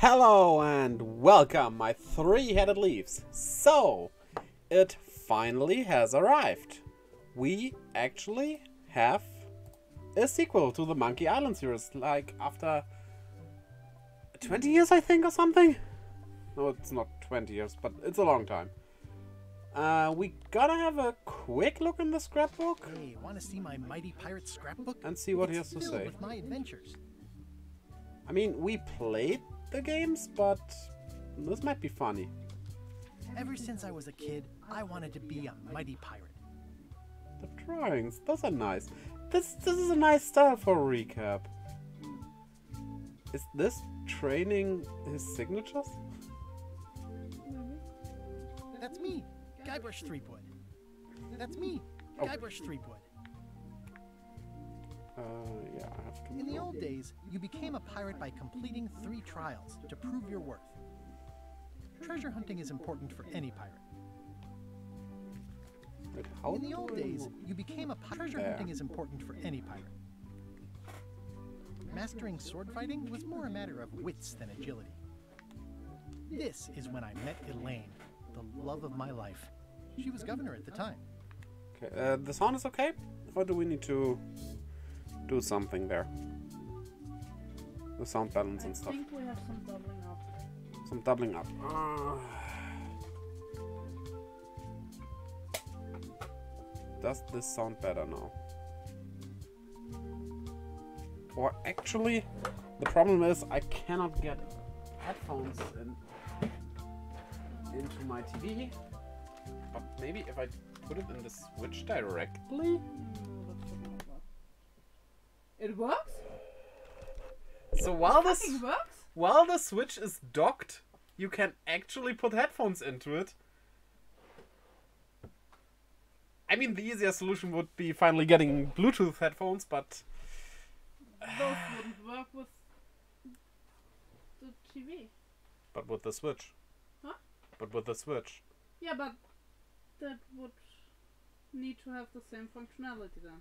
Hello and welcome, my three-headed leaves. So, it finally has arrived. We actually have a sequel to the Monkey Island series, like after 20 years, I think, or something? No, it's not 20 years, but it's a long time. We gotta have a quick look in the scrapbook. Hey, want to see my mighty pirate scrapbook? And see what he has to say. With my adventures. I mean, we played the games, but this might be funny. Ever since I was a kid, I wanted to be a mighty pirate. The drawings, those are nice. This is a nice style for a recap. Is this training his signatures? That's me, Guybrush Threepwood. That's me, Guybrush Threepwood. Yeah, I have to. In the old days, you became a pirate by completing 3 trials to prove your worth. Treasure hunting is important for any pirate. Wait, how In the old days, you became a pirate. Treasure hunting is important for any pirate. Mastering sword fighting was more a matter of wits than agility. This is when I met Elaine, the love of my life. She was governor at the time. Okay, the sound is okay? Or do we need to do something there? The sound balance and stuff. I think we have some doubling up. Some doubling up. Does this sound better now? Or actually, the problem is I cannot get headphones into my TV. But maybe if I put it in the switch directly? It works? So while It works? while the switch is docked, you can actually put headphones into it. I mean, the easier solution would be finally getting Bluetooth headphones, but Those wouldn't work with the TV. but with the switch. Huh? But with the switch. Yeah, but that would need to have the same functionality then.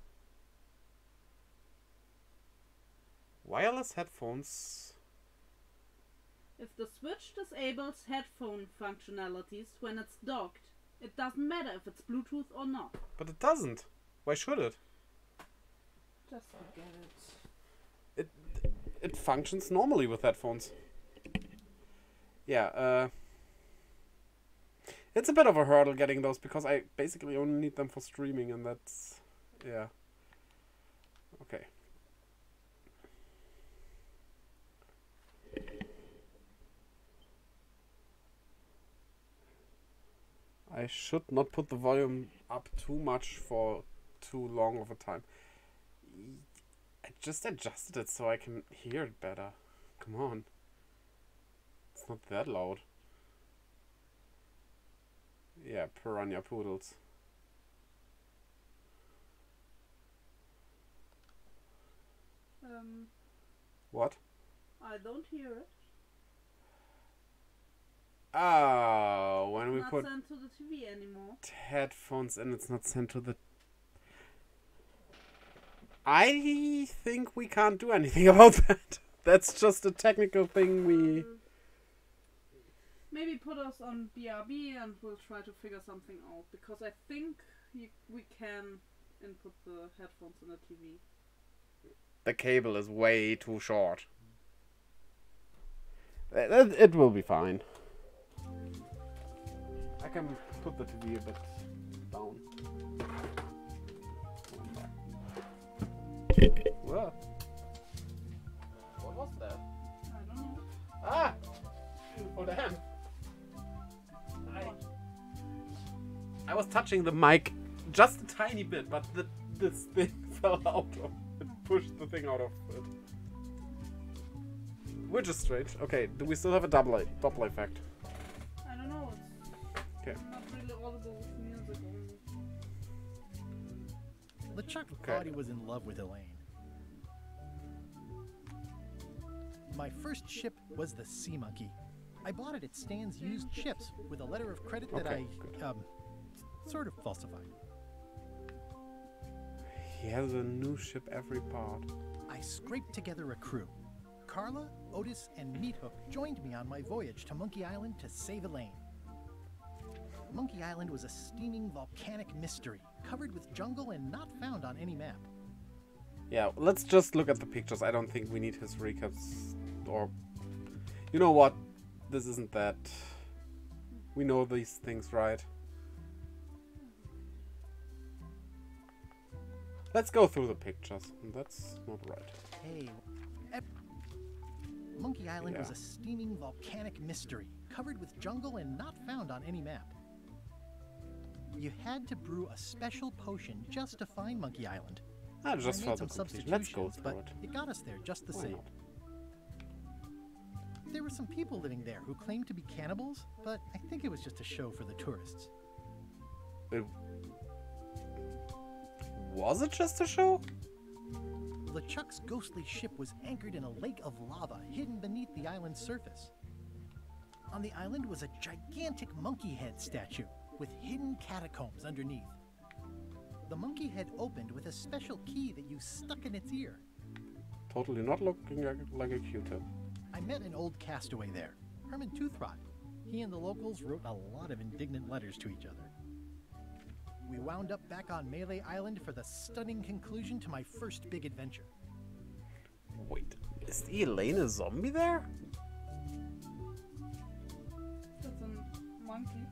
Wireless headphones. If the switch disables headphone functionalities when it's docked, it doesn't matter if it's Bluetooth or not. But it doesn't. Why should it? Just forget it. It functions normally with headphones. Yeah, it's a bit of a hurdle getting those because I basically only need them for streaming, and that's, yeah. Okay. I should not put the volume up too much for too long of a time. I just adjusted it so I can hear it better. Come on. It's not that loud. Yeah, piranha poodles. What? I don't hear it. Oh, when we Not put sent to the TV anymore. headphones in, it's not sent to the... I think we can't do anything about that. That's just a technical thing we... Maybe put us on BRB and we'll try to figure something out. Because I think we can input the headphones in the TV. The cable is way too short. It will be fine. I can put the TV a bit down. Whoa. What was that? I don't know. Ah! Oh damn! I was touching the mic just a tiny bit, but this thing fell out of it. Pushed the thing out of it. Which is strange. Okay, do we still have a Doppler effect? I don't know. It's Okay. not really audible with music only. LeChuck Okay. thought he was in love with Elaine. My first ship was the Sea Monkey. I bought it at Stan's used ships with a letter of credit that Okay, I, sort of falsified. He has a new ship every part. I scraped together a crew, Carla, Otis, and Meathook joined me on my voyage to Monkey Island to save Elaine. Monkey Island was a steaming volcanic mystery, covered with jungle and not found on any map. Yeah, let's just look at the pictures. I don't think we need his recaps. Or, you know what? This isn't that. We know these things, right? Let's go through the pictures. That's not right. Hey, Monkey Island was a steaming volcanic mystery, covered with jungle and not found on any map. You had to brew a special potion just to find Monkey Island. I just I made for the some completion. Let's go substitutions, through but it. it got us there just the Why same. not? There were some people living there who claimed to be cannibals, but I think it was just a show for the tourists. Was it just a show? LeChuck's ghostly ship was anchored in a lake of lava hidden beneath the island's surface. On the island was a gigantic monkey head statue with hidden catacombs underneath. The monkey head opened with a special key that you stuck in its ear. Totally not looking like a Q-tip. I met an old castaway there, Herman Toothrot. He and the locals wrote a lot of indignant letters to each other. We wound up back on Melee Island for the stunning conclusion to my first big adventure. Wait, is Elaine a zombie there? That's a monkey.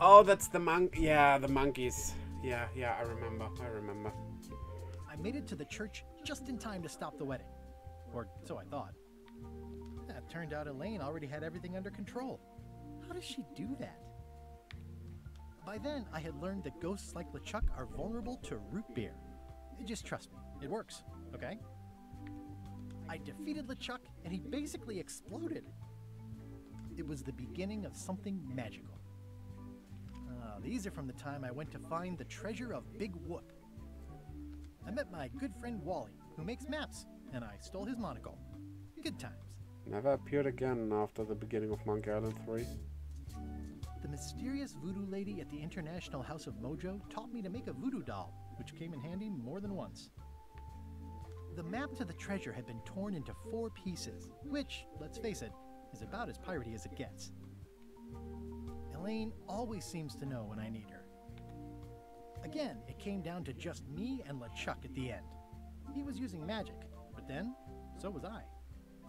Oh, that's the monk. Yeah, the monkeys. Yeah, I remember. I made it to the church just in time to stop the wedding. Or so I thought. It turned out Elaine already had everything under control. How does she do that? By then, I had learned that ghosts like LeChuck are vulnerable to root beer. Just trust me, it works, okay? I defeated LeChuck, and he basically exploded. It was the beginning of something magical. These are from the time I went to find the treasure of Big Whoop. I met my good friend Wally, who makes maps, and I stole his monocle. Good times. Never appeared again after the beginning of Monkey Island 3. The mysterious voodoo lady at the International House of Mojo taught me to make a voodoo doll, which came in handy more than once. The map to the treasure had been torn into 4 pieces, which, let's face it, is about as piratey as it gets. Elaine always seems to know when I need her. Again, it came down to just me and LeChuck at the end. He was using magic, but then, so was I.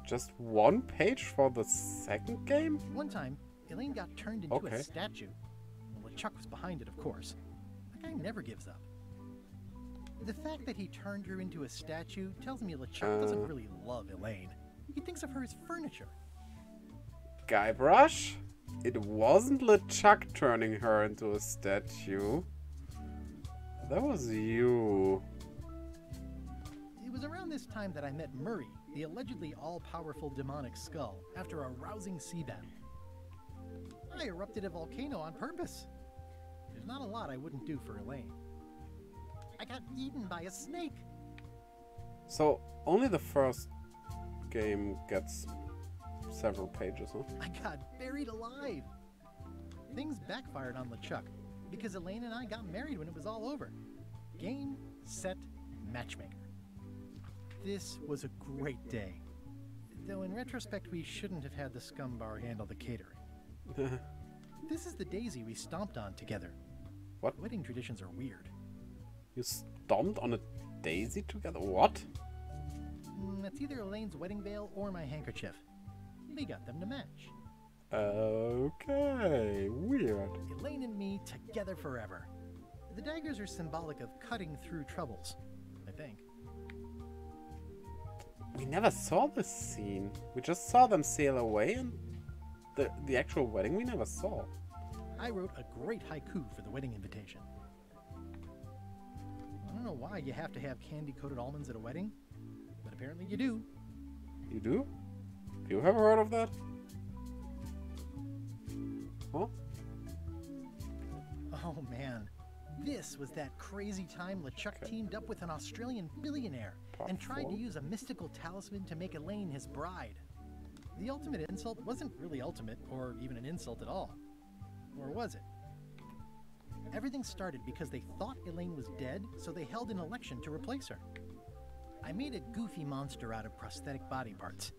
Just 1 page for the second game? One time, Elaine got turned into a statue. Well, LeChuck was behind it, of course. That guy never gives up. The fact that he turned her into a statue tells me LeChuck doesn't really love Elaine. He thinks of her as furniture. Guybrush? It wasn't LeChuck turning her into a statue. That was you. It was around this time that I met Murray, the allegedly all-powerful demonic skull, after a rousing sea battle. I erupted a volcano on purpose. There's not a lot I wouldn't do for Elaine. I got eaten by a snake. So, only the first game gets several pages, huh? I got buried alive. Things backfired on LeChuck because Elaine and I got married when it was all over. Game, set, matchmaker. This was a great day. Though in retrospect, we shouldn't have had the scum bar handle the catering. This is the daisy we stomped on together. What? Wedding traditions are weird. You stomped on a daisy together? What? It's either Elaine's wedding veil or my handkerchief. We got them to match. Okay, weird. Elaine and me together forever. The daggers are symbolic of cutting through troubles, I think. We never saw this scene. We just saw them sail away, and the actual wedding we never saw. I wrote a great haiku for the wedding invitation. I don't know why you have to have candy-coated almonds at a wedding, but apparently you do. You do? You ever heard of that? Huh? Oh man, this was that crazy time LeChuck teamed up with an Australian billionaire and tried to use a mystical talisman to make Elaine his bride. The ultimate insult wasn't really ultimate, or even an insult at all. Or was it? Everything started because they thought Elaine was dead, so they held an election to replace her. I made a goofy monster out of prosthetic body parts.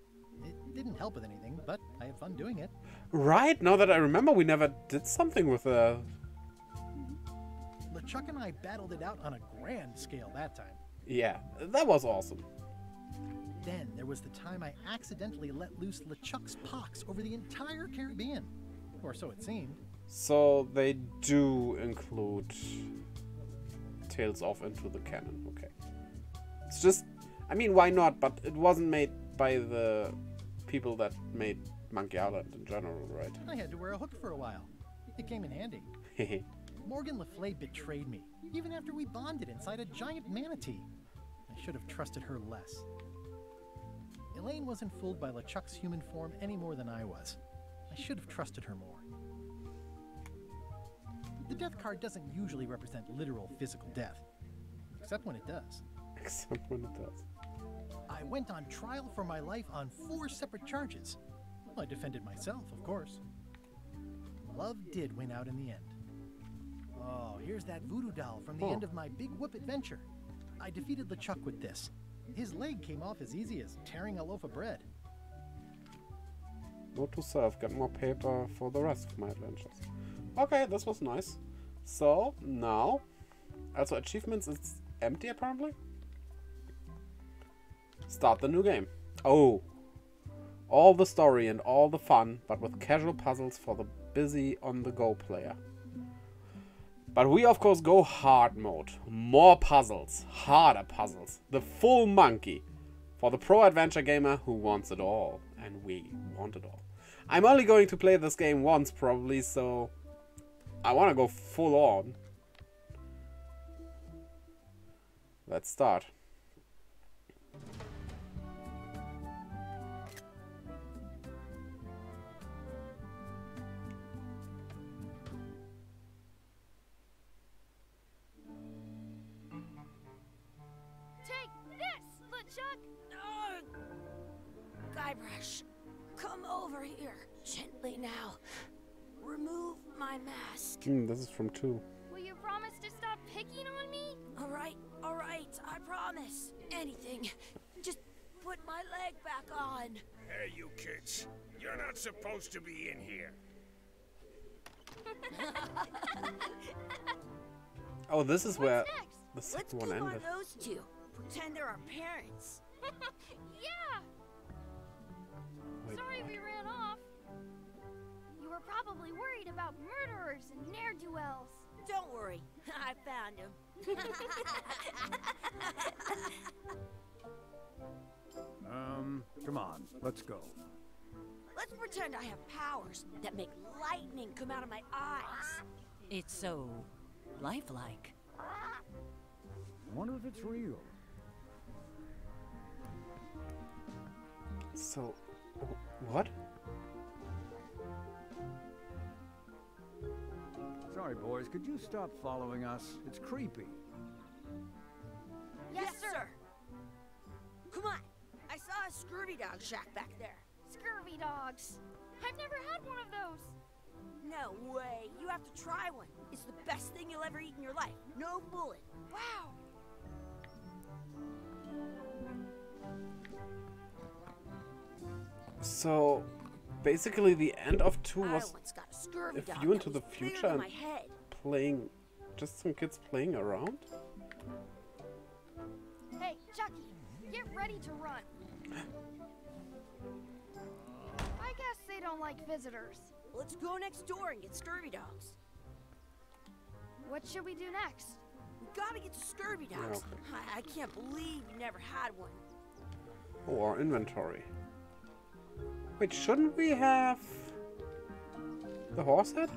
It didn't help with anything, but I had fun doing it. Right, now that I remember, we never did something with the... LeChuck and I battled it out on a grand scale that time. Yeah, that was awesome. Then there was the time I accidentally let loose LeChuck's pox over the entire Caribbean. Or so it seemed. So they do include Tales off into the canon, okay. It's just, I mean, why not? But it wasn't made by the people that made Monkey Island in general, right? I had to wear a hook for a while. It came in handy. Morgan Le Fay betrayed me, even after we bonded inside a giant manatee. I should have trusted her less. Elaine wasn't fooled by LeChuck's human form any more than I was. I should have trusted her more. The death card doesn't usually represent literal physical death, except when it does. Except when it does. I went on trial for my life on 4 separate charges. I defended myself, of course. Love did win out in the end. Oh, here's that voodoo doll from the end of my Big Whoop adventure. I defeated LeChuck with this. His leg came off as easy as tearing a loaf of bread. Note to self, get more paper for the rest of my adventures. Okay, this was nice. So, now, also achievements is empty apparently. Start the new game. Oh, all the story and all the fun, but with casual puzzles for the busy on-the-go player. But we of course go hard mode. More puzzles, harder puzzles, the full monkey. For the pro adventure gamer who wants it all. And we want it all. I'm only going to play this game once probably, so I want to go full on. Let's start. Guybrush, come over here. Gently now. Remove my mask. This is from 2. Will you promise to stop picking on me? All right, I promise. Anything. Just put my leg back on. Hey, you kids. You're not supposed to be in here. Oh, this is where the Let's second keep one on ended. those two. Pretend they're our parents. Yeah! Wait, Sorry what? we ran off. You were probably worried about murderers and ne'er-do-wells. Don't worry, I found him. Come on, let's go. Let's pretend I have powers that make lightning come out of my eyes. It's so lifelike. I wonder if it's real. So, what? Sorry, boys, could you stop following us? It's creepy. Yes, sir. Come on. I saw a scurvy dog shack back there. Scurvy dogs. I've never had one of those. No way. You have to try one. It's the best thing you'll ever eat in your life. No bullet. Wow. So, basically the end of 2 I was once got a scurvy a dog view that into the was bigger future than and my head. playing, just some kids playing around? Hey, Chucky, get ready to run. I guess they don't like visitors. Let's go next door and get scurvy dogs. What should we do next? We gotta get to scurvy dogs. okay. I can't believe you never had one. Oh, our inventory. Wait, shouldn't we have the horse head?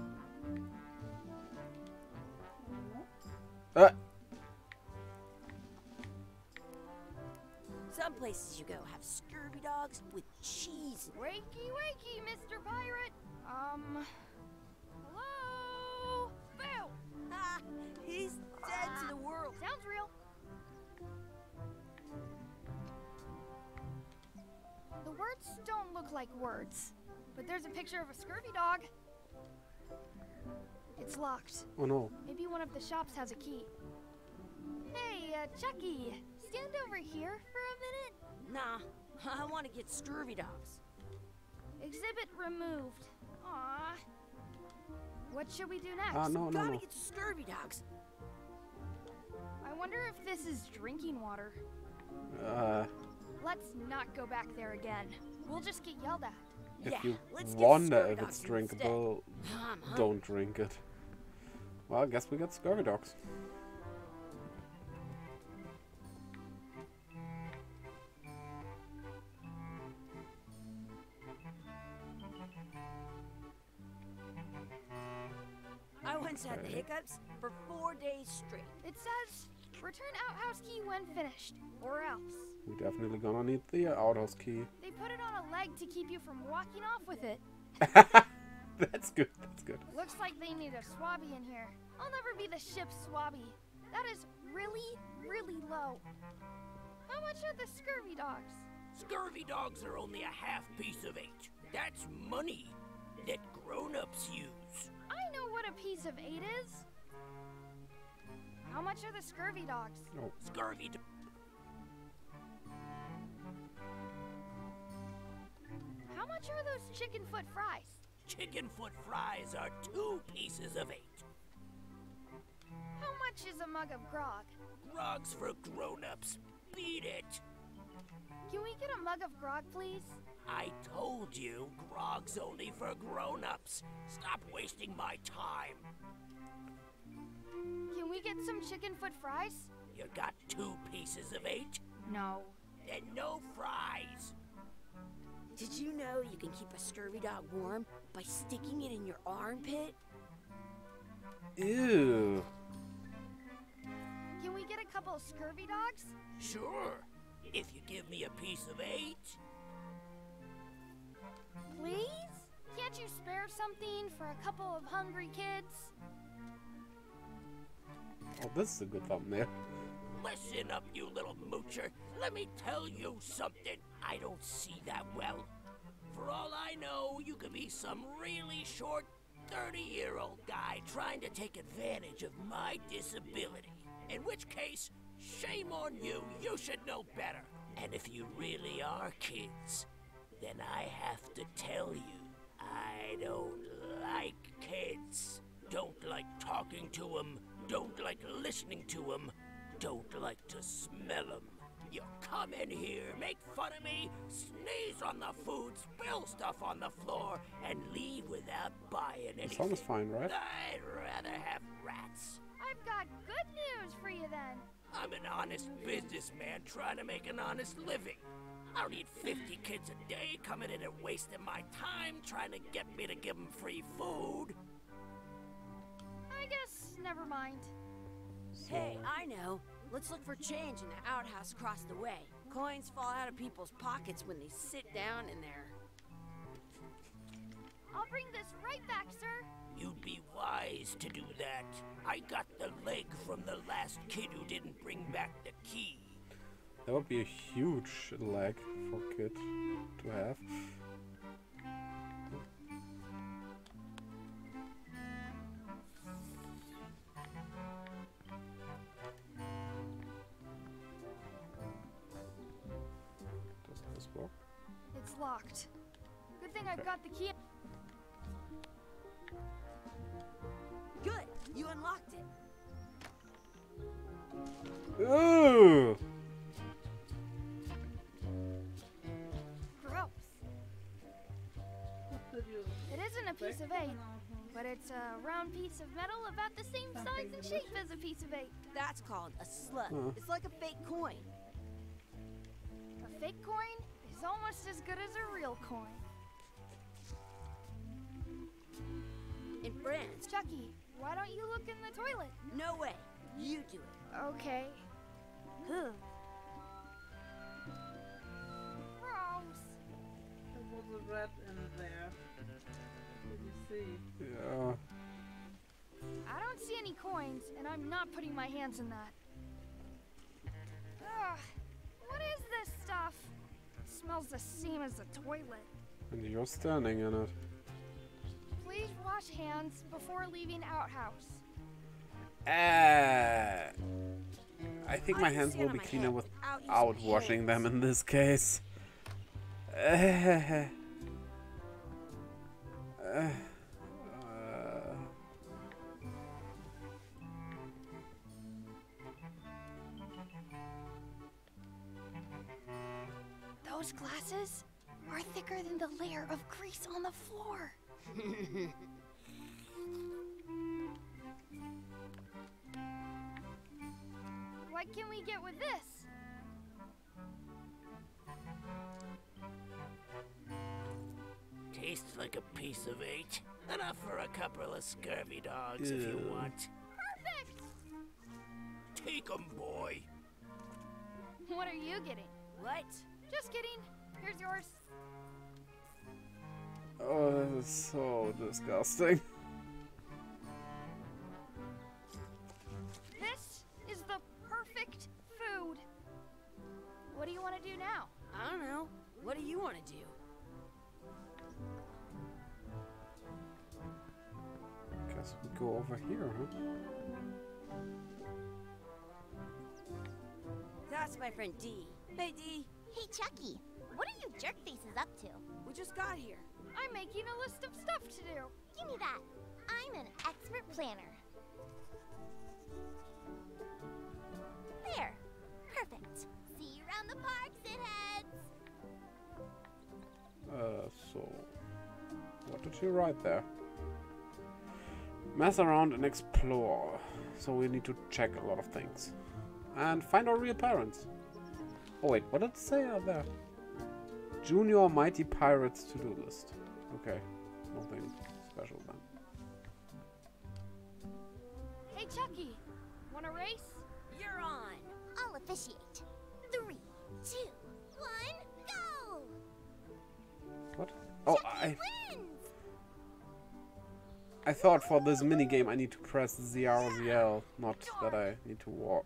Some places you go have scurvy dogs with cheese. Wakey, wakey, Mr. Pirate. Hello? Phil! Ah, he's dead to the world. Sounds real. The words don't look like words, but there's a picture of a scurvy dog. It's locked. Oh no. Maybe one of the shops has a key. Hey, Chucky. stand over here for a minute? Nah, I want to get scurvy dogs. Exhibit removed. Aw. What should we do next? No, no, Gotta no. get scurvy dogs. I wonder if this is drinking water. Let's not go back there again. We'll just get yelled at. If Yeah, you let's get wonder scurvy if it's dogs drinkable, instead. don't drink it. Well, I guess we got scurvy dogs. I once had the hiccups for 4 days straight. It says, return outhouse key when finished, or else. We definitely gonna need the outhouse key. They put it on a leg to keep you from walking off with it. That's good, that's good. Looks like they need a swabby in here. I'll never be the ship's swabby. That is really, really low. How much are the scurvy dogs? Scurvy dogs are only a half piece of 8. That's money that grown-ups use. I know what a piece of 8 is. How much are the scurvy dogs? Oh, Scurvy How much are those chicken foot fries? chicken foot fries are 2 pieces of 8. How much is a mug of grog? Grog's for grown-ups. Beat it. Can we get a mug of grog, please? I told you, grog's only for grown-ups. Stop wasting my time. Can we get some chicken foot fries? You got 2 pieces of 8? No. Then no fries. Did you know you can keep a scurvy dog warm by sticking it in your armpit? ew. Can we get a couple of scurvy dogs? Sure. If you give me a piece of 8. Please? Can't you spare something for a couple of hungry kids? Oh, this is a good thumbnail. Listen up, you little moocher. Let me tell you something. I don't see that well. For all I know, you could be some really short 30-year-old guy trying to take advantage of my disability. In which case, shame on you. You should know better. And if you really are kids, then I have to tell you, I don't like kids. Don't like talking to them. Don't like listening to them. Don't like to smell them. You come in here, make fun of me, sneeze on the food, spill stuff on the floor, and leave without buying anything. The song is fine, right? I'd rather have rats. I've got good news for you then. I'm an honest businessman trying to make an honest living. I don't need 50 kids a day coming in and wasting my time trying to get me to give them free food. I guess never mind. Hey, I know. Let's look for change in the outhouse across the way. Coins fall out of people's pockets when they sit down in there. I'll bring this right back, sir. You'd be wise to do that. I got the leg from the last kid who didn't bring back the key. That would be a huge leg for a kid to have. Does this work? It's locked. Good thing I've got the key. Good, you unlocked it. Ooh! Gross. Did you It isn't a piece of 8, but it's a round piece of metal about the same size and shape as a piece of 8. That's called a slug. Huh. It's like a fake coin. A fake coin is almost as good as a real coin. In France. Chucky, why don't you look in the toilet? No way. You do it. Okay. Huh. Gross. there was a rat in there? Did you see? Yeah. I don't see any coins, and I'm not putting my hands in that. Ugh. What is this stuff? It smells the same as the toilet. And you're standing in it. Please wash hands before leaving outhouse. I think my hands will be cleaner without washing them in this case. Those glasses are thicker than the layer of grease on the floor. What can we get with this? Tastes like a piece of eight. Enough for a couple of scurvy dogs if you want. Perfect! Take 'em, boy. What are you getting? What? Just kidding. Here's yours. Oh, this is so disgusting. This is the perfect food. What do you want to do now? I don't know. What do you want to do? Guess we go over here, huh? That's my friend D. Hey, D. Hey, Chucky, what are you jerk faces up to? We just got here. I'm making a list of stuff to do. Give me that. I'm an expert planner. There. Perfect. See you around the park, shitheads. So... what did you write there? Mess around and explore. So we need to check a lot of things. And find our real parents. Oh wait, what did it say out there? Junior Mighty Pirates to-do list. Okay, nothing special then. Hey, Chucky, want to race? You're on. I'll officiate. 3, 2, 1, go! What? Oh, Chucky wins! I thought for this minigame I need to press Z R or Z L, not that I need to walk.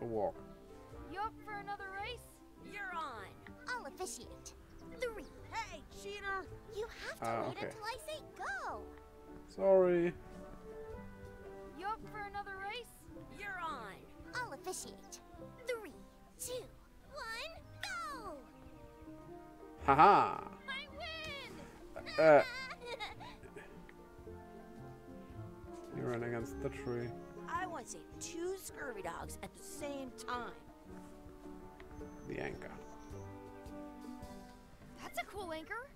You up for another race? You're on. I'll officiate. 3. Hey, cheater. You have to wait okay. until I say go. Sorry. You up for another race? You're on. I'll officiate. 3, 2, 1, go! Haha. I win! You ran against the tree. I want to save 2 scurvy dogs at the same time. The anchor. That's a cool anchor.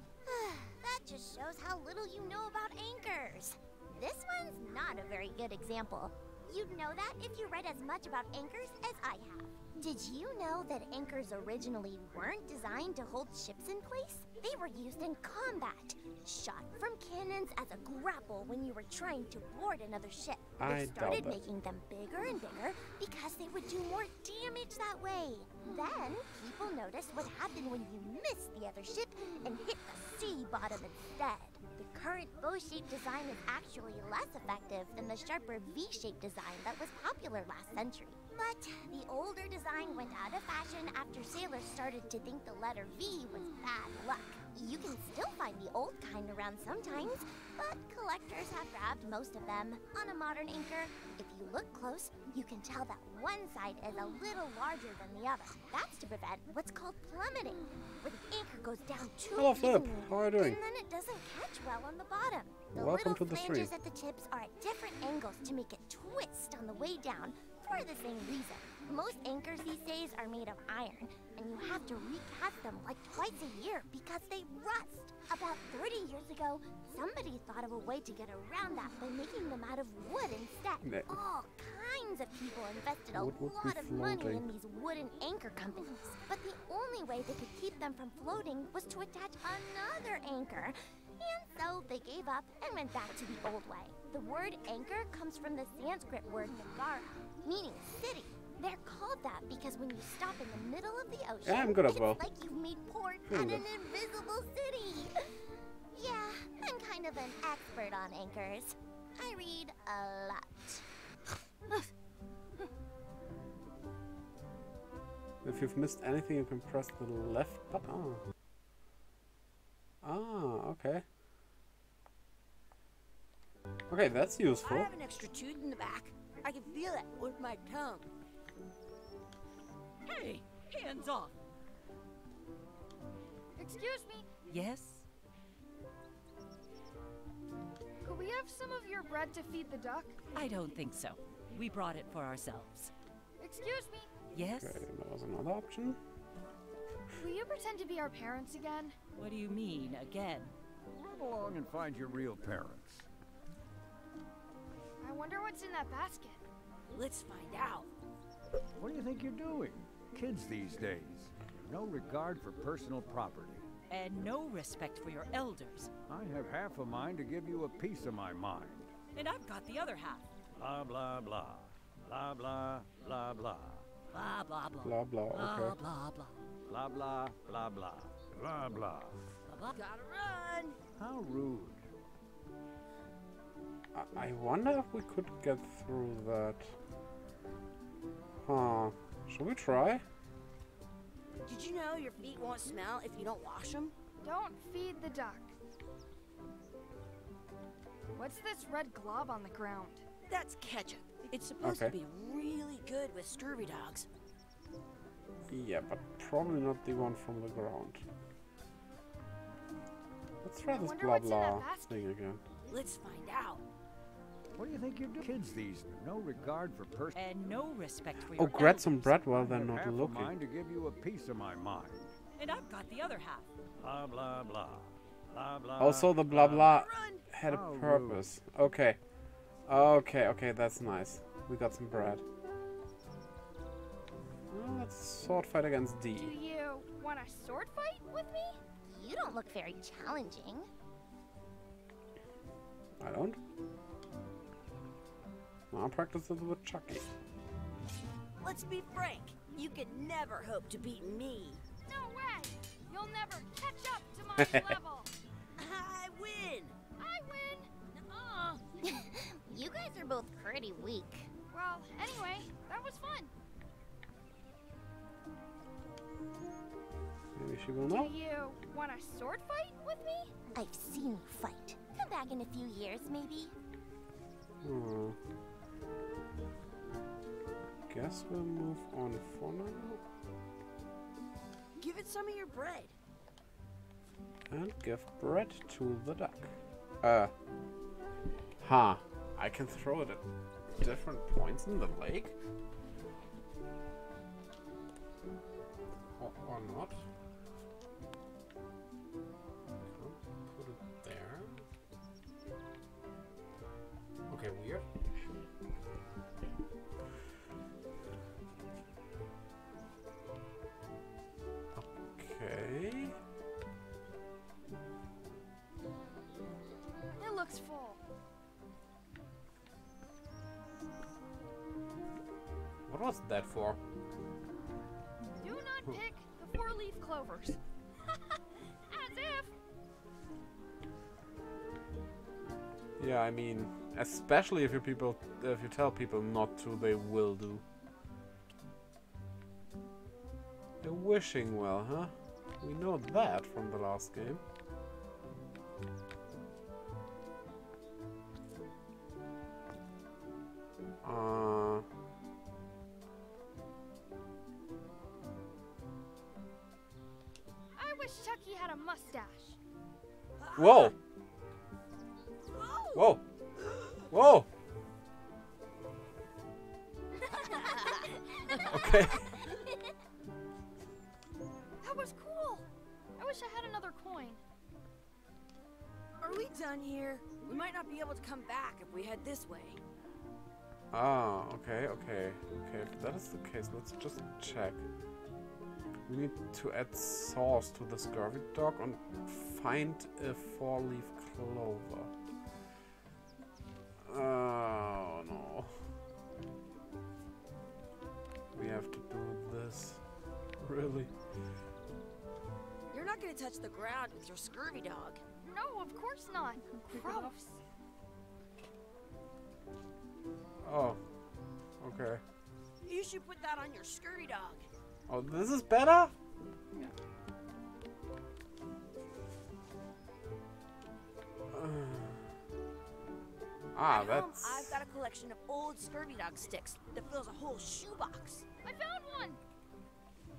That just shows how little you know about anchors. This one's not a very good example. You'd know that if you read as much about anchors as I have. Did you know that anchors originally weren't designed to hold ships in place? They were used in combat, shot from cannons as a grapple when you were trying to board another ship. They started making them bigger and bigger because they would do more damage that way. Then, people noticed what happened when you missed the other ship and hit the sea bottom instead. The current bow-shaped design is actually less effective than the sharper V-shaped design that was popular last century. But the older design went out of fashion after sailors started to think the letter V was bad luck. You can still find the old kind around sometimes, but collectors have grabbed most of them. On a modern anchor, if you look close, you can tell that one side is a little larger than the other. That's to prevent what's called plummeting, where the anchor goes down too Hello, Flip. evenly, How are you doing? and then it doesn't catch well on the bottom. The Welcome little to the flanges stream. at the tips are at different angles to make it twist on the way down for the same reason. Most anchors these days are made of iron, and you have to recast them like twice a year because they rust. About 30 years ago, somebody thought of a way to get around that by making them out of wood instead. All kinds of people invested a lot of money in these wooden anchor companies. But the only way they could keep them from floating was to attach another anchor. And so they gave up and went back to the old way. The word anchor comes from the Sanskrit word nagara, meaning city. They're called that because when you stop in the middle of the ocean, Yeah, I'm good as it's well. like you've made port at an invisible city. Yeah, I'm kind of an expert on anchors. I read a lot. If you've missed anything, you can press the left button. Ah, okay. Okay, that's useful. I have an extra tooth in the back. I can feel it with my tongue. Hey, hands off. Excuse me, Yes? could we have some of your bread to feed the duck? I don't think so. We brought it for ourselves. Excuse me, Yes? Okay, there was another option. will you pretend to be our parents again? What do you mean, again? Run along and find your real parents. I wonder what's in that basket. Let's find out. What do you think you're doing? Kids these days. No regard for personal property. And no respect for your elders. I have half a mind to give you a piece of my mind. And I've got the other half. Blah, blah, blah. Blah, blah, blah, blah. Blah, blah, blah. Blah blah. Blah, Okay. blah, blah. Blah, blah, blah, blah. Blah, blah. Blah, blah. Gotta run. How rude. I wonder if we could get through that. Huh. Should we try? Did you know your feet won't smell if you don't wash them? Don't feed the duck. What's this red glob on the ground? That's ketchup. It's supposed Okay. to be really good with scurvy dogs. Yeah, but probably not the one from the ground. Let's try I this wonder blah what's in that blah basket. thing again. Let's find out. What do you think you're doing? Kids these no regard for person. And no respect for Oh, your grab some elders. bread while I they're have not half a looking. mind to give you a piece of my mind. And I've got the other half. Blah, blah, blah. Blah, blah. Also, the blah blah Run. had a How rude. purpose. Okay. Okay, that's nice. We got some bread. Well, let's sword fight against D. Do you want a sword fight with me? You don't look very challenging. I don't. I'll practice it with Chucky. Let's be frank. You can never hope to beat me. No way! You'll never catch up to my level. I win. I win. Nuh-uh. You guys are both pretty weak. Well, anyway, that was fun. Maybe she will Do know. you want a sword fight with me? I've seen you fight. Come back in a few years, maybe. Hmm. Guess we'll move on for now. Give it some of your bread. And give bread to the duck. I can throw it at different points in the lake? Or not? Can't put it there. Okay, weird. Okay. It looks full. What was that for? Do not pick the 4-leaf clovers. As if. Yeah, I mean, especially if you tell people not to, they will do. They're wishing well, huh? We know that from the last game. I wish Chucky had a mustache. Whoa! Whoa! Whoa! Okay. That was cool. I wish I had another coin. Are we done here? We might not be able to come back if we head this way. Ah, okay. If that is the case, let's just check. We need to add sauce to the scurvy dog and find a 4-leaf clover. Oh no. We have to do this. Really? You're not gonna touch the ground with your scurvy dog. No, of course not. Gross. Oh. Okay. You should put that on your scurvy dog. Oh, this is better? At home, That's... I've got a collection of old scurvy dog sticks that fills a whole shoebox. I found one.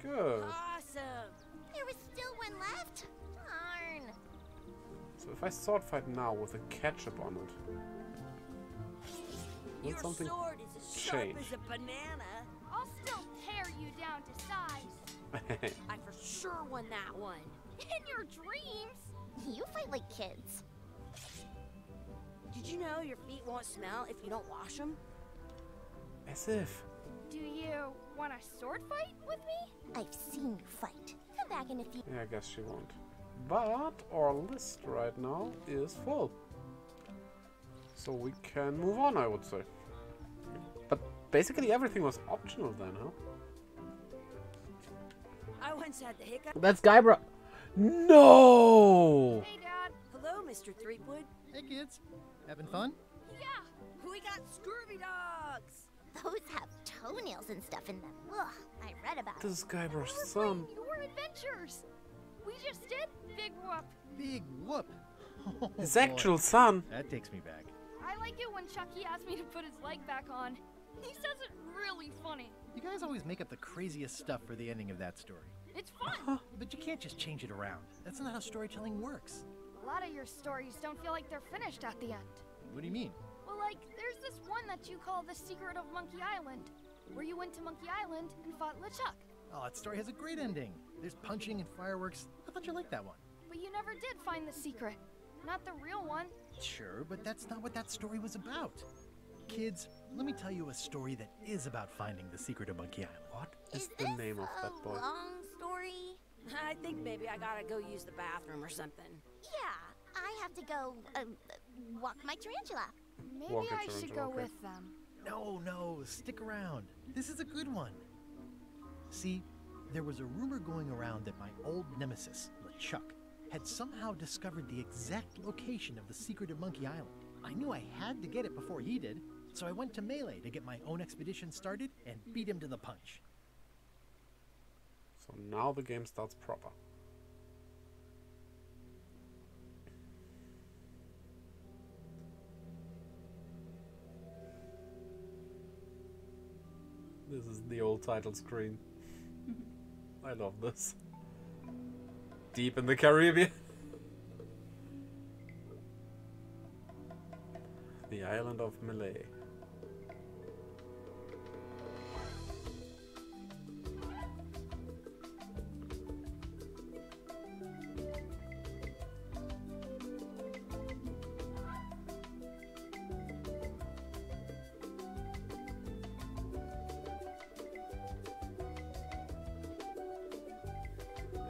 Good. Awesome. There was still one left. Darn. So if I sword fight now with a ketchup on it, will Your something sword is as sharp change? as a banana. I'll still tear you down to size. I for sure won that one. In your dreams. You fight like kids. Did you know your feet won't smell if you don't wash them? As if. Do you want a sword fight with me? I've seen you fight. Come back in a few. Yeah, I guess she won't. But our list right now is full. So we can move on, I would say. But basically everything was optional then, huh? I once had the hiccup. That's Guybrush. No! Hey, Dad. Hello, Mr. Threepwood. Hey, kids. Having fun? Yeah. We got scurvy dogs. Those have toenails and stuff in them. Ugh, I read about it. This is Guybrush's We're son. playing your adventures. We just did Big Whoop. Big whoop. Oh, His boy. actual son. That takes me back. I like it when Chucky asks me to put his leg back on. He says it really funny. You guys always make up the craziest stuff for the ending of that story. It's fun. But you can't just change it around. That's not how storytelling works. A lot of your stories don't feel like they're finished at the end. What do you mean? Well, like, there's this one that you call The Secret of Monkey Island, where you went to Monkey Island and fought LeChuck. Oh, that story has a great ending. There's punching and fireworks. I thought you liked that one. But you never did find the secret. Not the real one. Sure, but that's not what that story was about. Kids, let me tell you a story that is about finding the secret of Monkey Island. What is Is the this name of that boy? a long story? I think maybe I gotta go use the bathroom or something. Yeah, I have to go walk my tarantula. Maybe Walk I it, should Tarantula, go okay. with them. No, stick around. This is a good one. See, there was a rumor going around that my old nemesis, LeChuck, had somehow discovered the exact location of the secret of Monkey Island. I knew I had to get it before he did, so I went to Melee to get my own expedition started and beat him to the punch. So now the game starts proper. This is the old title screen. I love this. Deep in the Caribbean. The island of Malay.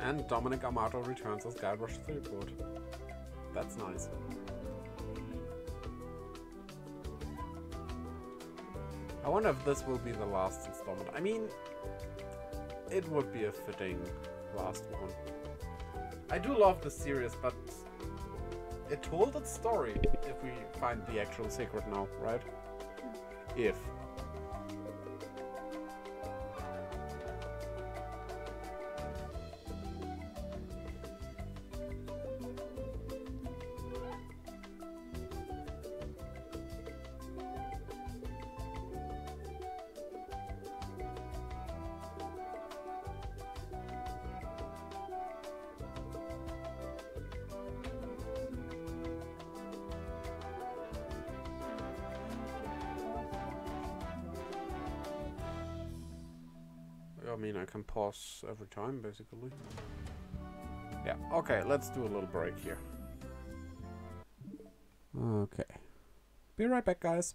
And Dominic Amato returns as Guybrush Threepwood. That's nice. I wonder if this will be the last installment. I mean, it would be a fitting last one. I do love the series, but it told its story if we find the actual secret now, right? If. I mean, I can pause every time, basically. Yeah, okay, let's do a little break here. Okay. Be right back, guys.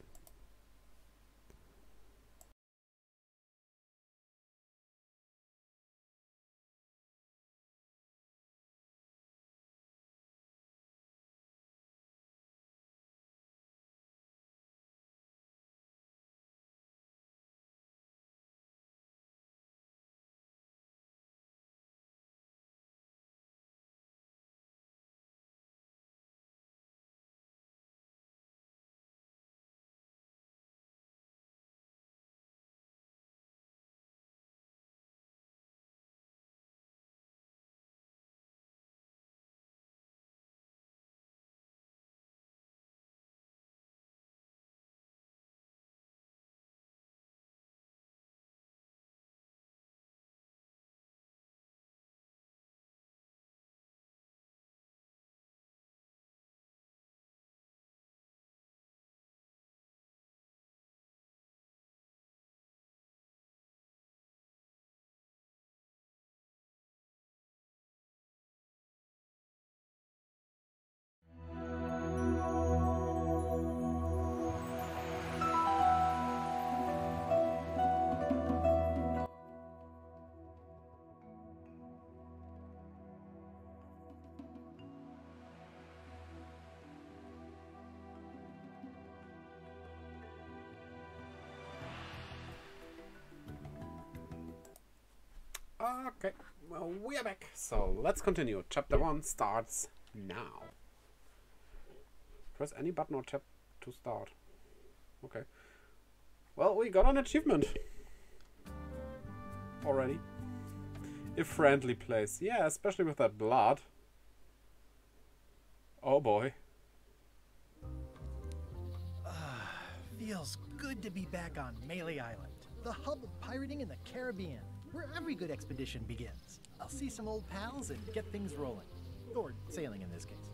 Okay, well, we are back. So let's continue. Chapter 1 starts now. Press any button or tab to start. Okay. Well, we got an achievement. Already. A friendly place. Yeah, especially with that blood. Oh boy. Feels good to be back on Melee Island, the hub of pirating in the Caribbean, where every good expedition begins. I'll see some old pals and get things rolling. Or sailing in this case.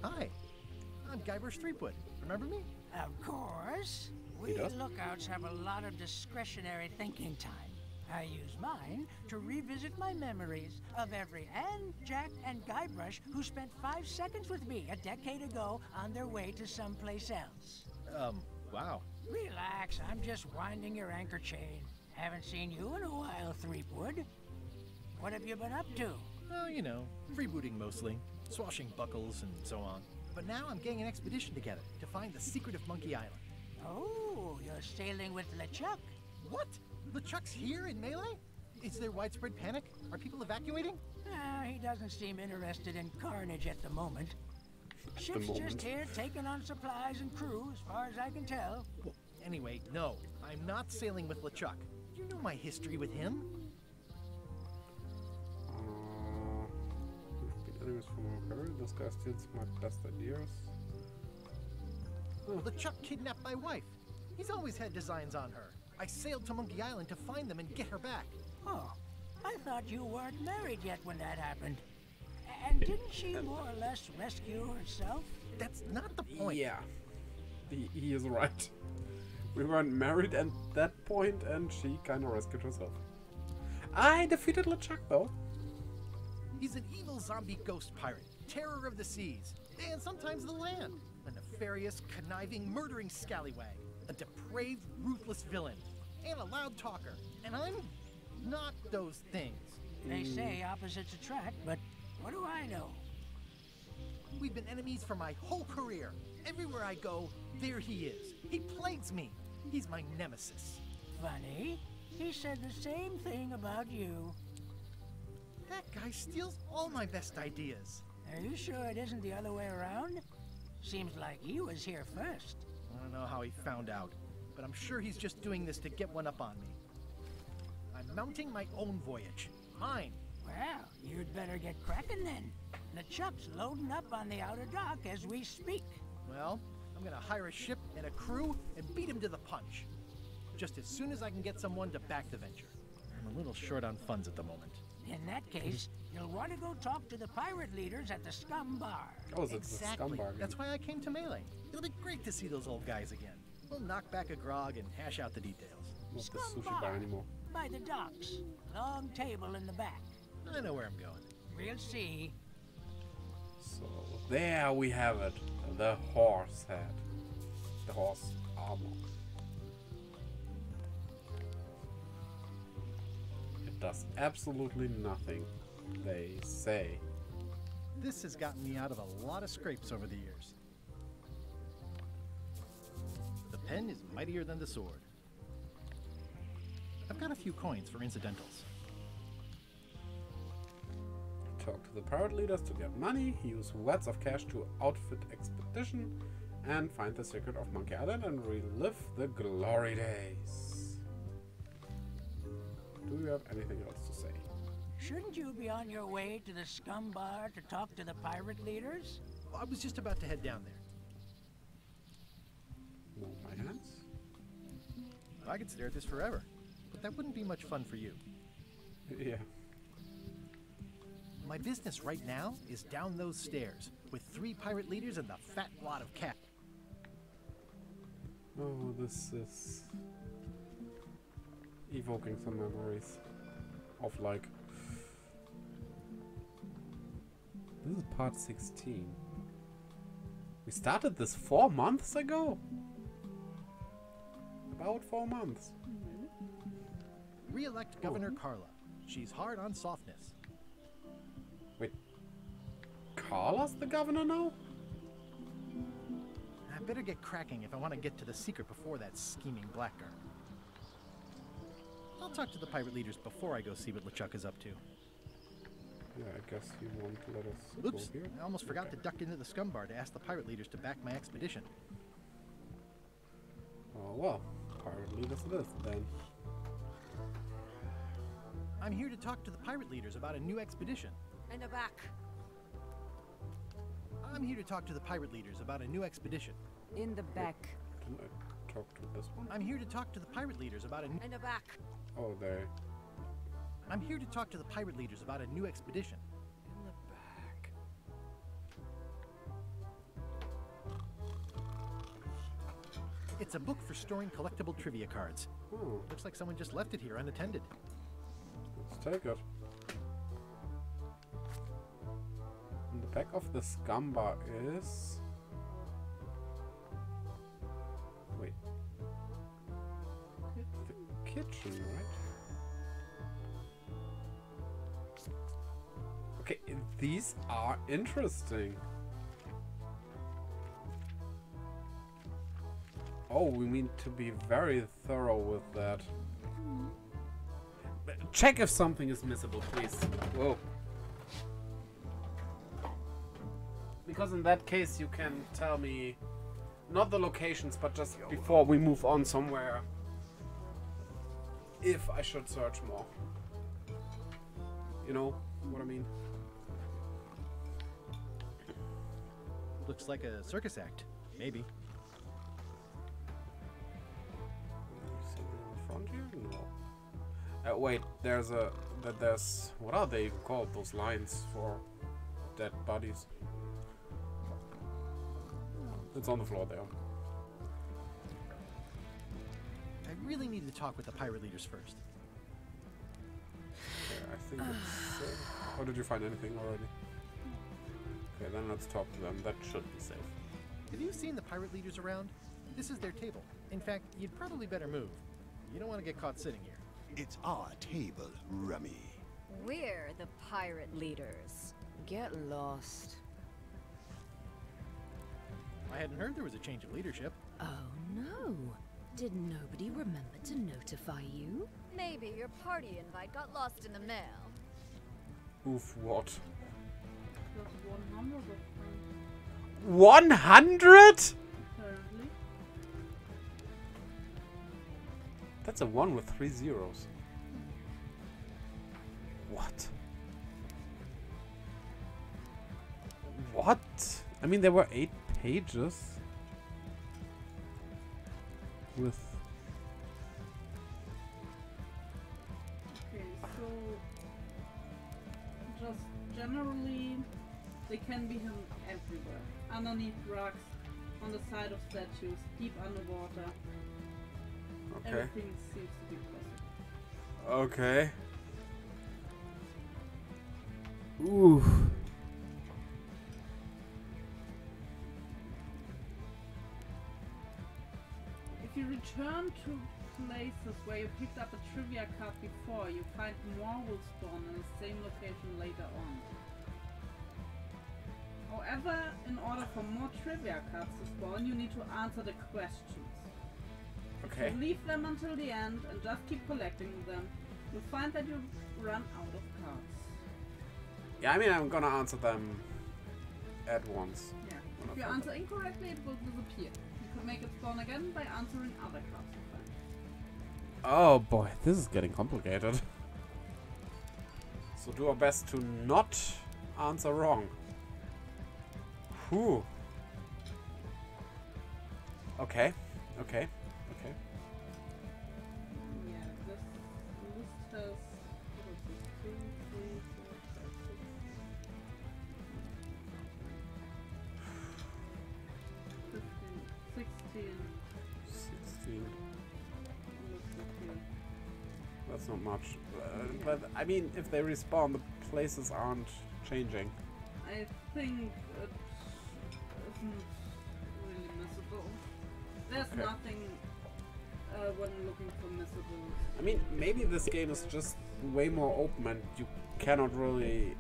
Hi, I'm Guybrush Threepwood. Remember me? Of course. We lookouts have a lot of discretionary thinking time. I use mine to revisit my memories of every Anne, Jack, and Guybrush who spent 5 seconds with me a decade ago on their way to someplace else. Wow. Relax, I'm just winding your anchor chain. Haven't seen you in a while, Threepwood. What have you been up to? Oh, you know, freebooting mostly, swashing buckles and so on. But now I'm getting an expedition together to find the secret of Monkey Island. Oh, you're sailing with LeChuck. What? LeChuck's here in Melee? Is there widespread panic? Are people evacuating? He doesn't seem interested in carnage at the moment. Ship's just here taking on supplies and crew, as far as I can tell. Well, anyway, no, I'm not sailing with LeChuck. You know my history with him. We've been enemies from our career. This guy steals my best ideas. LeChuck kidnapped my wife. He's always had designs on her. I sailed to Monkey Island to find them and get her back. Oh, I thought you weren't married yet when that happened. And didn't she more or less rescue herself? That's not the point. Yeah, he is right. We weren't married at that point, and she kind of rescued herself. I defeated LeChuck, though. He's an evil zombie ghost pirate, terror of the seas, and sometimes the land. A nefarious, conniving, murdering scallywag. A depraved, ruthless villain. And a loud talker. And I'm not those things. They say opposites attract, but what do I know? We've been enemies for my whole career. Everywhere I go, there he is. He plagues me. He's my nemesis. Funny. He said the same thing about you. That guy steals all my best ideas. Are you sure it isn't the other way around? Seems like he was here first. I don't know how he found out, but I'm sure he's just doing this to get one up on me. I'm mounting my own voyage. Mine. Well, you'd better get cracking then. LeChuck's loading up on the outer dock as we speak. Well, I'm gonna hire a ship and a crew and beat him to the punch. Just as soon as I can get someone to back the venture. I'm a little short on funds at the moment. In that case, you'll want to go talk to the pirate leaders at the Scum Bar. Oh, it's the Scum Bar. That's why I came to Melee. It'll be great to see those old guys again. We'll knock back a grog and hash out the details. Not the sushi bar anymore. By the docks. Long table in the back. I know where I'm going. We'll see. So, there we have it. The horse head. The horse armor. It does absolutely nothing, they say. This has gotten me out of a lot of scrapes over the years. The pen is mightier than the sword. I've got a few coins for incidentals. Talk to the pirate leaders to get money, use wads of cash to outfit expedition, and find the secret of Monkey Island and relive the glory days. Do you have anything else to say? Shouldn't you be on your way to the Scum Bar to talk to the pirate leaders? Well, I was just about to head down there. Move my hands. I could stare at this forever, but that wouldn't be much fun for you. Yeah. My business right now is down those stairs, with 3 pirate leaders and the fat wad of cash. Oh, this is evoking some memories of like... This is part 16. We started this 4 months ago? About 4 months. Re-elect Governor Carla. She's hard on softness. Wait, Carla's the governor now? I better get cracking if I want to get to the secret before that scheming blackguard. I'll talk to the pirate leaders before I go see what LeChuck is up to. Yeah, I guess he won't let us Oops, go here. I almost forgot to duck into the scum bar to ask the pirate leaders to back my expedition. Oh well, pirate leaders it is then. I'm here to talk to the pirate leaders about a new expedition. In the back. I'm here to talk to the pirate leaders about a new expedition. In the back. Didn't I talk to this one? I'm here to talk to the pirate leaders about a new... In the back. Oh, there. I'm here to talk to the pirate leaders about a new expedition. In the back. It's a book for storing collectible trivia cards. Oh, Looks like someone just left it here unattended. let's take it. In the back of the scum bar is... Wait. The kitchen, right? Okay, these are interesting. Oh, we mean to be very thorough with that. Check if something is missable, please. Whoa. Because in that case you can tell me not the locations, but just before we move on somewhere, if I should search more. You know what I mean? Looks like a circus act. Maybe. Something in the front here? No. Wait, there's what are they called? Those lines for dead bodies. It's on the floor there. I really need to talk with the pirate leaders first. Okay, I think it's... oh, did you find anything already? Okay, then let's talk to them. That should be safe. Have you seen the pirate leaders around? This is their table. In fact, you'd probably better move. You don't want to get caught sitting here. It's our table, Rummy. We're the pirate leaders. Get lost. I hadn't heard there was a change of leadership. Oh no. Did nobody remember to notify you? Maybe your party invite got lost in the mail. Oof, what? Plus 100 of them, 100? apparently. That's a 1 with 3 zeros. What? What? I mean, there were 8 pages. With... Okay, so just generally they can be hidden everywhere. Underneath rocks, on the side of statues, deep underwater. Okay. Everything seems to be possible. Okay. Ooh. If you return to places where you picked up a trivia card before, you find more will spawn in the same location later on. However, in order for more trivia cards to spawn, you need to answer the questions. Okay. If you leave them until the end and just keep collecting them, you'll find that you run out of cards. Yeah, I mean, I'm gonna answer them at once. Yeah. If you answer incorrectly, it will disappear. You can make it spawn again by answering other cards you find. Oh boy, this is getting complicated. So do our best to not answer wrong. Whew. Okay, okay, okay. Yeah, this list has, what is this, 2, 3, 4, 5, 6, 15, 16. 16. Let's look here. That's not much. But I mean, if they respawn, the places aren't changing. I think it isn't really missable. There's Okay. nothing when looking for missables. I mean, maybe this game is just way more open and you cannot really...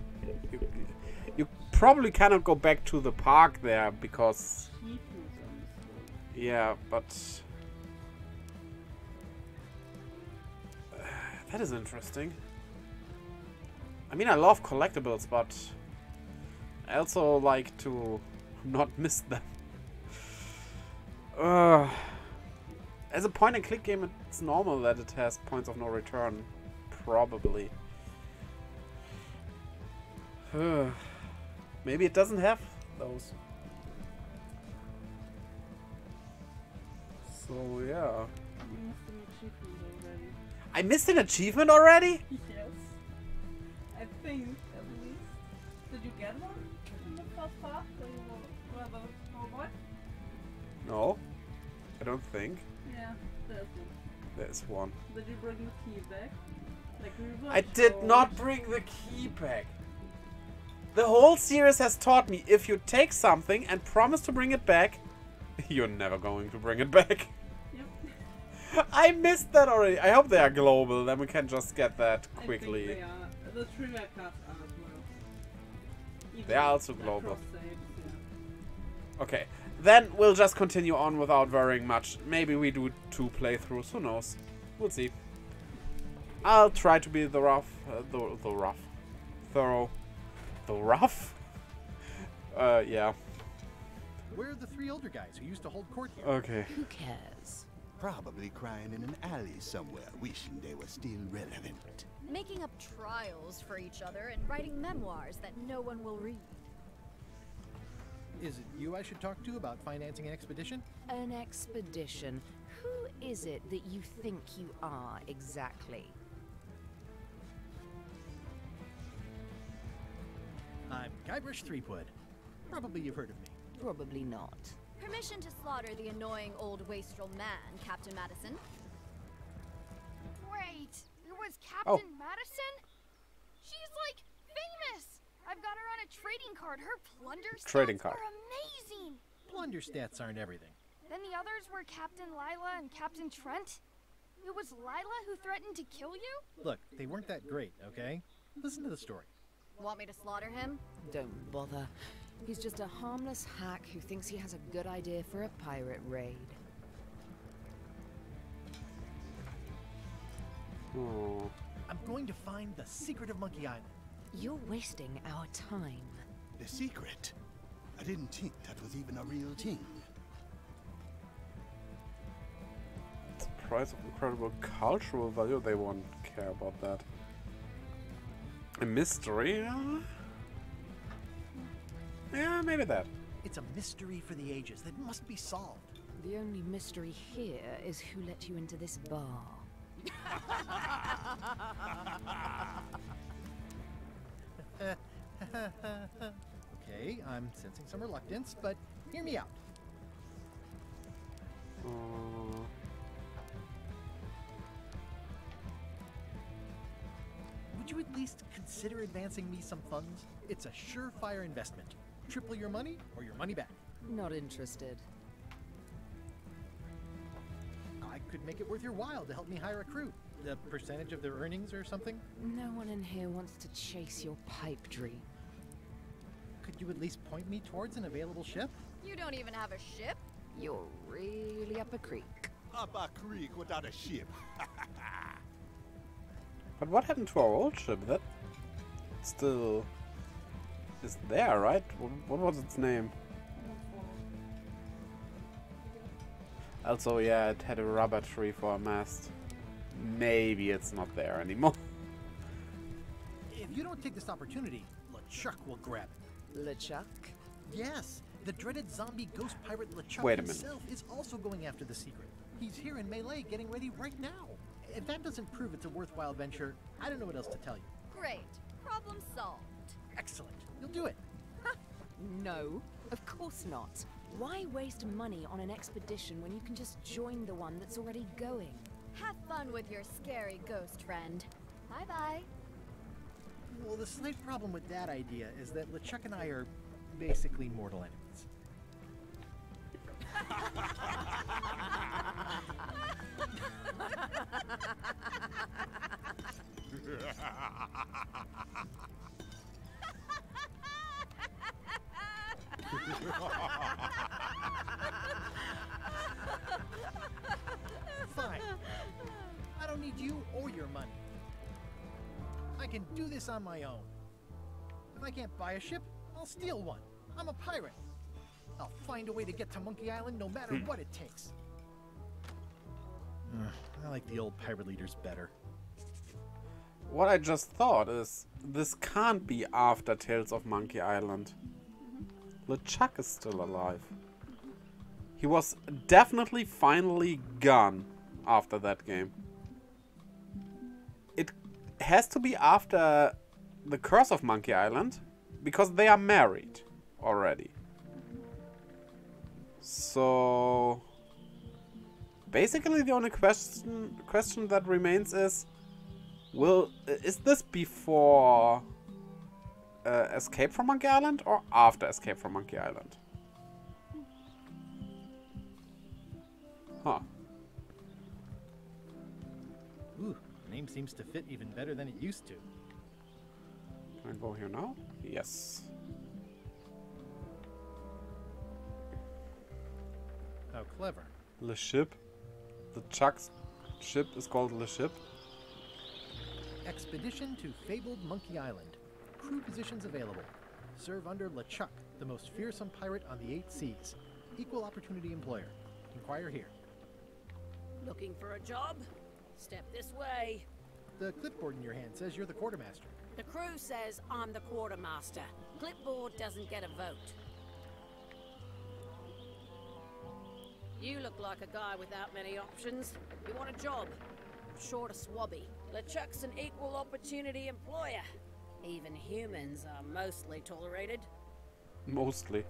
You probably cannot go back to the park there because... Key tools are missable. Yeah, but... That is interesting. I mean, I love collectibles, but I also like to not miss them. As a point-and-click game, it's normal that it has points of no return. Probably. Maybe it doesn't have those. So, yeah. I missed an achievement already? Yes. I think, at least. Did you get one in the first part? So you were the robot? No. I don't think. Yeah, there's one. There's one. Did you bring the key back? Like reverse I did not bring the key back. The whole series has taught me if you take something and promise to bring it back, you're never going to bring it back. Yep. I missed that already. I hope they are global, then we can just get that quickly. I think they are. The trivia cards are as well. Even They are also global. cross-saves, yeah. Okay, then we'll just continue on without worrying much. Maybe we do 2 playthroughs, who knows? We'll see. I'll try to be the rough, thorough. The rough? Yeah. Where are the 3 older guys who used to hold court here? Okay. Who cares? Probably crying in an alley somewhere, wishing they were still relevant. Making up trials for each other and writing memoirs that no one will read. Is it you I should talk to about financing an expedition? An expedition? Who is it that you think you are exactly? I'm Guybrush Threepwood. Probably you've heard of me. Probably not. Permission to slaughter the annoying old wastrel man, Captain Madison. Wait, it was Captain Madison? She's like famous! I've got her on a trading card. Her plunder stats are amazing! Plunder stats aren't everything. Then the others were Captain Lila and Captain Trent? It was Lila who threatened to kill you? Look, they weren't that great, okay? Listen to the story. Want me to slaughter him? Don't bother. He's just a harmless hack who thinks he has a good idea for a pirate raid. Oh. I'm going to find the secret of Monkey Island. You're wasting our time. The secret? I didn't think that was even a real thing. It's a prize of incredible cultural value. They won't care about that. A mystery? Yeah, maybe that. It's a mystery for the ages that must be solved. The only mystery here is who let you into this bar. Okay, I'm sensing some reluctance, but hear me out. Would you at least consider advancing me some funds? It's a surefire investment. Triple your money or your money back. Not interested. I could make it worth your while to help me hire a crew. A percentage of their earnings or something? No one in here wants to chase your pipe dream. Could you at least point me towards an available ship? You don't even have a ship? You're really up a creek. Up a creek without a ship. But what happened to our old ship? That still is there, right? What was its name? Also, yeah, it had a rubber tree for a mast. Maybe it's not there anymore. If you don't take this opportunity, LeChuck will grab it. LeChuck? Yes, the dreaded zombie ghost pirate LeChuck Wait a minute. himself is also going after the secret. He's here in Melee getting ready right now. If that doesn't prove it's a worthwhile venture, I don't know what else to tell you. Great. Problem solved. Excellent. You'll do it. No, of course not. Why waste money on an expedition when you can just join the one that's already going? Have fun with your scary ghost friend. Bye-bye. Well, the slight problem with that idea is that LeChuck and I are basically mortal enemies. Fine. I don't need you or your money. I can do this on my own. If I can't buy a ship, I'll steal one. I'm a pirate. I'll find a way to get to Monkey Island no matter what it takes. I like the old pirate leaders better. What I just thought is, this can't be after Tales of Monkey Island. LeChuck is still alive. He was definitely finally gone after that game. It has to be after the Curse of Monkey Island, because they are married already. So basically the only question that remains is, is this before Escape from Monkey Island or after Escape from Monkey Island? Huh. Ooh, the name seems to fit even better than it used to. Can I go here now? Yes. How clever. Le Ship. The Chuck's ship is called Le Ship. Expedition to fabled Monkey Island. Crew positions available. Serve under LeChuck, the most fearsome pirate on the 8 seas. Equal opportunity employer. Inquire here. Looking for a job? Step this way. The clipboard in your hand says you're the quartermaster. The crew says I'm the quartermaster. Clipboard doesn't get a vote. You look like a guy without many options. You want a job? Short of swabby. LeChuck's an equal opportunity employer. Even humans are mostly tolerated. Mostly.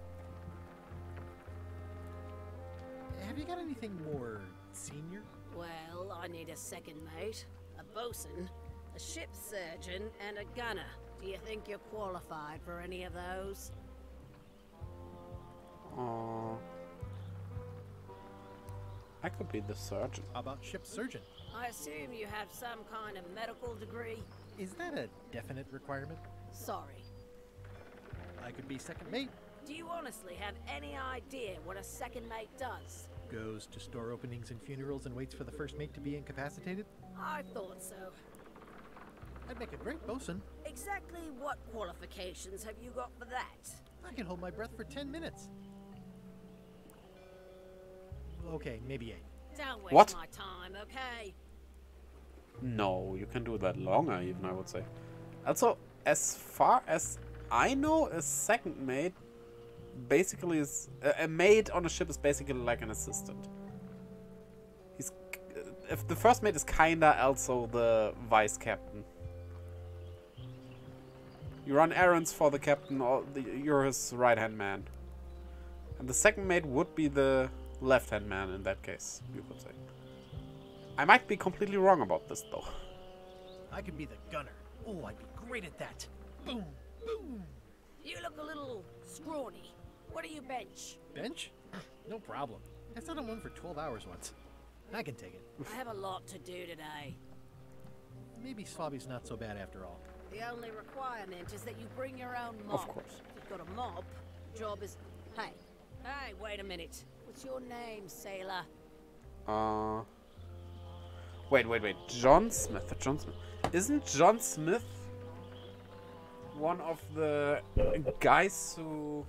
Have you got anything more senior? Well, I need a second mate, a bosun, a ship surgeon, and a gunner. Do you think you're qualified for any of those? I could be the surgeon. How about ship surgeon? I assume you have some kind of medical degree? Is that a definite requirement? Sorry. I could be second mate. Do you honestly have any idea what a second mate does? Goes to store openings and funerals and waits for the first mate to be incapacitated? I thought so. I'd make a great bosun. Exactly what qualifications have you got for that? I can hold my breath for 10 minutes. Okay, maybe 8. Don't waste What? my time, okay? No, you can do that longer even, I would say. Also, as far as I know, a second mate basically is... a mate on a ship is basically like an assistant. He's... if the first mate is kinda also the vice captain. You run errands for the captain, or you're his right-hand man. And the second mate would be the left-hand man in that case, you could say. I might be completely wrong about this, though. I could be the gunner. Oh, I'd be great at that. Boom, boom. You look a little scrawny. What do you bench? Bench? No problem. I sat on one for 12 hours once. I can take it. I have a lot to do today. Maybe Swabby's not so bad after all. The only requirement is that you bring your own mop. Of course. If you've got a mop, the job is... Hey, wait a minute. What's your name, sailor? Wait. John Smith. John Smith. Isn't John Smith one of the guys who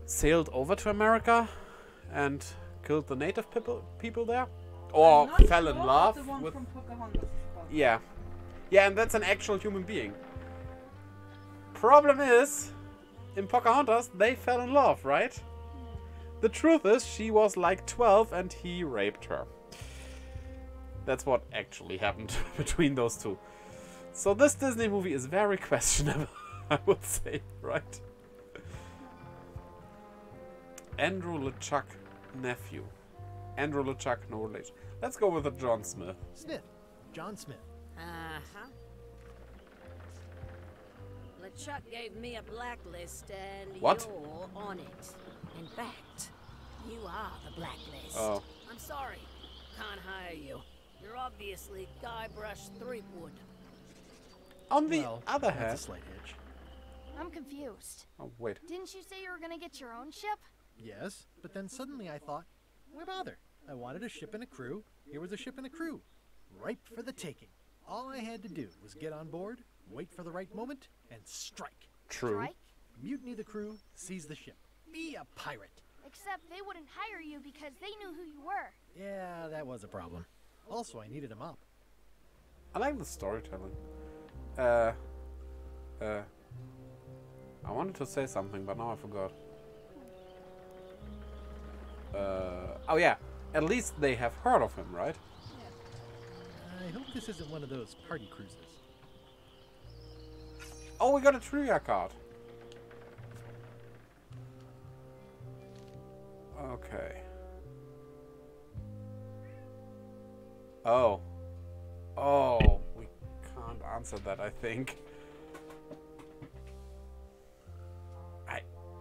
sailed over to America and killed the native people there? Or fell in love with... Yeah. Yeah, and that's an actual human being. Problem is, in Pocahontas, they fell in love, right? The truth is, she was like 12 and he raped her. That's what actually happened between those two. So this Disney movie is very questionable, I would say, right? Andrew LeChuck, nephew. Andrew LeChuck, no relation. Let's go with the John Smith. Smith. John Smith. Uh-huh. LeChuck gave me a blacklist and What? you're on it. In fact, you are the blacklist. Oh. I'm sorry. Can't hire you. You're obviously Guybrush Threepwood. On the Well, other that's hand... a slight hitch. I'm confused. Oh, wait. Didn't you say you were gonna get your own ship? Yes, but then suddenly I thought, why bother? I wanted a ship and a crew. Here was a ship and a crew. Ripe for the taking. All I had to do was get on board, wait for the right moment, and strike. True. Strike? Mutiny the crew, seize the ship. Be a pirate. Except they wouldn't hire you because they knew who you were. Yeah, that was a problem. Also, I needed a mop. I like the storytelling. I wanted to say something, but now I forgot. Oh yeah, at least they have heard of him, right? I hope this isn't one of those party cruises. Oh, we got a trivia card. Okay. Oh. Oh, we can't answer that, I think.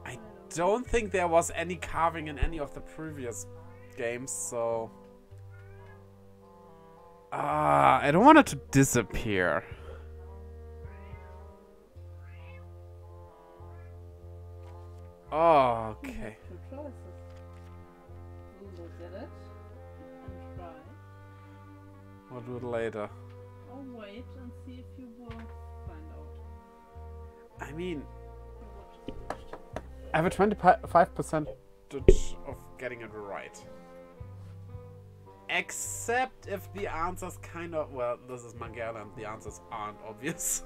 I don't think there was any carving in any of the previous games, so... I don't want it to disappear. Oh, okay. Two choices. Look at it and try. We'll do it later. Or wait and see if you will find out. I mean, I have a 25% of getting it right. Except if the answers kind of... Well, this is Mangala and the answers aren't obvious.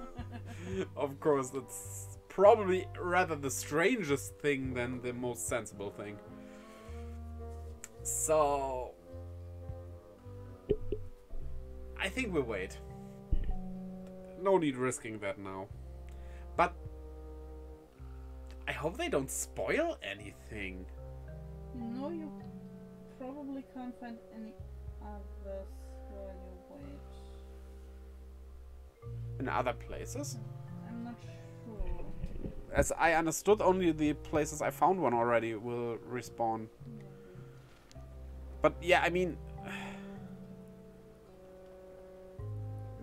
Of course, it's probably rather the strangest thing than the most sensible thing. So... I think we'll wait. No need risking that now. But... I hope they don't spoil anything. You know you probably can't find any others while you wait. In other places? I'm not sure. As I understood, only the places I found one already will respawn. But yeah, I mean...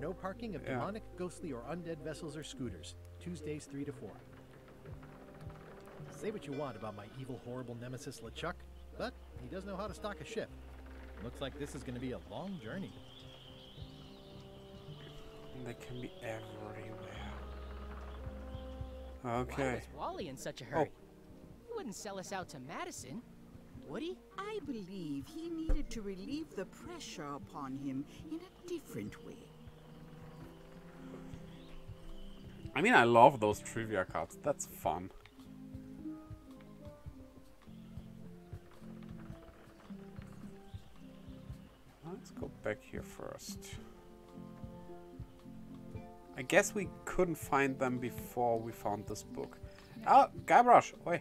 No parking of demonic, ghostly, or undead vessels or scooters. Tuesdays 3 to 4. Say what you want about my evil, horrible nemesis LeChuck, but he does know how to stock a ship. Looks like this is going to be a long journey. They can be everywhere. Why Okay. was Wally in such a hurry? He wouldn't sell us out to Madison, would he? I believe he needed to relieve the pressure upon him in a different way. I mean, I love those trivia cards. That's fun. Let's go back here first. I guess we couldn't find them before we found this book. Oh, Guybrush! Oi!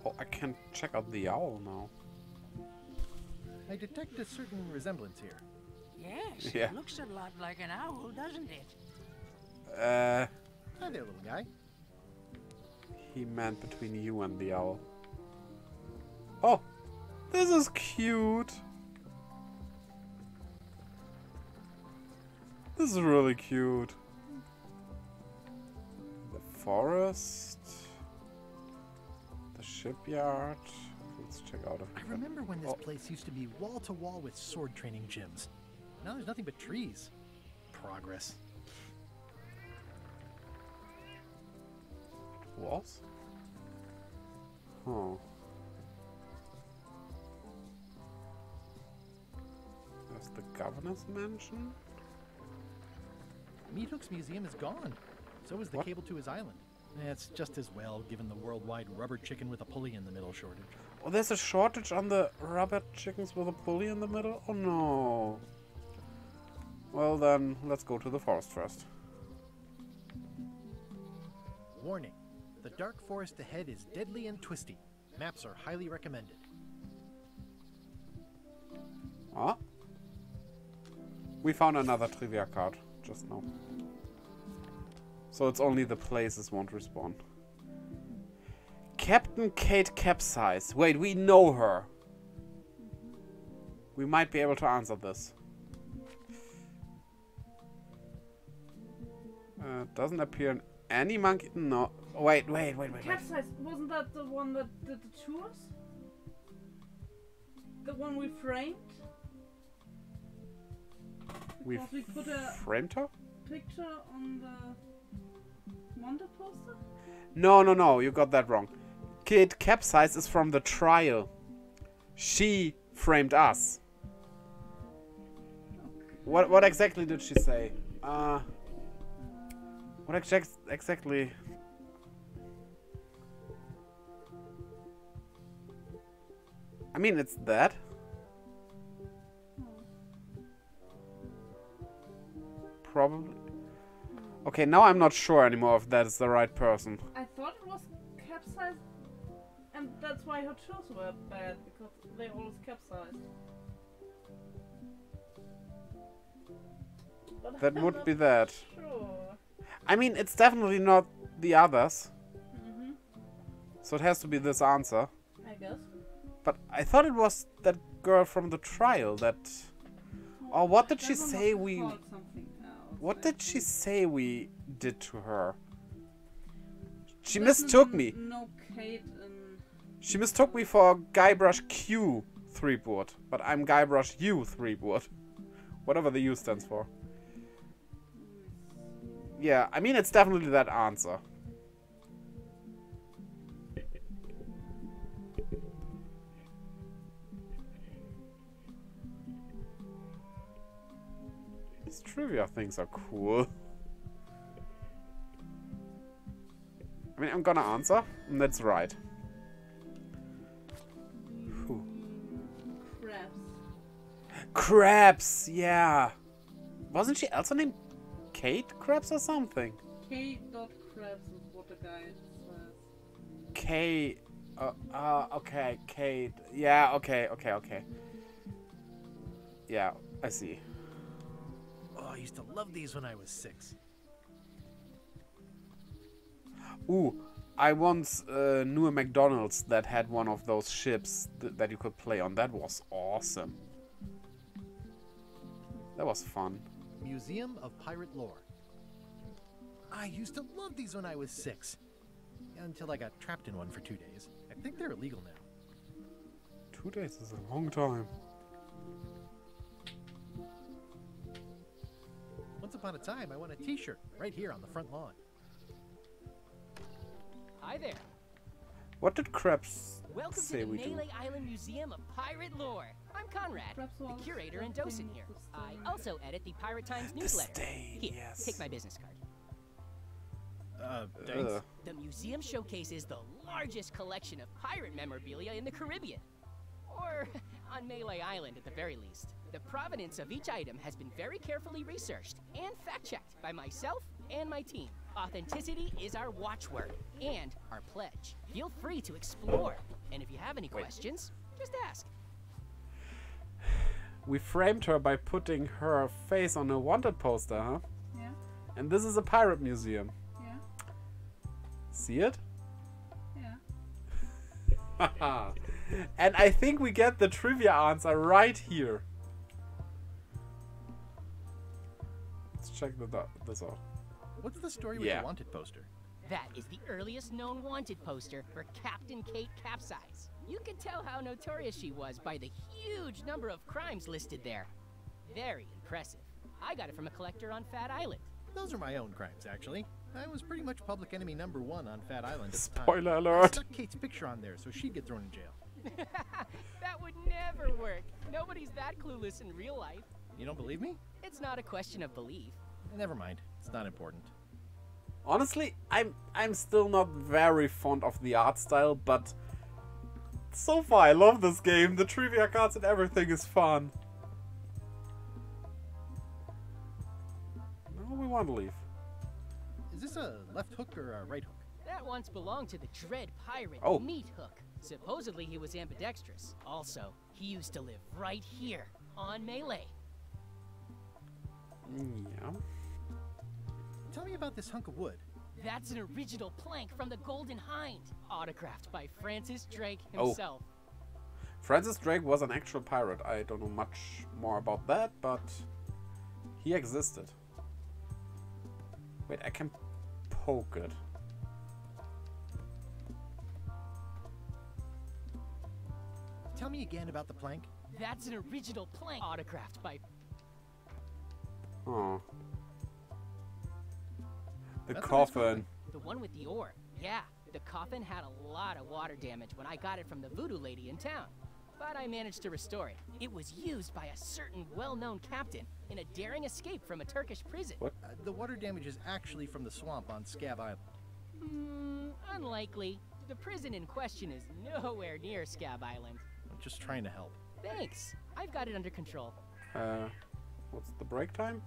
Oh, I can check out the owl now. I detect a certain resemblance here. Yes, Yeah. it looks a lot like an owl, doesn't it? Hi there, little guy. He meant between you and the owl. Oh, this is cute. This is really cute. The forest. The shipyard. Let's check out it. I remember when this place used to be wall to wall with sword training gyms. Now there's nothing but trees. Progress. Was? Huh. There's the governor's mansion. Meat Hook's museum is gone. So is the cable to his island. It's just as well, given the worldwide rubber chicken with a pulley in the middle shortage. Oh, there's a shortage on the rubber chickens with a pulley in the middle? Oh no. Well then, let's go to the forest first. Warning. The dark forest ahead is deadly and twisty. Maps are highly recommended. Ah? We found another trivia card just now. So it's only the places won't respawn. Captain Kate Capsize. Wait, we know her. We might be able to answer this. Doesn't appear in any monkey. No. Wait. Capsize, wasn't that the one that did the tours? The one we framed? We Because we put a framed her? picture on the wanted poster? No, you got that wrong. Kid Capsize is from the trial. She framed us. What exactly did she say? What exactly? I mean, it's that. Probably. Okay, now I'm not sure anymore if that is the right person. I thought it was capsized, and that's why her shoes were bad, because they always capsized. But That I'm would not be that. Sure. I mean, it's definitely not the others. Mm-hmm. So it has to be this answer. I guess. But I thought it was that girl from the trial that... Or what did she That one say was we... called something else, What I did she say we did to her? She There's mistook me. No Kate and... She mistook me for Guybrush Q 3-board. But I'm Guybrush U 3-board. Whatever the U stands for. Yeah, I mean, it's definitely that answer. These trivia things are cool. I mean, I'm gonna answer, and that's right. Whew. Crabs. Krabs, yeah. Wasn't she also named Kate Krabs or something? K.Krabs is what the guy says. K. Okay, Kate. Yeah, okay. Yeah, I see. Oh, I used to love these when I was 6. Ooh, I once knew a McDonald's that had one of those ships that you could play on. That was awesome. That was fun. Museum of Pirate Lore. I used to love these when I was 6. Until I got trapped in one for 2 days. I think they're illegal now. 2 days is a long time. Once upon a time, I won a t-shirt right here on the front lawn. Hi there. What did Krabs Welcome say to the we do? Melee Island Museum of Pirate Lore. I'm Conrad, the curator and docent here. I also edit the Pirate Times newsletter. Here, yes. take my business card. Thanks. The museum showcases the largest collection of pirate memorabilia in the Caribbean. Or on Melee Island at the very least. The provenance of each item has been very carefully researched and fact-checked by myself and my team. Authenticity is our watchword and our pledge. Feel free to explore. And if you have any questions, just ask. We framed her by putting her face on a wanted poster, huh? Yeah. And this is a pirate museum. Yeah. See it? Yeah. And I think we get the trivia answer right here. Let's check this out. What's the story with the wanted poster? That is the earliest known wanted poster for Captain Kate Capsize. You can tell how notorious she was by the huge number of crimes listed there. Very impressive. I got it from a collector on Fat Island. Those are my own crimes, actually. I was pretty much public enemy #1 on Fat Island at the time. Spoiler I alert. stuck Kate's picture on there so she'd get thrown in jail. That would never work. Nobody's that clueless in real life. You don't believe me? It's not a question of belief. Never mind. It's not important. Honestly, I'm still not very fond of the art style, but so far I love this game. The trivia cards and everything is fun. No, we want to leave. Is this a left hook or a right hook? That once belonged to the dread pirate Meat Hook. Supposedly he was ambidextrous. Also, he used to live right here on Melee. Yeah. Tell me about this hunk of wood. That's an original plank from the Golden Hind, autographed by Francis Drake himself. Francis Drake was an actual pirate. I don't know much more about that, but he existed. Wait, I can poke it. tell me again about the plank? That's an original plank autographed by... Oh. The That's a nice coffin. The one with the ore. Yeah, the coffin had a lot of water damage when I got it from the voodoo lady in town. But I managed to restore it. It was used by a certain well-known captain in a daring escape from a Turkish prison. What? The water damage is actually from the swamp on Scab Island. Unlikely. The prison in question is nowhere near Scab Island. I'm just trying to help. Thanks. I've got it under control. What's the break time?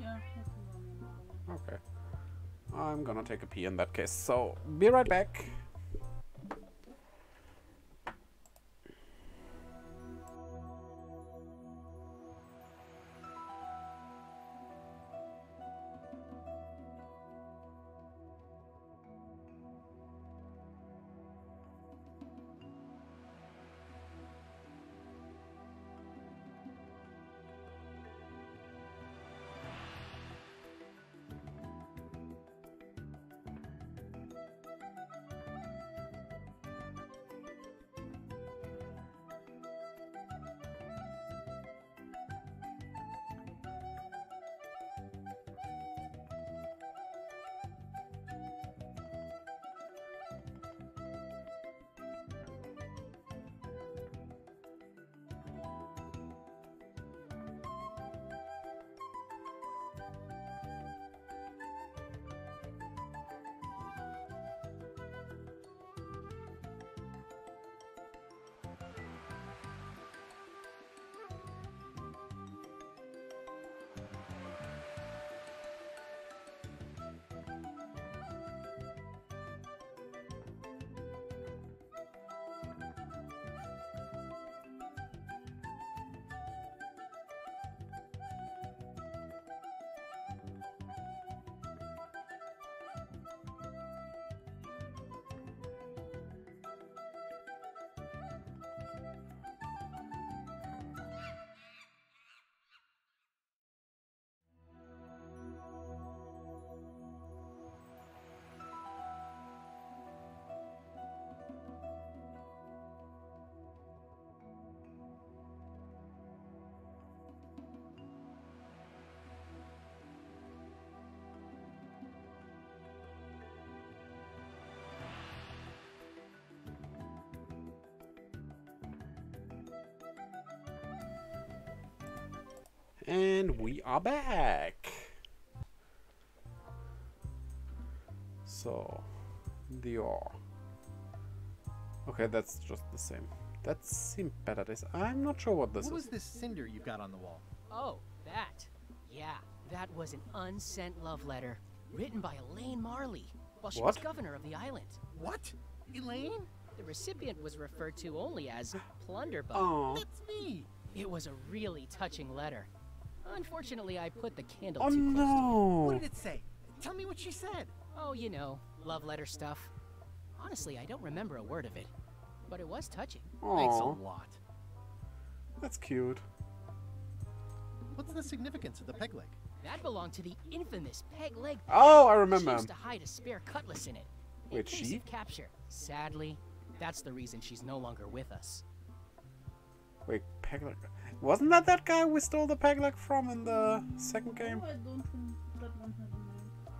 Yeah. Okay. I'm gonna take a pee in that case, so be right back. And we are back. So, the ore. Okay, that's just the same. That seemed better. I'm not sure what this is. What was this cinder you've got on the wall? Oh, that. Yeah, that was an unsent love letter written by Elaine Marley while she was governor of the island. What? Elaine? The recipient was referred to only as Plunderbug. Oh. That's me. It was a really touching letter. Unfortunately, I put the candle Oh too close to no! What did it say? Tell me what she said. Oh, you know, love letter stuff. Honestly, I don't remember a word of it, but it was touching. Thanks a Aw, lot. that's cute. What's the significance of the peg leg? That belonged to the infamous Peg Leg. Oh, I She remember. used to hide a spare cutlass in it. In Wait, case she? of capture. Sadly, that's the reason she's no longer with us. Wait, Pegleg. Wasn't that guy we stole the Pegleg from in the second game? Oh, I don't think that one has a name.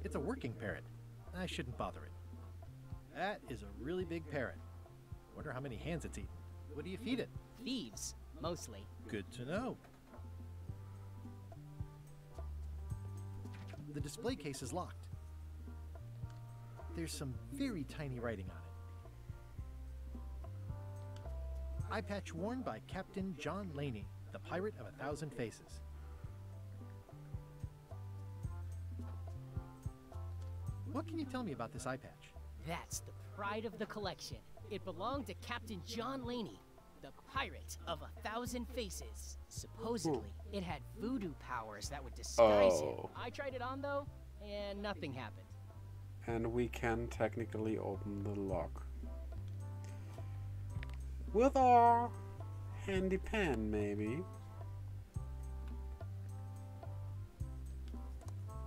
It's a working parrot. I shouldn't bother it. That is a really big parrot. Wonder how many hands it's eaten. What do you feed it? Thieves, mostly. Good to know. The display case is locked. There's some very tiny writing on it. Eye patch worn by Captain John Laney, the pirate of 1,000 faces. What can you tell me about this eye patch? That's the pride of the collection. It belonged to Captain John Laney, the pirate of 1,000 faces. Supposedly, it had voodoo powers that would disguise him. I tried it on though, and nothing happened. And we can technically open the lock. With our handy pen, maybe.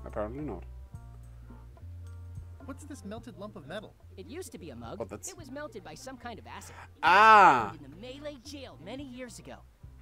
Apparently not. What's this melted lump of metal? It used to be a mug. Oh, that's... It was melted by some kind of acid. Ah! In the Melee jail many years ago,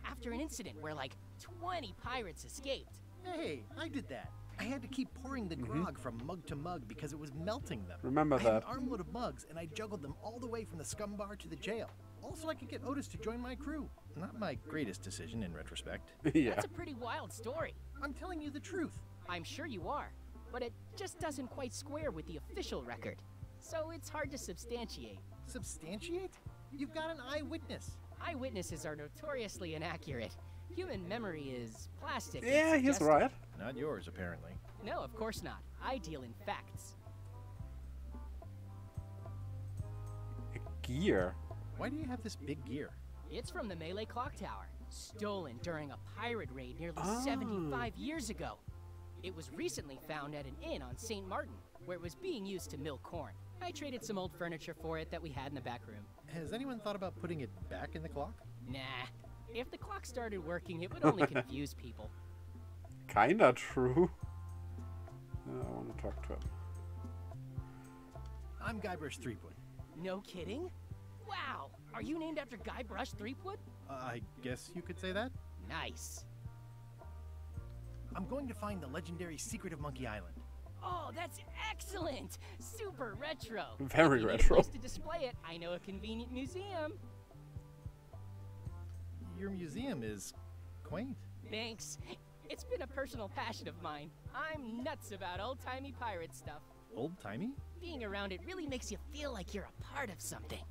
after an incident where like 20 pirates escaped. Hey, I did that. I had to keep pouring the grog from mug to mug because it was melting them. Remember I had that. an armload of mugs, and I juggled them all the way from the scum bar to the jail. Also, I could get Otis to join my crew. Not my greatest decision in retrospect. Yeah. That's a pretty wild story. I'm telling you the truth. I'm sure you are, but it just doesn't quite square with the official record. So it's hard to substantiate. Substantiate? You've got an eyewitness. Eyewitnesses are notoriously inaccurate. Human memory is plastic. Yeah, he's right. Not yours, apparently. No, of course not. I deal in facts. Gear. Why do you have this big gear? It's from the Melee Clock Tower, stolen during a pirate raid nearly 75 years ago. It was recently found at an inn on St. Martin, where it was being used to mill corn. I traded some old furniture for it that we had in the back room. Has anyone thought about putting it back in the clock? Nah. If the clock started working, it would only confuse people. Kinda true. I want to talk to him. I'm Guybrush Threepwood. No kidding? Wow! Are you named after Guybrush Threepwood? I guess you could say that. Nice. I'm going to find the legendary secret of Monkey Island. Oh, that's excellent! Super retro. Very if you retro. Need a place to display it, I know a convenient museum. Your museum is quaint. Thanks. It's been a personal passion of mine. I'm nuts about old-timey pirate stuff. Old-timey? Being around it really makes you feel like you're a part of something.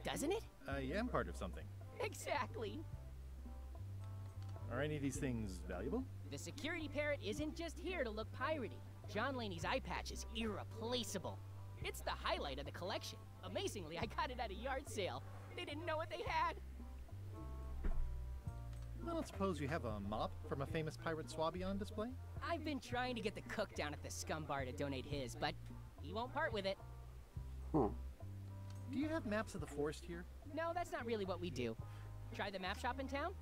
Doesn't it? I am part of something. Exactly. Are any of these things valuable? The security parrot isn't just here to look piratey. John Laney's eye patch is irreplaceable. It's the highlight of the collection. Amazingly, I got it at a yard sale. They didn't know what they had. I don't suppose you have a mop from a famous pirate swabby on display? I've been trying to get the cook down at the scum bar to donate his, but he won't part with it. Huh. Do you have maps of the forest here? No, that's not really what we do. Try the map shop in town?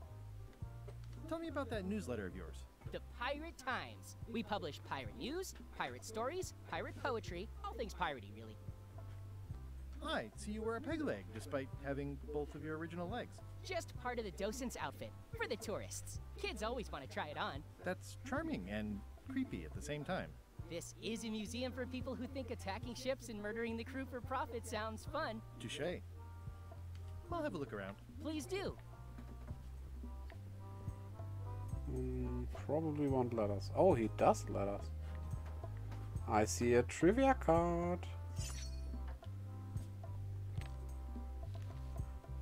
Tell me about that newsletter of yours. The Pirate Times. We publish pirate news, pirate stories, pirate poetry, all things piratey, really. I see you wear a peg leg, despite having both of your original legs. Just part of the docent's outfit, for the tourists. Kids always want to try it on. That's charming and creepy at the same time. This is a museum for people who think attacking ships and murdering the crew for profit sounds fun. Touché. I'll have a look around. Please do. Probably won't let us. Oh, he does let us. I see a trivia card.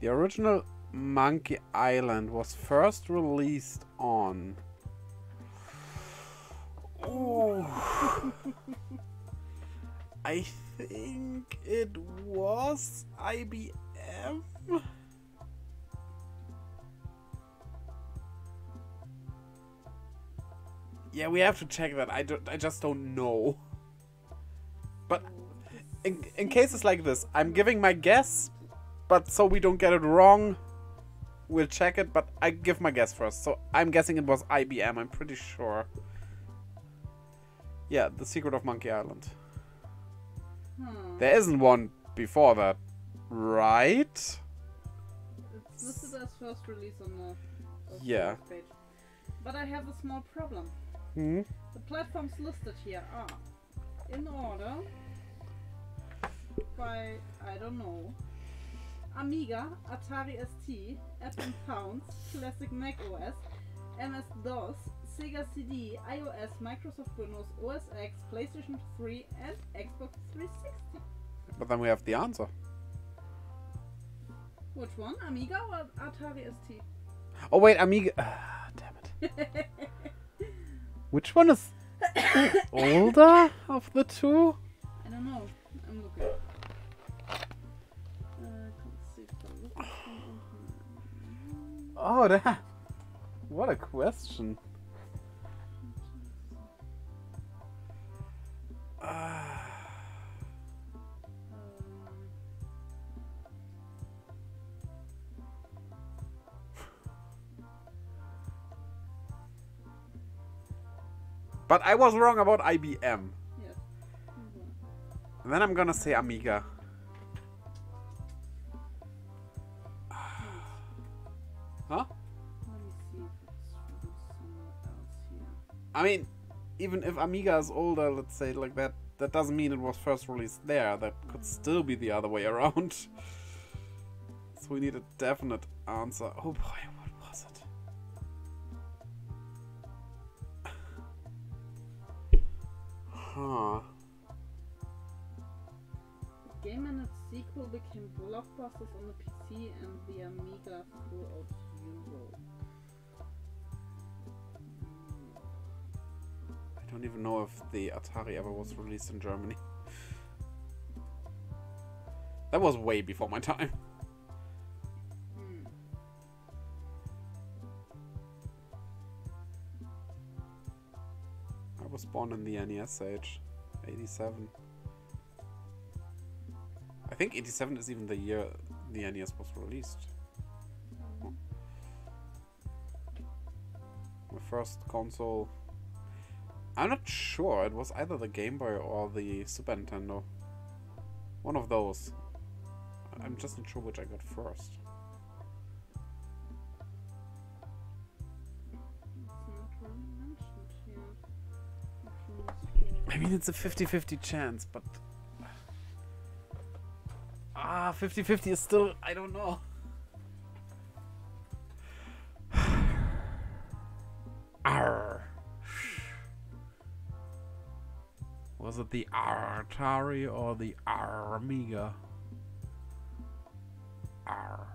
The original Monkey Island was first released on... Oh. I think it was IBM. Yeah, we have to check that. I just don't know. But in cases like this, I'm giving my guess, but so we don't get it wrong, we'll check it. But I give my guess first. So I'm guessing it was IBM. I'm pretty sure. Yeah, The Secret of Monkey Island. There isn't one before that, right? It's listed as first release on the Yeah. page. But I have a small problem. Hmm? The platforms listed here are in order by, I don't know, Amiga, Atari ST, Apple Pounds, Classic Mac OS, MS-DOS, Sega CD, iOS, Microsoft Windows, OS X, PlayStation 3 and Xbox 360. But then we have the answer. Which one? Amiga or Atari ST? Oh wait, Amiga. Damn it. Which one is older of the two? I don't know. I'm looking. Oh, that. What a question. But I was wrong about IBM. Yes. And then I'm gonna say Amiga. Huh? Let me see if it's from somewhere else here. I mean, even if Amiga is older, let's say like that, that doesn't mean it was first released there. That could still be the other way around. So we need a definite answer. Oh boy, what was it? Huh. The game and its sequel became blockbusters on the PC and the Amiga throughout Europe. I don't even know if the Atari ever was released in Germany. That was way before my time. I was born in the NES age, 87. I think 87 is even the year the NES was released. My first console, I'm not sure, it was either the Game Boy or the Super Nintendo. One of those. I'm just not sure which I got first. I mean, it's a 50-50 chance, but... 50-50 is still... I don't know. Arr. Was it the Atari or the Amiga? Arr.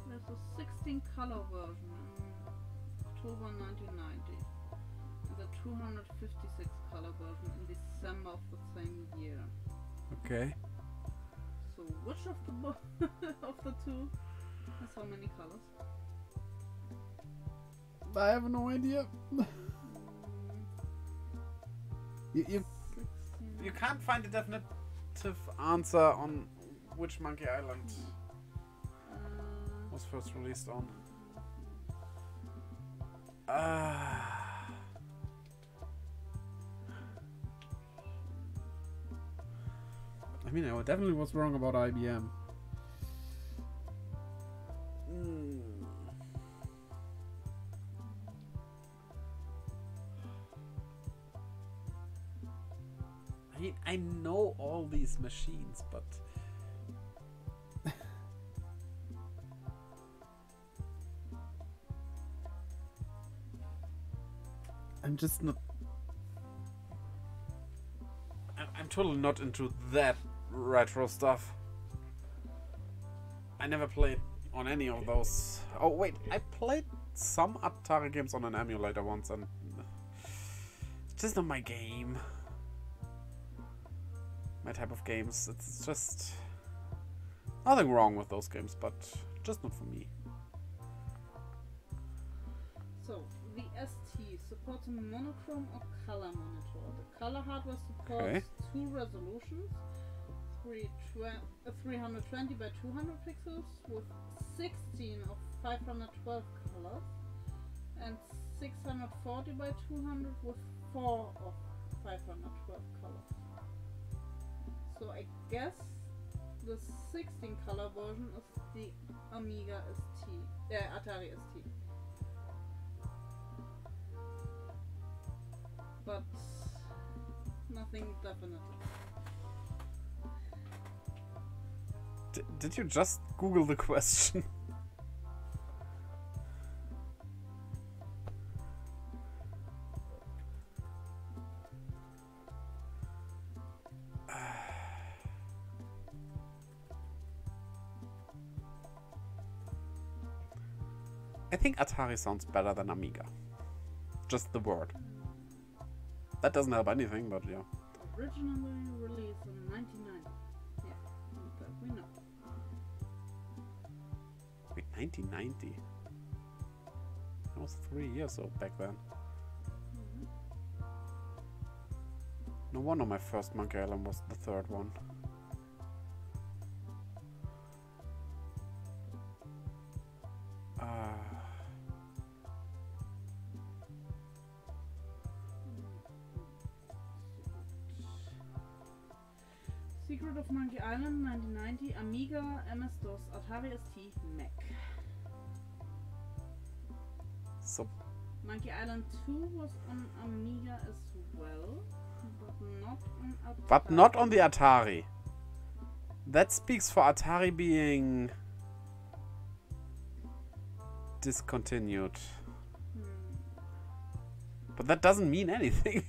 There's a 16 color version in October 1990 and the 256 color version in December of the same year. Okay. So which of the two has how many colors? I have no idea. You can't find a definitive answer on which Monkey Island was first released on. I mean, I definitely was wrong about IBM. I mean, I know all these machines, but I'm just not. I'm totally not into that retro stuff. I never played on any of those. Oh wait, I played some Atari games on an emulator once, and it's just not my game. My type of games. It's just nothing wrong with those games, but just not for me. So the ST supports a monochrome or color monitor. The color hardware supports two resolutions, 320 by 200 pixels with 16 of 512 colors and 640 by 200 with 4 of 512 colors. So I guess the 16 color version is the Amiga ST, Atari ST. But nothing definite. Did you just Google the question? I think Atari sounds better than Amiga. Just the word. That doesn't help anything, but yeah. Originally released in 1990. Yeah, that we know. Wait, 1990? was 3 years old back then. No wonder my first Monkey Island was the 3rd one. Secret of Monkey Island 1990, Amiga, MS-DOS, Atari ST, Mac. So Monkey Island 2 was on Amiga as well, but not on Atari. but not on the Atari. That speaks for Atari being discontinued. But that doesn't mean anything.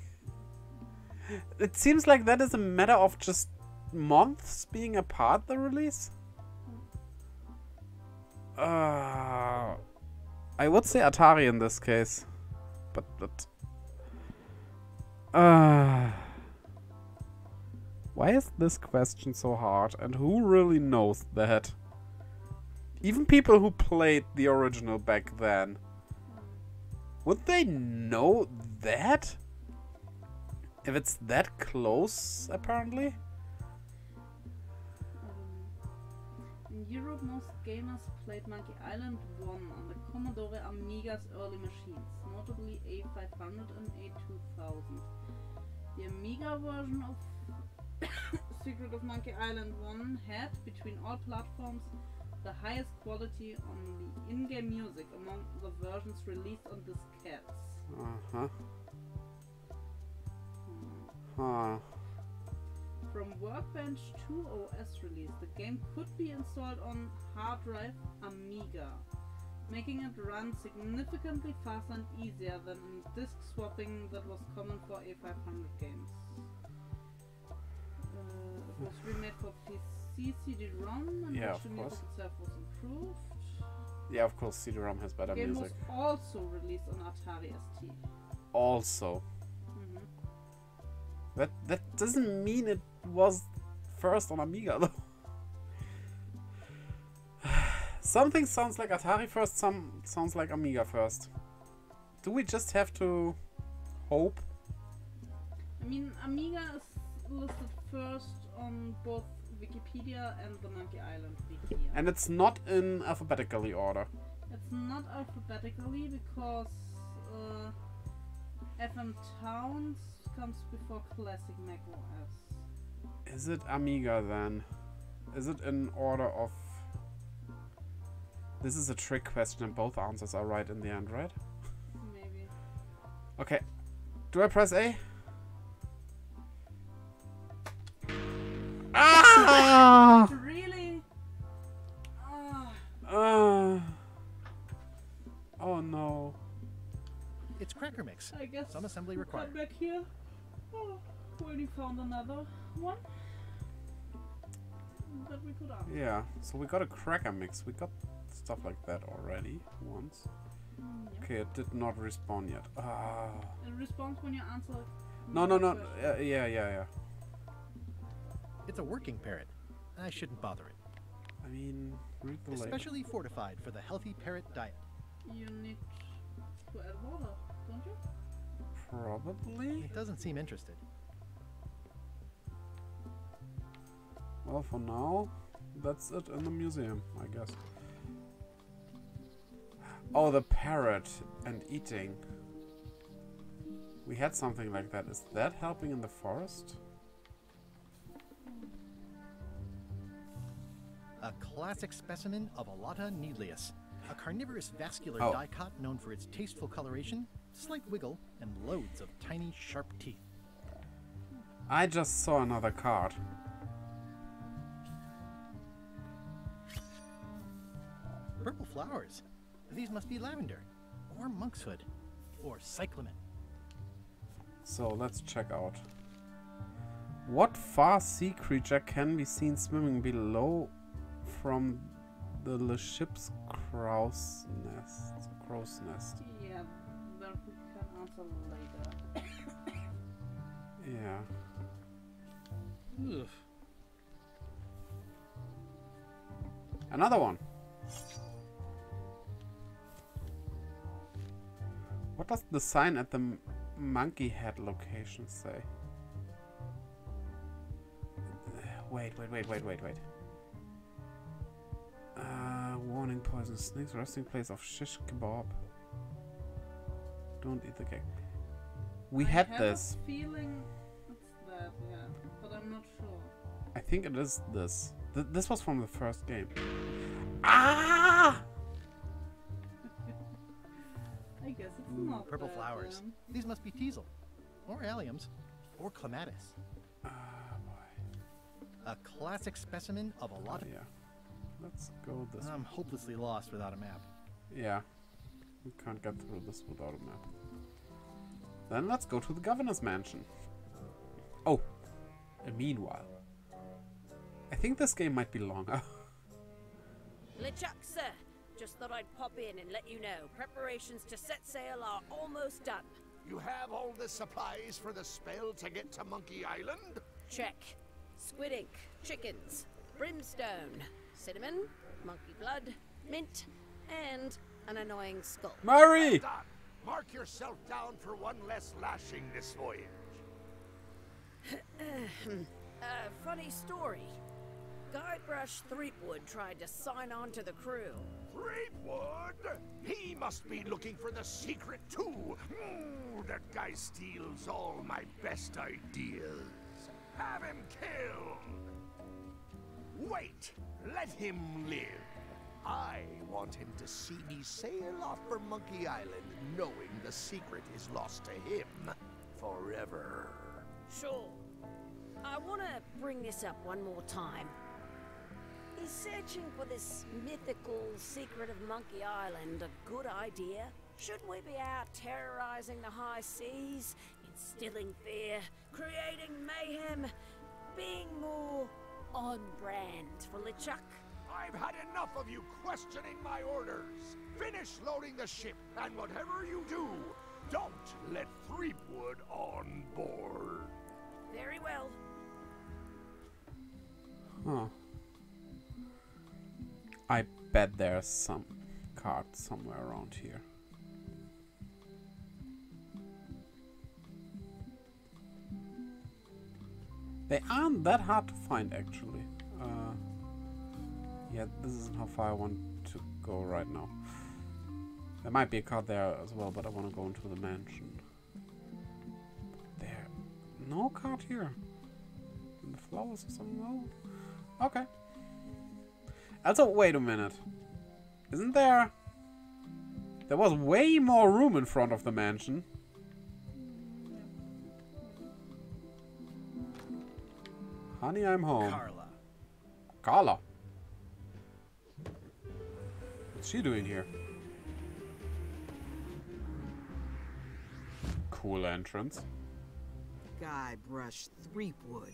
It seems like that is a matter of just months being apart, the release. I would say Atari in this case. But why is this question so hard? And who really knows that? Even people who played the original back then. Would they know that? If it's that close, apparently? In Europe, most gamers played Monkey Island 1 on the Commodore Amiga's early machines, notably A500 and A2000. The Amiga version of Secret of Monkey Island 1 had, between all platforms, the highest quality on the in-game music among the versions released on diskettes. From Workbench 2 OS release, the game could be installed on hard drive Amiga, making it run significantly faster and easier than disk swapping that was common for A500 games. It was remade for PC CD-ROM, and Yeah, the music itself was improved. Yeah, of course, CD-ROM has better The game music. was also released on Atari ST. Also. That doesn't mean it was first on Amiga, though. Something sounds like Atari first, some sounds like Amiga first. Do we just have to hope? I mean, Amiga is listed first on both Wikipedia and the Monkey Island Wiki. And it's not in alphabetically order. It's not alphabetically because FM Towns comes before Classic Mac OS. Is it Amiga then? Is it in order of... This is a trick question and both answers are right in the end, right? Maybe. Okay. Do I press A? Ah! Really? Oh no. It's cracker mix. I guess some assembly required. Come back here. Oh, we already found another one that we could ask. Yeah, so we got a cracker mix. We got stuff like that already once. Yep. Okay, it did not respawn yet. It responds when you answer. No. Yeah. It's a working parrot. I shouldn't bother it. I mean, read the label. Especially fortified for the healthy parrot diet. You need to add water, don't you? Probably. It doesn't seem interested. Well, for now, that's it in the museum, I guess. Oh, the parrot and eating. We had something like that. Is that helping in the forest? A classic specimen of Alata needleus, a carnivorous vascular dicot known for its tasteful coloration, slight wiggle, and loads of tiny, sharp teeth. I just saw another card. Purple flowers. These must be lavender, or monkshood, or cyclamen. So let's check out. What far sea creature can be seen swimming below from the ship's crow's nest? Yeah, that we can answer later. Yeah. Ugh. Another one. What does the sign at the monkey head location say? Wait. Warning: poison snakes. Resting place of shish kebab. Don't eat the cake. We had this. I have a feeling it's that, yeah, but I'm not sure. I think it is this. This was from the first game. Ah! I guess it's Ooh, not purple that, flowers. These must be teasel, or alliums, or clematis. A classic specimen of a lot of... Yeah. Let's go this way. I'm hopelessly lost without a map. Yeah. We can't get through this without a map. Then let's go to the governor's mansion. Oh. And meanwhile. I think this game might be longer. LeChuck, sir. Just thought I'd pop in and let you know. Preparations to set sail are almost done. You have all the supplies for the spell to get to Monkey Island? Check. Squid ink, chickens, brimstone, cinnamon, monkey blood, mint, and an annoying skull. Murray! Well done. Mark yourself down for one less lashing this voyage. Funny story. Guybrush Threepwood tried to sign on to the crew. Threepwood? He must be looking for the secret too. That guy steals all my best ideas. Have him killed! Wait! Let him live! I want him to see me sail off for Monkey Island, knowing the secret is lost to him forever. Sure. I want to bring this up one more time. Is searching for this mythical secret of Monkey Island a good idea? Shouldn't we be out terrorizing the high seas, instilling fear, creating mayhem, being more on brand for LeChuck? I've had enough of you questioning my orders. Finish loading the ship, and whatever you do, don't let Threepwood on board. Very well. Huh. I bet there's some card somewhere around here. They aren't that hard to find, actually. Yeah, this isn't how far I want to go right now. There might be a card there as well, but I want to go into the mansion. There, no card here. In the flowers or something? No. Okay. Also, wait a minute. Isn't there? There was way more room in front of the mansion. Honey, I'm home. Carla. Carla. What's she doing here? Cool entrance. Guybrush Threepwood.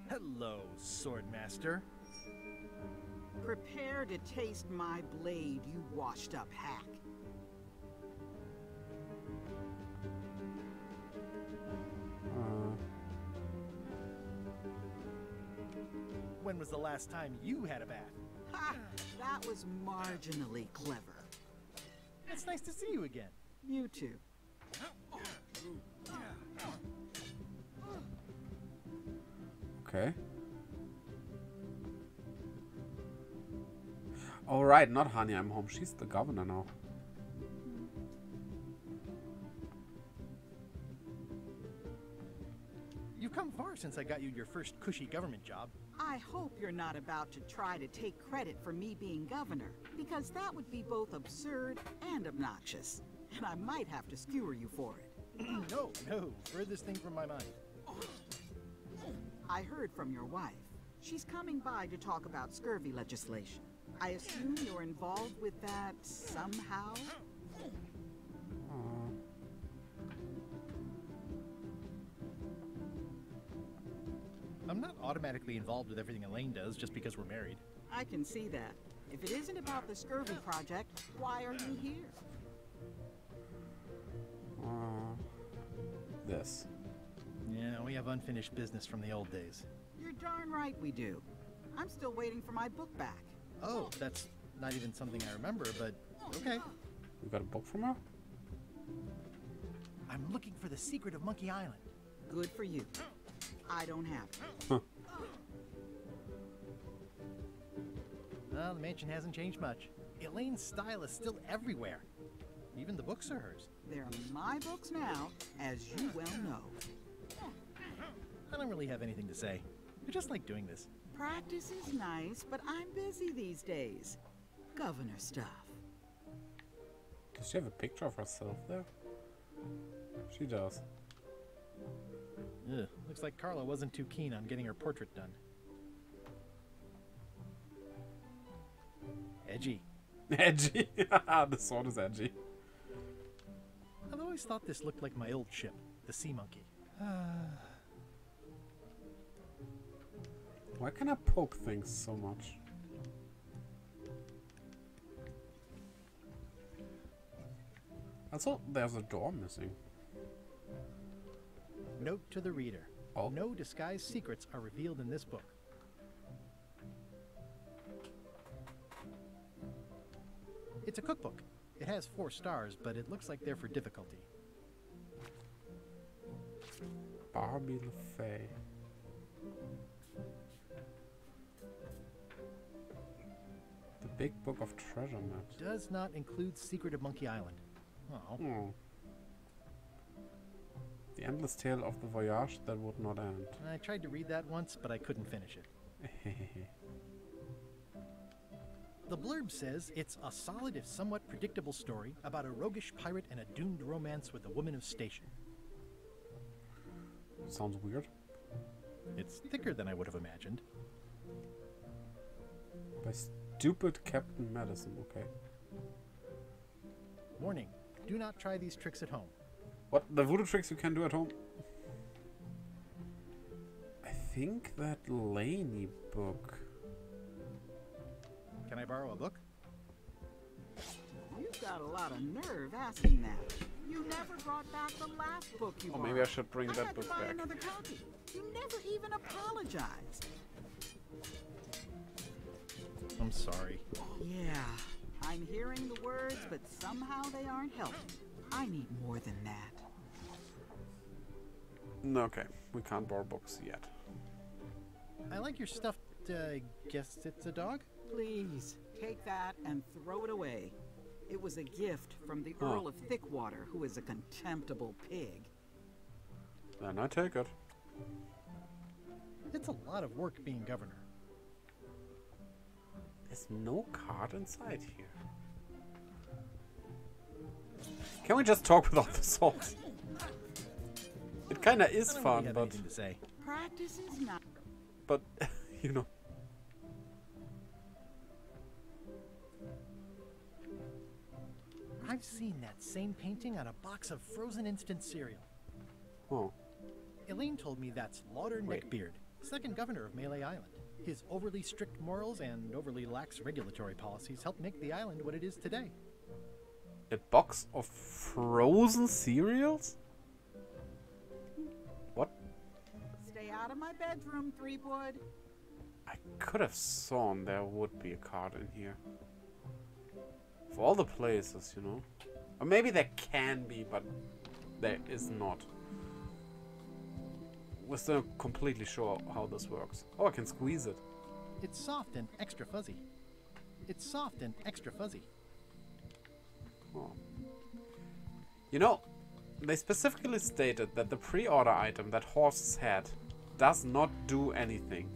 Hello, Swordmaster. Prepare to taste my blade, you washed up hack. When was the last time you had a bath? Ha! That was marginally clever. It's nice to see you again. You too. Okay. All right, not Honey, I'm home. She's the governor now. You've come far since I got you your first cushy government job. I hope you're not about to try to take credit for me being governor, because that would be both absurd and obnoxious, and I might have to skewer you for it. No, furthest thing from my mind. I heard from your wife. She's coming by to talk about scurvy legislation. I assume you're involved with that somehow? I'm not automatically involved with everything Elaine does just because we're married. I can see that. If it isn't about the scurvy project, why are you here? This. Yeah, we have unfinished business from the old days. You're Darn right we do. I'm still waiting for my book back. Oh, that's not even something I remember, but okay. You got a book from her? I'm looking for the secret of Monkey Island. Good for you. I don't have it. Huh. Well, the mansion hasn't changed much. Elaine's style is still everywhere. Even the books are hers. They're my books now, as you well know. I don't really have anything to say. I just like doing this. Practice is nice, but I'm busy these days. Governor stuff. Does she have a picture of herself there? She does. Ugh, looks like Carla wasn't too keen on getting her portrait done. Edgy. Edgy? The sword is edgy. I've always thought this looked like my old ship, the Sea Monkey. Why can I poke things so much? Also, there's a door missing. Note to the reader. Oh. No disguised secrets are revealed in this book. It's a cookbook. It has 4 stars, but it looks like they're for difficulty. Barbie LeFay. The Big Book of Treasure Maps. Does not include Secret of Monkey Island. Oh. Oh. The Endless Tale of the Voyage That Would Not End. I tried to read that once, but I couldn't finish it. The blurb says it's a solid if somewhat predictable story about a roguish pirate and a doomed romance with a woman of station. Sounds weird. It's thicker than I would have imagined. By stupid Captain Madison, okay. Warning, do not try these tricks at home. What? The voodoo tricks you can do at home? I think that Laney book. Can I borrow a book? You've got a lot of nerve asking that. You never brought back the last book you Oh, maybe I should bring that book I had to buy back. another copy. You never even apologized. I'm sorry. Yeah, I'm hearing the words, but somehow they aren't helping. I need more than that. Okay, we can't borrow books yet. I like your stuffed, guess it's a dog? Please, take that and throw it away. It was a gift from the Earl of Thickwater, who is a contemptible pig. Then I take it. It's a lot of work being governor. There's no card inside here. Can we just talk without the swords? It kinda is fun, have but... anything to say. Practice is not... But, you know... I've seen that same painting on a box of frozen instant cereal. Oh. Elaine told me that's Lauder Neckbeard, second governor of Melee Island. His overly strict morals and overly lax regulatory policies helped make the island what it is today. A box of frozen cereals? What? Stay out of my bedroom, Threepwood. I could have sworn there would be a card in here. Of all the places, you know. Or maybe there can be, but there is not. We're still completely sure how this works. Oh, I can squeeze it. It's soft and extra fuzzy. It's soft and extra fuzzy. Oh. You know, they specifically stated that the pre-order item that horses had does not do anything.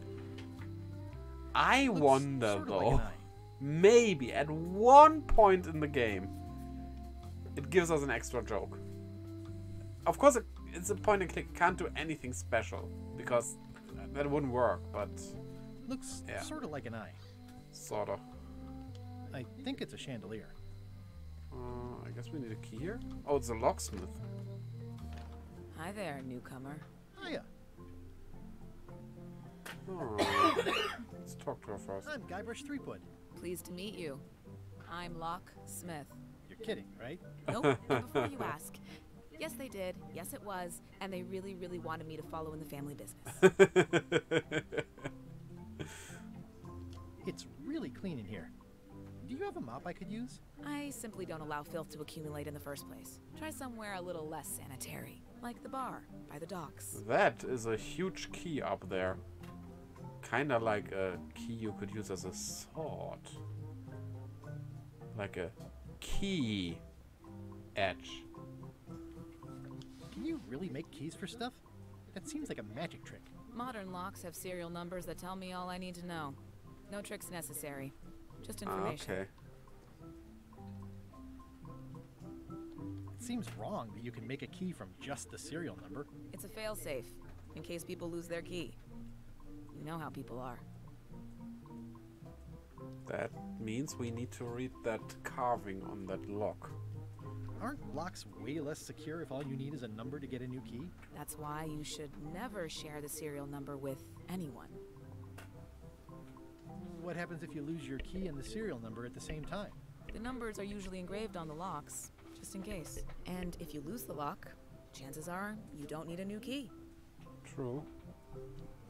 I wonder sort of like though, an eye. maybe at one point in the game it gives us an extra joke. Of course it's a point and click, can't do anything special because that wouldn't work, but Looks yeah. sort of like an eye. Sorta. I think it's a chandelier. I guess we need a key here. Oh, it's a locksmith. Hi there, newcomer. Hiya. Oh. Let's talk to her first. I'm Guybrush Threepwood. Pleased to meet you. I'm Locksmith. You're kidding, right? Nope, and before you ask, Yes, they did. Yes, it was. And they really, really wanted me to follow in the family business. It's really clean in here. Do you have a mop I could use? I simply don't allow filth to accumulate in the first place. Try somewhere a little less sanitary, like the bar by the docks. That is a huge key up there. Kinda like a key you could use as a sword. Like a key edge. Can you really make keys for stuff? That seems like a magic trick. Modern locks have serial numbers that tell me all I need to know. No tricks necessary. Just information. Okay. It seems wrong that you can make a key from just the serial number. It's a failsafe, in case people lose their key. You know how people are. That means we need to read that carving on that lock. Aren't locks way less secure if all you need is a number to get a new key? That's why you should never share the serial number with anyone. What happens if you lose your key and the serial number at the same time? The numbers are usually engraved on the locks, just in case. And if you lose the lock, chances are you don't need a new key. True.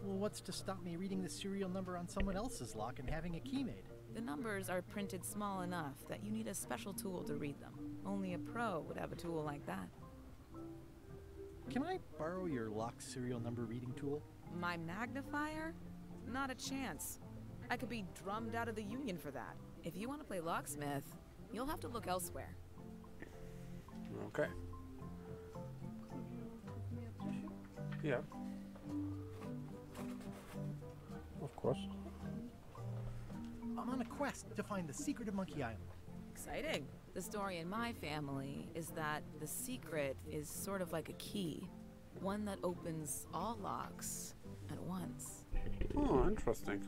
Well, what's to stop me reading the serial number on someone else's lock and having a key made? The numbers are printed small enough that you need a special tool to read them. Only a pro would have a tool like that. Can I borrow your lock serial number reading tool? My magnifier? Not a chance. I could be drummed out of the union for that. If you want to play locksmith, you'll have to look elsewhere. Okay. Yeah. Of course. I'm on a quest to find the secret of Monkey Island. Exciting. The story in my family is that the secret is sort of like a key. One that opens all locks at once. Oh, interesting.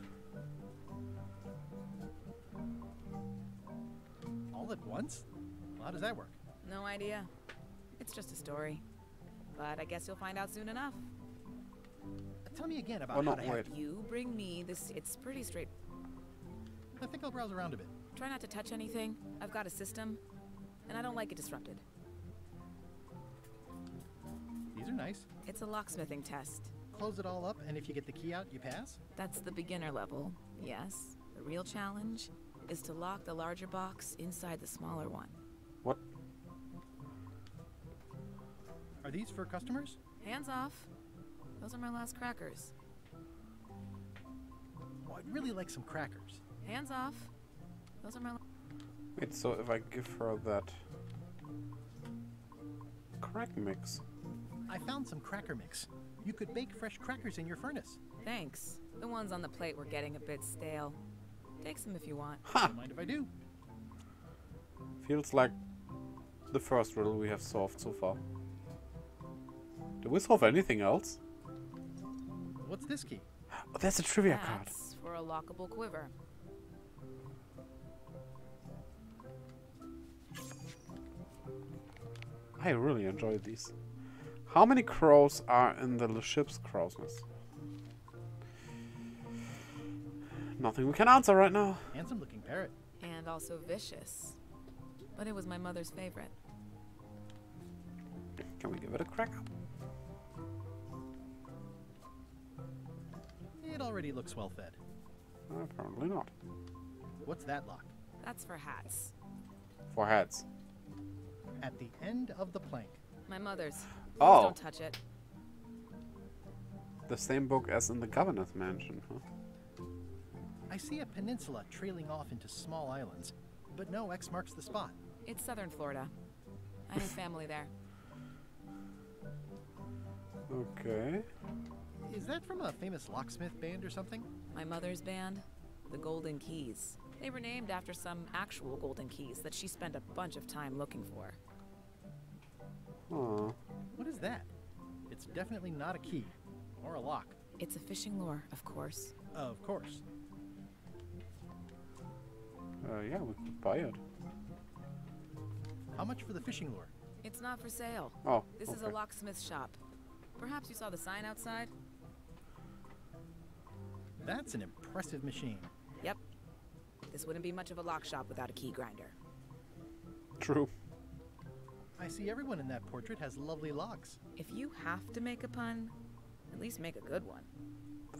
All at once? Well, how does that work? No idea. It's just a story. But I guess you'll find out soon enough. Tell me again about Oh, no, how to hack. wait. You bring me this. It's pretty straight. I think I'll browse around a bit. Try not to touch anything. I've got a system, and I don't like it disrupted. These are nice. It's a locksmithing test. Close it all up, and if you get the key out, you pass? That's the beginner level, yes. The real challenge is to lock the larger box inside the smaller one. What? Are these for customers? Hands off. Those are my last crackers. Oh, I'd really like some crackers. Hands off. Those are my... Wait, so if I give her that crack mix. I found some cracker mix. You could bake fresh crackers in your furnace. Thanks. The ones on the plate were getting a bit stale. Take some if you want. Don't mind if I do. Feels like the first riddle we have solved so far. Did we solve anything else? What's this key? Oh, that's a trivia card. That's for a lockable quiver. I really enjoy these. How many crows are in the ship's crow's nest? Nothing we can answer right now. Handsome looking parrot. And also vicious. But it was my mother's favorite. Can we give it a crack? It already looks well fed. Apparently not. What's that lock? That's for hats. For hats. At the end of the plank. My mother's. Please Oh. don't touch it. The same book as in the governor's mansion, huh? I see a peninsula trailing off into small islands, but no X marks the spot. It's southern Florida. I have family there. Okay. Is that from a famous locksmith band or something? My mother's band, the Golden Keys. They were named after some actual golden keys that she spent a bunch of time looking for. Huh. What is that? It's definitely not a key. Or a lock. It's a fishing lure, of course. Of course. Yeah, we could buy it. How much for the fishing lure? It's not for sale. Oh, This is a okay. locksmith shop. Perhaps you saw the sign outside? That's an impressive machine. Yep. This wouldn't be much of a lock shop without a key grinder. True. I see everyone in that portrait has lovely locks. If you have to make a pun, at least make a good one.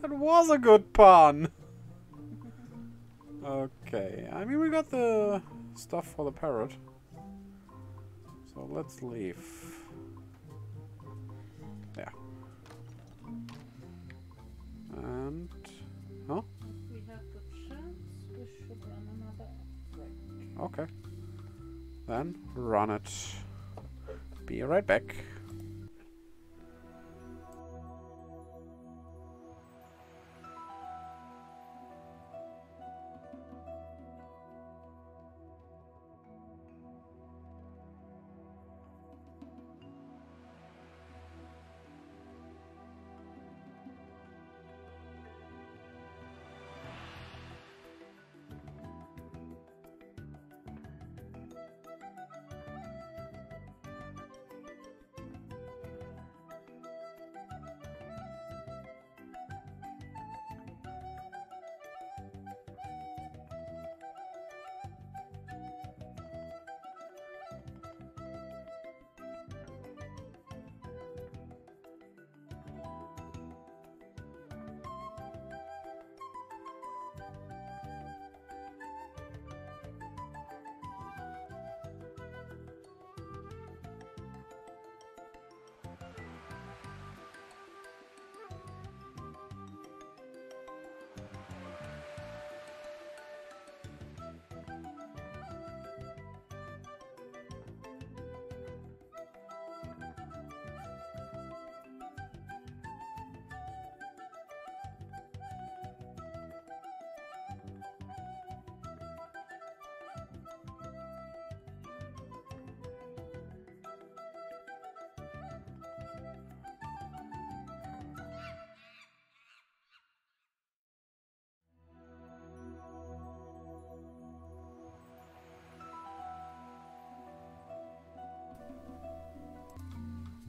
That was a good pun! Okay, I mean we got the stuff for the parrot. So let's leave. Yeah. And... huh? If we have the chance, we should run another break. Okay. Then run it. Be right back.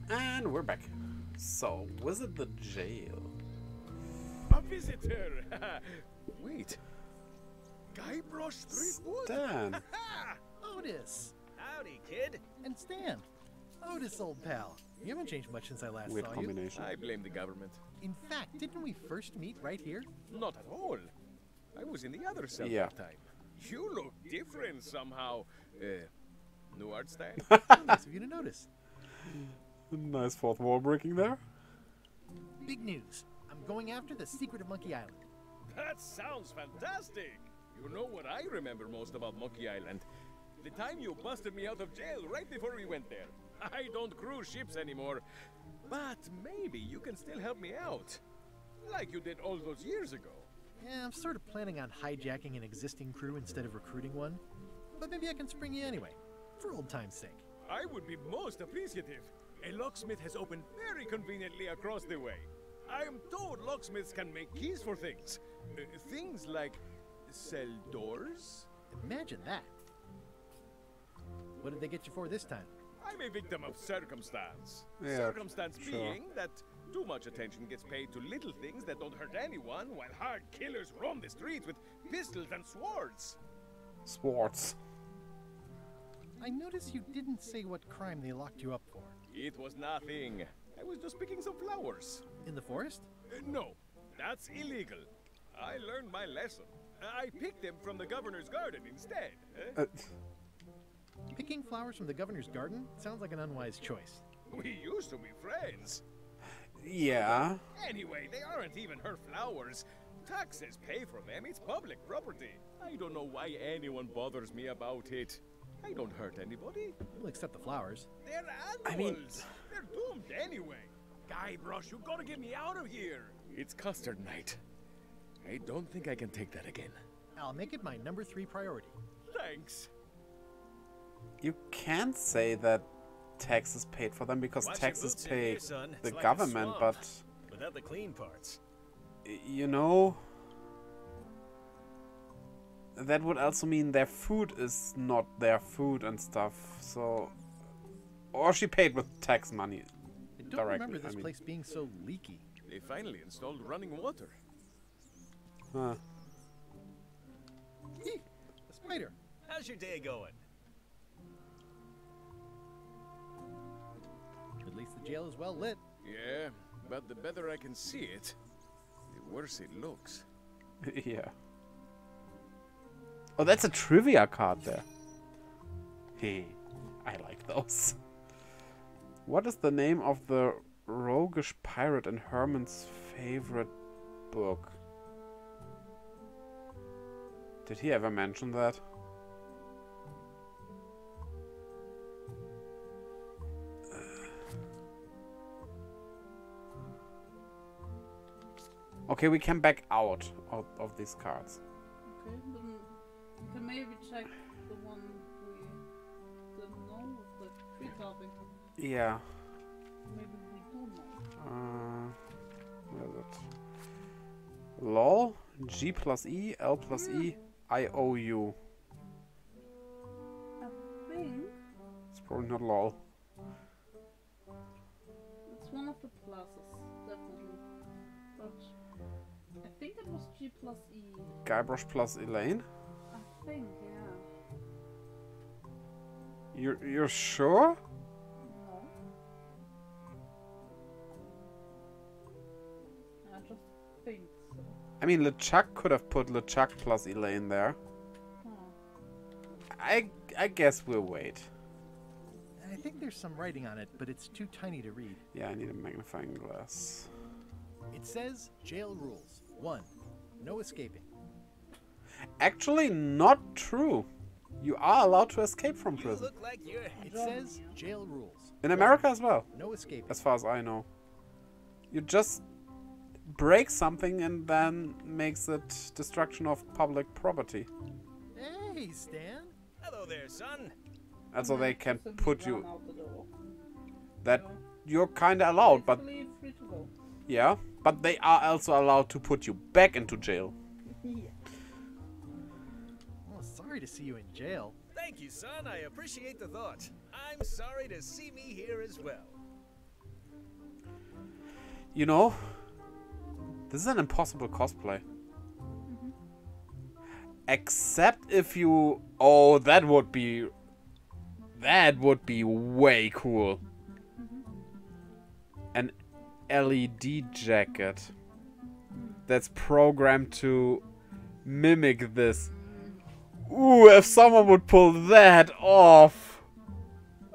And we're back. So, visit the jail. A visitor! Wait. Guybrush Threepwood? Stan. Otis! Howdy, kid. And Stan. Otis, old pal. You haven't changed much since I last Weird saw combination. I blame the government. you. In fact, didn't we first meet right here? Not at all. I was in the other cell Yeah. that time. You look different somehow. New art style? Nice of you to notice. Nice fourth wall breaking there. Big news. I'm going after the secret of Monkey Island. That sounds fantastic. You know what I remember most about Monkey Island? The time you busted me out of jail right before we went there. I don't cruise ships anymore. But maybe you can still help me out. Like you did all those years ago. Yeah, I'm sort of planning on hijacking an existing crew instead of recruiting one. But maybe I can spring you anyway, for old time's sake. I would be most appreciative. A locksmith has opened very conveniently across the way. I am told locksmiths can make keys for things. Things like cell doors. Imagine that. What did they get you for this time? I'm a victim of circumstance. Yeah, Circumstance sure. being that too much attention gets paid to little things that don't hurt anyone, while hard killers roam the streets with pistols and swords. Swords. I noticed you didn't say what crime they locked you up for. It was nothing. I was just picking some flowers. In the forest? No, that's illegal. I learned my lesson. I picked them from the governor's garden instead. Picking flowers from the governor's garden sounds like an unwise choice. We used to be friends. Yeah. Anyway, they aren't even her flowers. Taxes pay for them. It's public property. I don't know why anyone bothers me about it. I don't hurt anybody. We'll accept the flowers. They're animals. I mean... They're doomed anyway. Guybrush, you gotta get me out of here. It's custard night. I don't think I can take that again. I'll make it my number 3 priority. Thanks. You can't say that taxes paid for them because Watch your taxes boots in pay here, son. It's the like a government, swamp, but without the clean parts. you know, that would also mean their food is not their food and stuff. So, or she paid with tax money I don't directly. remember this I mean, place being so leaky. They finally installed running water. huh. A spider. How's your day going? least the jail is well lit. Yeah, but the better I can see it, the worse it looks. Yeah. Oh, that's a trivia card there. Hey, I like those. What is the name of the roguish pirate in Herman's favorite book? Did he ever mention that? Okay, we can back out of these cards. Okay, then we can maybe check the one we didn't know with the tree topping. Yeah. Maybe we don't know. Where is it? LOL, G plus E, L plus E, I O U. I think It's probably not LOL. it's one of the pluses, definitely. But I think it was G plus E. Guybrush plus Elaine? I think, yeah. You're sure? No. I just think so. I mean, LeChuck could have put LeChuck plus Elaine there. I guess we'll wait. I think there's some writing on it, but it's too tiny to read. Yeah, I need a magnifying glass. It says jail rules. 1. No escaping. Actually, not true. You are allowed to escape from prison. Look like you're... It says jail rules. In America as well. No escaping. As far as I know. You just break something and then makes it destruction of public property. Hey, Stan. Hello there, son. And so they can Simply put run you... out the door. That you're kinda allowed, but... Basically free to go. Yeah, but they are also allowed to put you back into jail. Yeah. Well, sorry to see you in jail. Thank you, son. I appreciate the thought. I'm sorry to see me here as well. You know, this is an impossible cosplay. Except if you... Oh, that would be way cool. An LED jacket that's programmed to mimic this. Ooh, if someone would pull that off.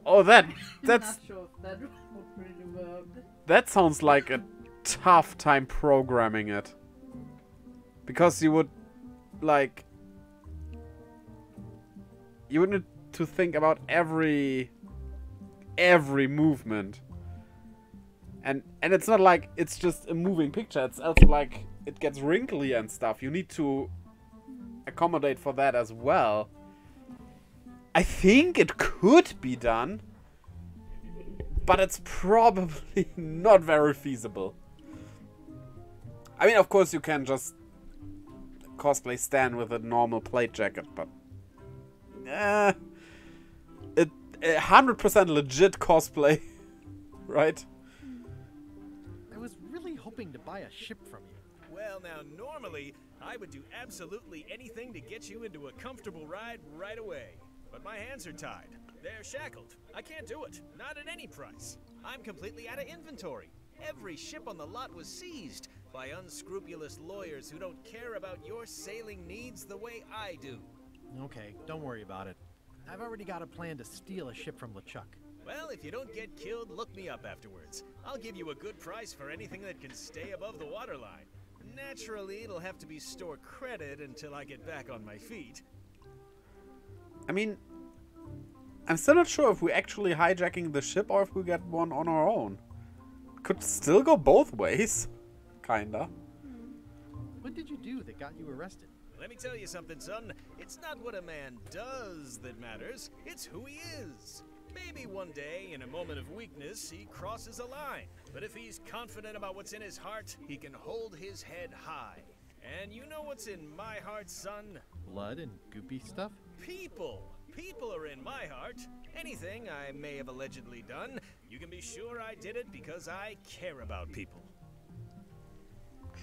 Oh, that's... Not sure if that would really work. That sounds like a tough time programming it. Because you would, like... You would need to think about every movement. And it's not like it's just a moving picture. It's also like it gets wrinkly and stuff. You need to accommodate for that as well. I think it could be done. But it's probably not very feasible. I mean, of course you can just cosplay Stan with a normal plate jacket, but... it 100% legit cosplay, right? I was really hoping to buy a ship from you. Well, now, normally, I would do absolutely anything to get you into a comfortable ride right away. But my hands are tied. They're shackled. I can't do it. Not at any price. I'm completely out of inventory. Every ship on the lot was seized by unscrupulous lawyers who don't care about your sailing needs the way I do. Okay, don't worry about it. I've already got a plan to steal a ship from LeChuck. Well, if you don't get killed, look me up afterwards. I'll give you a good price for anything that can stay above the waterline. Naturally, it'll have to be store credit until I get back on my feet. I mean, I'm still not sure if we're actually hijacking the ship or if we get one on our own. Could still go both ways. Kinda. What did you do that got you arrested? Let me tell you something, son. It's not what a man does that matters. It's who he is. Maybe one day, in a moment of weakness, he crosses a line. But if he's confident about what's in his heart, he can hold his head high. And you know what's in my heart, son? Blood and goopy stuff? People. People are in my heart. Anything I may have allegedly done, you can be sure I did it because I care about people.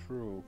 True.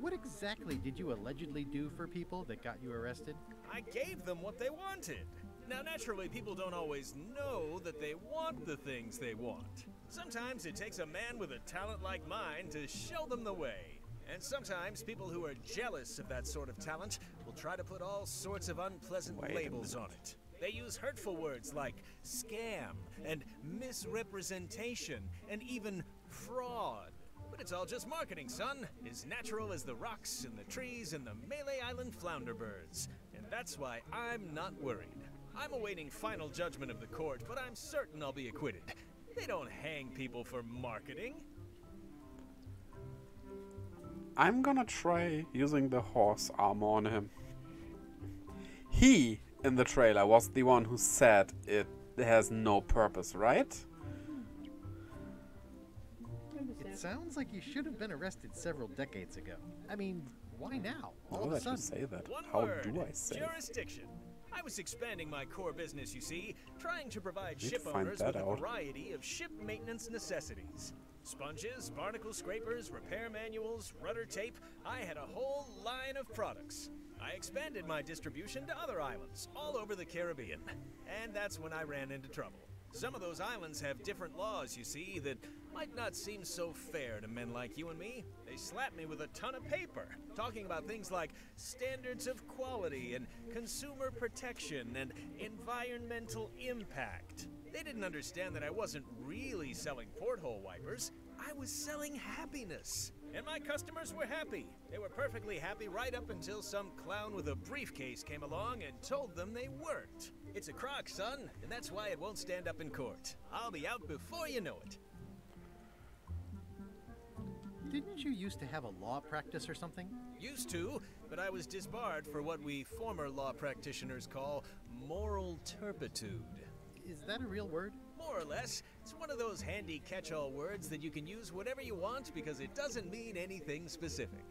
What exactly did you allegedly do for people that got you arrested? I gave them what they wanted. Now, naturally, people don't always know that they want the things they want. Sometimes it takes a man with a talent like mine to show them the way. And sometimes people who are jealous of that sort of talent will try to put all sorts of unpleasant labels on it. They use hurtful words like scam and misrepresentation and even fraud. But it's all just marketing, son. As natural as the rocks and the trees and the Melee Island flounder birds. And that's why I'm not worried. I'm awaiting final judgment of the court, but I'm certain I'll be acquitted. They don't hang people for marketing. I'm gonna try using the horse armor on him. He, in the trailer, was the one who said it has no purpose, right? It sounds like you should have been arrested several decades ago. I mean, why now? All Now of a that you sudden. say that, One how word, do I say? jurisdiction. I was expanding my core business, you see, trying to provide Need to ship find owners that with a out. variety of ship maintenance necessities. Sponges, barnacle scrapers, repair manuals, rudder tape. I had a whole line of products. I expanded my distribution to other islands all over the Caribbean. And that's when I ran into trouble. Some of those islands have different laws, you see, that might not seem so fair to men like you and me. They slapped me with a ton of paper, talking about things like standards of quality and consumer protection and environmental impact. They didn't understand that I wasn't really selling porthole wipers. I was selling happiness. And my customers were happy. They were perfectly happy right up until some clown with a briefcase came along and told them they weren't. It's a crock, son, and that's why it won't stand up in court. I'll be out before you know it. Didn't you used to have a law practice or something? Used to, but I was disbarred for what we former law practitioners call moral turpitude. Is that a real word? More or less. It's one of those handy catch-all words that you can use whatever you want because it doesn't mean anything specific.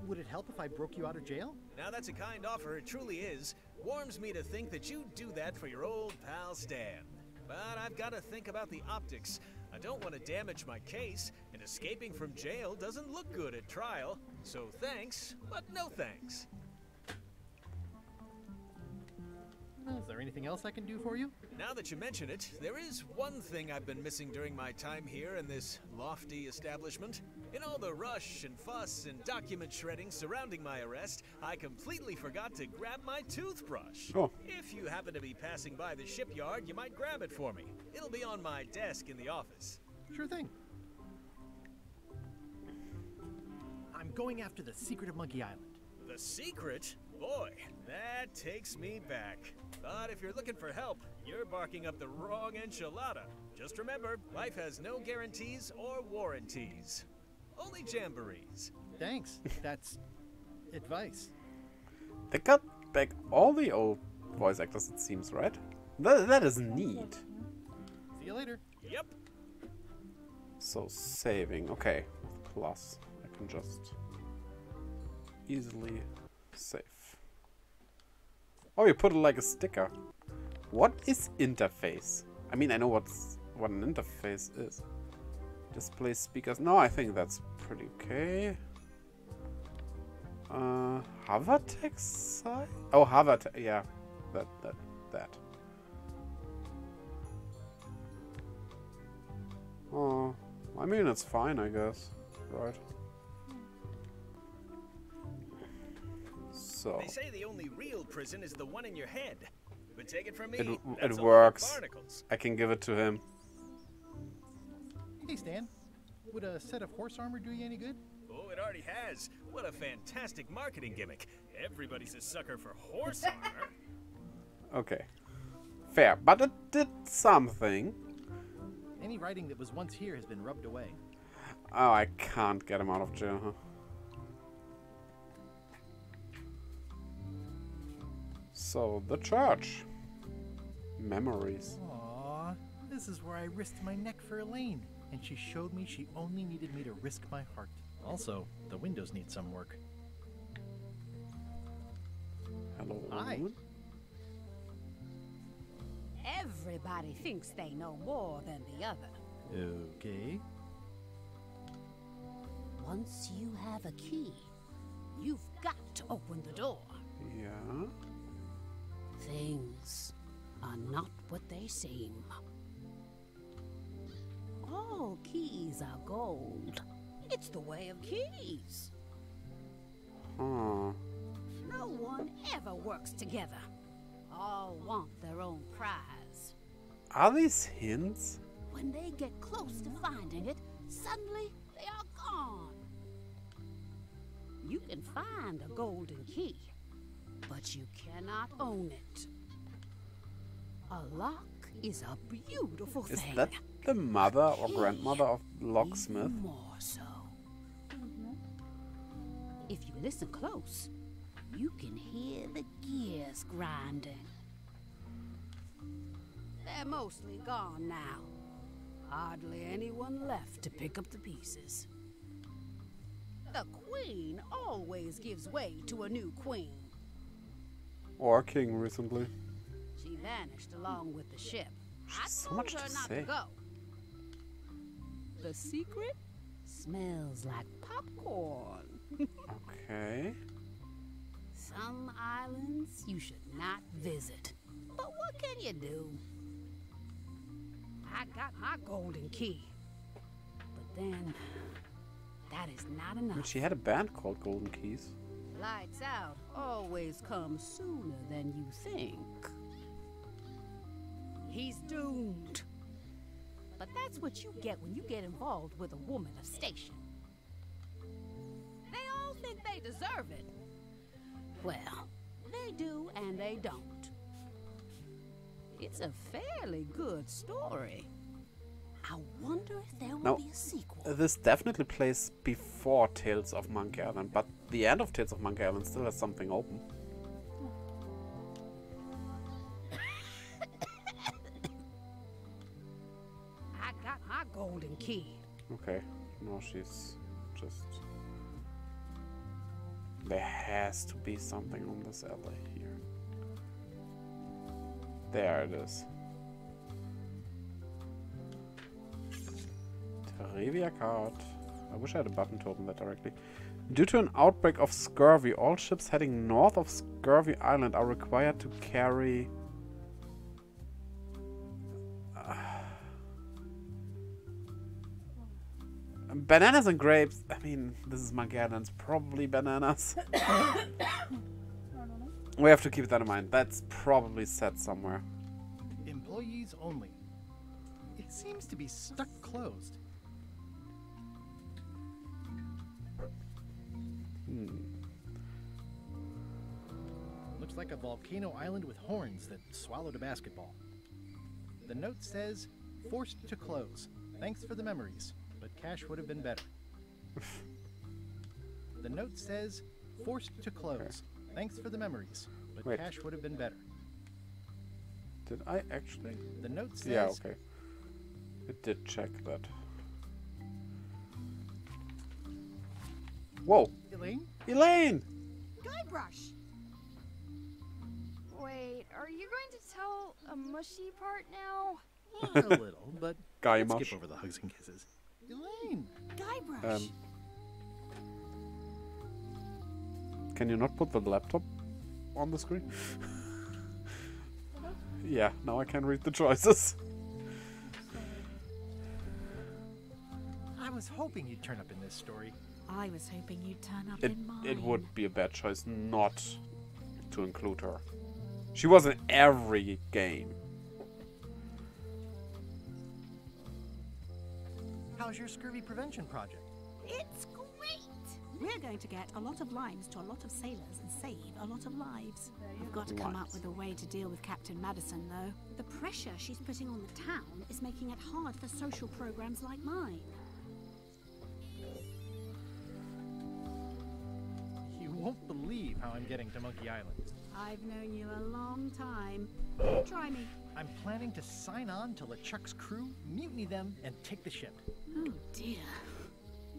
Would it help if I broke you out of jail? Now that's a kind offer, it truly is. Warms me to think that you'd do that for your old pal Stan. But I've got to think about the optics. I don't want to damage my case, and escaping from jail doesn't look good at trial. So thanks, but no thanks. Well, is there anything else I can do for you? Now that you mention it, there is one thing I've been missing during my time here in this lofty establishment. In all the rush and fuss and document shredding surrounding my arrest, I completely forgot to grab my toothbrush. Oh. If you happen to be passing by the shipyard, you might grab it for me. It'll be on my desk in the office. Sure thing. I'm going after the secret of Monkey Island. The secret? Boy, that takes me back. But if you're looking for help, you're barking up the wrong enchilada. Just remember, life has no guarantees or warranties. Only jamborees. Thanks. That's advice. They got back all the old voice actors, it seems, right? That is neat. See you later. Yep. So saving, okay. Plus, I can just easily save. Oh, you put it like a sticker. What is interface? I mean, I know what an interface is. Display speakers. No, I think that's pretty okay. Hover text size? Oh, hover text. Yeah, that. Oh, I mean, it's fine, I guess. Right. So. They say the only real prison is the one in your head. But take it from me, It that's all works. barnacles. I can give it to him. Hey, Stan. Would a set of horse armor do you any good? Oh, it already has. What a fantastic marketing gimmick. Everybody's a sucker for horse armor. Okay. Fair, but it did something. Any writing that was once here has been rubbed away. Oh, I can't get him out of jail, huh? So, the church. Memories. Aww, this is where I risked my neck for Elaine, and she showed me she only needed me to risk my heart. Also, the windows need some work. Hello. Hi. Everybody thinks they know more than the other. Okay. Once you have a key, you've got to open the door. Yeah. they seem. All keys are gold. It's the way of keys. No one ever works together. All want their own prize. Are these hints? When they get close to finding it, suddenly they are gone. You can find a golden key, but you cannot own it. A lock is a beautiful thing. Is that the mother or grandmother of Locksmith? Even more so. If you listen close, you can hear the gears grinding. They're mostly gone now. Hardly anyone left to pick up the pieces. The queen always gives way to a new queen. Or king recently. She vanished along with the ship. I So told much her to not say. to go. The secret smells like popcorn. Okay. Some islands you should not visit. But what can you do? I got my golden key. But then, that is not enough. And she had a band called Golden Keys. Lights out always comes sooner than you think. He's doomed. But that's what you get when you get involved with a woman of station. They all think they deserve it. Well, they do and they don't. It's a fairly good story. I wonder if there will Now, be a sequel. this definitely plays before Tales of Monkey Island, but the end of Tales of Monkey Island still has something open. I got my golden key. Okay, no, she's just... There has to be something on this alley here. There it is. Trivia card. I wish I had a button to open that directly. Due to an outbreak of scurvy, all ships heading north of Scurvy Island are required to carry... bananas and grapes. I mean, this is Monkey Island. It's probably bananas. We have to keep that in mind. That's probably said somewhere. Employees only. It seems to be stuck closed. Looks like a volcano island with horns that swallowed a basketball. The note says, forced to close. Thanks for the memories, but cash would have been better. The note says, forced to close. Thanks for the memories, but Wait. cash would have been better. Did I actually? The note says... Yeah, okay. It did check that. Whoa! Elaine? Elaine! Guybrush! Wait, are you going to tell a mushy part now? A little, but Guy let's mush. skip over the hugs and kisses. Elaine! Guybrush! Can you not put the laptop on the screen? Yeah, now I can read the choices. I was hoping you'd turn up in this story. I was hoping you'd turn up It, in mine. it would be a bad choice not to include her. She was in every game. How's your scurvy prevention project? It's great! We're going to get a lot of limes to a lot of sailors and save a lot of lives. I've got to come up with a way to deal with Captain Madison, though. The pressure she's putting on the town is making it hard for social programs like mine. You won't believe how I'm getting to Monkey Island. I've known you a long time. Try me. I'm planning to sign on to LeChuck's crew, mutiny them, and take the ship. Oh dear.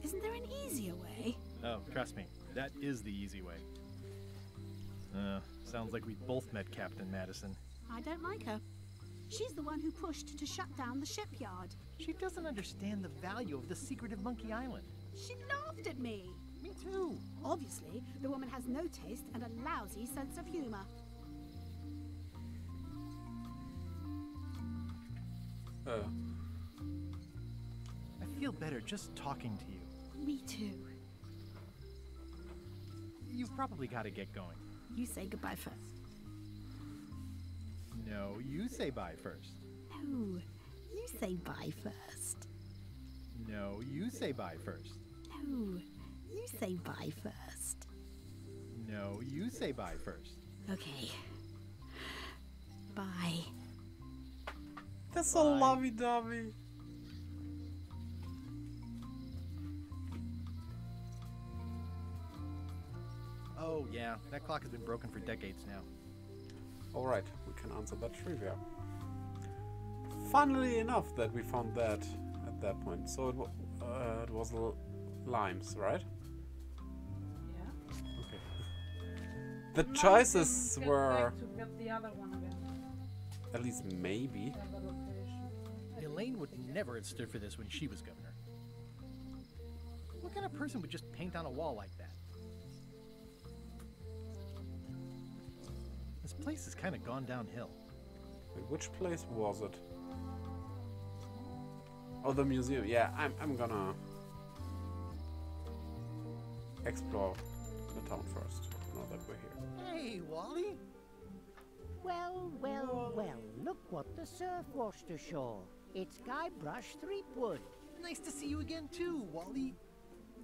Isn't there an easier way? Oh, trust me, that is the easy way. Sounds like we both met Captain Madison. I don't like her. She's the one who pushed to shut down the shipyard. She doesn't understand the value of the secret of Monkey Island. She laughed at me. Me too. Obviously, the woman has no taste and a lousy sense of humor. I feel better just talking to you. Me too. You've probably got to get going. You say goodbye first. No, you say bye first. No, you say bye first. No, you say bye first. No, you say bye first. No, you say bye first. Okay. Bye. That's so lovey-dovey. Oh, yeah. That clock has been broken for decades now. Alright, we can answer that trivia. Funnily enough that we found that at that point. So it was limes, right? Yeah. Okay. The choices were... To get the other one again. At least maybe. Elaine would never have stood for this when she was governor. What kind of person would just paint on a wall like that? This place has kind of gone downhill. Wait, which place was it? Oh, the museum. Yeah, I'm gonna explore the town first, now that we're here. Hey, Wally! Well, well, well, look what the surf washed ashore. It's Guybrush Threepwood. Nice to see you again too, Wally.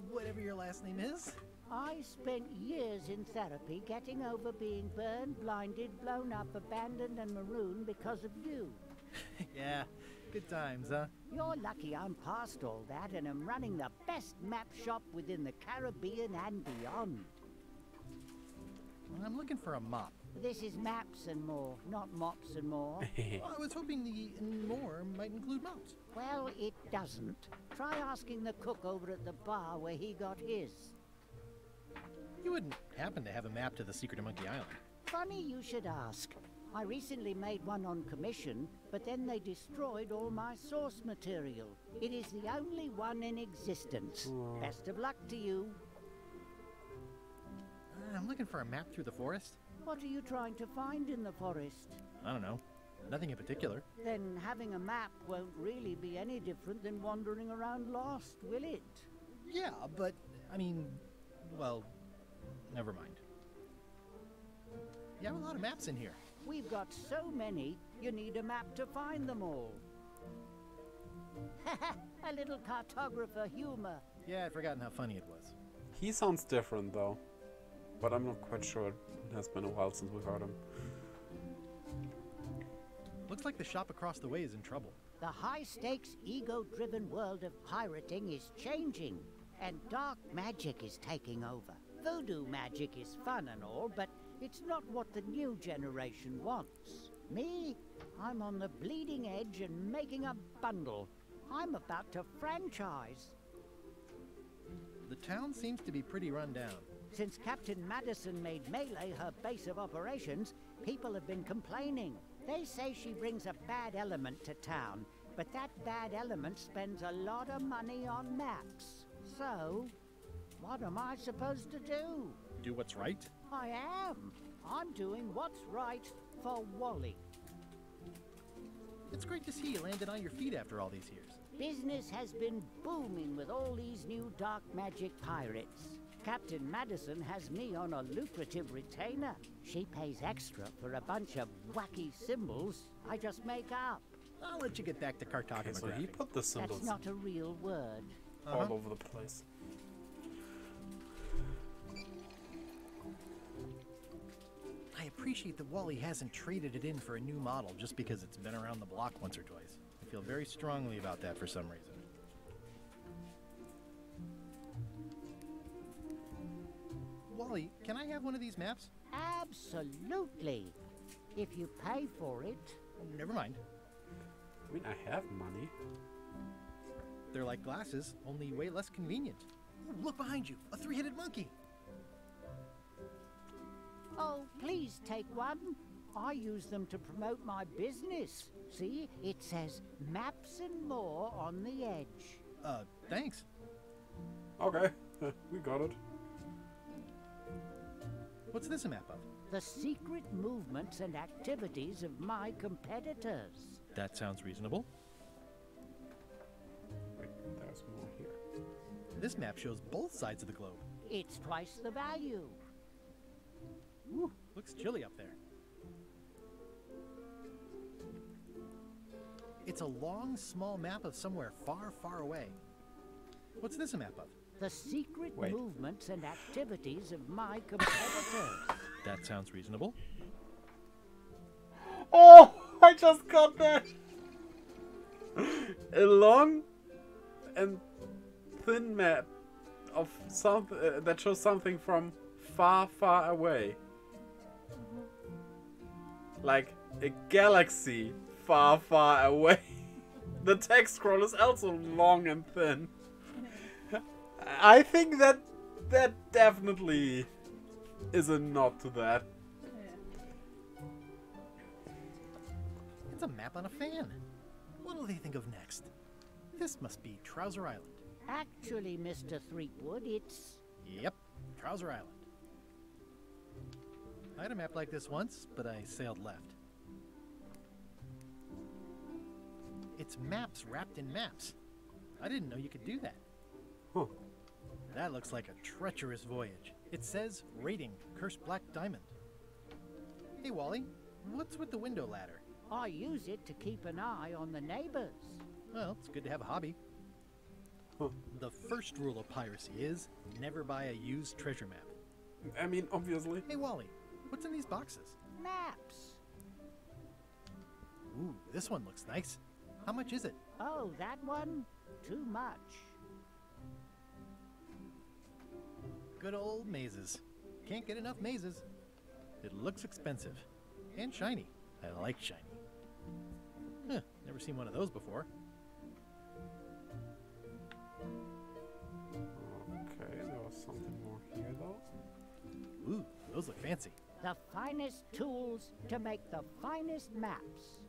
Whatever your last name is. I spent years in therapy getting over being burned, blinded, blown up, abandoned and marooned because of you. Yeah, good times, huh? You're lucky I'm past all that and am running the best map shop within the Caribbean and beyond. I'm looking for a mop. This is maps and more, not mops and more. Well, I was hoping the more might include mops. Well, it doesn't. Try asking the cook over at the bar where he got his. You wouldn't happen to have a map to the secret of Monkey Island. Funny you should ask. I recently made one on commission, but then they destroyed all my source material. It is the only one in existence. Best of luck to you. I'm looking for a map through the forest. What are you trying to find in the forest? I don't know. Nothing in particular. Then having a map won't really be any different than wandering around lost, will it? Yeah, but, I mean, well, never mind. You have a lot of maps in here. We've got so many, you need a map to find them all. A little cartographer humor. Yeah, I'd forgotten how funny it was. He sounds different though, but I'm not quite sure. It has been a while since we heard him. Looks like the shop across the way is in trouble. The high-stakes, ego-driven world of pirating is changing, and dark magic is taking over. Voodoo magic is fun and all, but it's not what the new generation wants. Me? I'm on the bleeding edge and making a bundle. I'm about to franchise. The town seems to be pretty run down. Since Captain Madison made Melee her base of operations, people have been complaining. They say she brings a bad element to town, but that bad element spends a lot of money on maps. So, what am I supposed to do? Do what's right? I am. I'm doing what's right for Wally. It's great to see you landed on your feet after all these years. Business has been booming with all these new dark magic pirates. Captain Madison has me on a lucrative retainer. She pays extra for a bunch of wacky symbols I just make up. I'll let you get back to cartography. So he put the symbols That's not a real word. all over the place. I appreciate that Wally hasn't traded it in for a new model just because it's been around the block once or twice. I feel very strongly about that for some reason. Wally, can I have one of these maps? Absolutely. If you pay for it. Never mind. I mean, I have money. They're like glasses, only way less convenient. Ooh, look behind you, a three-headed monkey. Oh, please take one. I use them to promote my business. See, it says maps and more on the edge. Thanks. Okay, we got it. What's this a map of? The secret movements and activities of my competitors. That sounds reasonable. This map shows both sides of the globe. It's twice the value. Ooh, looks chilly up there. It's a long, small map of somewhere far, far away. What's this a map of? The secret movements and activities of my competitors. That sounds reasonable. Oh, I just got that. A long and thin map of something that shows something from far, far away. Like a galaxy far, far away. The text scroll is also long and thin. I think that definitely is a nod to that. It's a map on a fan. What'll they think of next? This must be Trouser Island. Actually, Mr. Threepwood, it's... Yep, Trouser Island. I had a map like this once, but I sailed left. It's maps wrapped in maps. I didn't know you could do that. Huh. That looks like a treacherous voyage. It says, rating, Cursed Black Diamond. Hey, Wally, what's with the window ladder? I use it to keep an eye on the neighbors. Well, it's good to have a hobby. Huh. The first rule of piracy is never buy a used treasure map. I mean, obviously. Hey, Wally, what's in these boxes? Maps. Ooh, this one looks nice. How much is it? Oh, that one? Too much. Good old mazes. Can't get enough mazes. It looks expensive. And shiny. I like shiny. Huh, never seen one of those before. Okay, there was something more here though. Ooh, those look fancy. The finest tools to make the finest maps.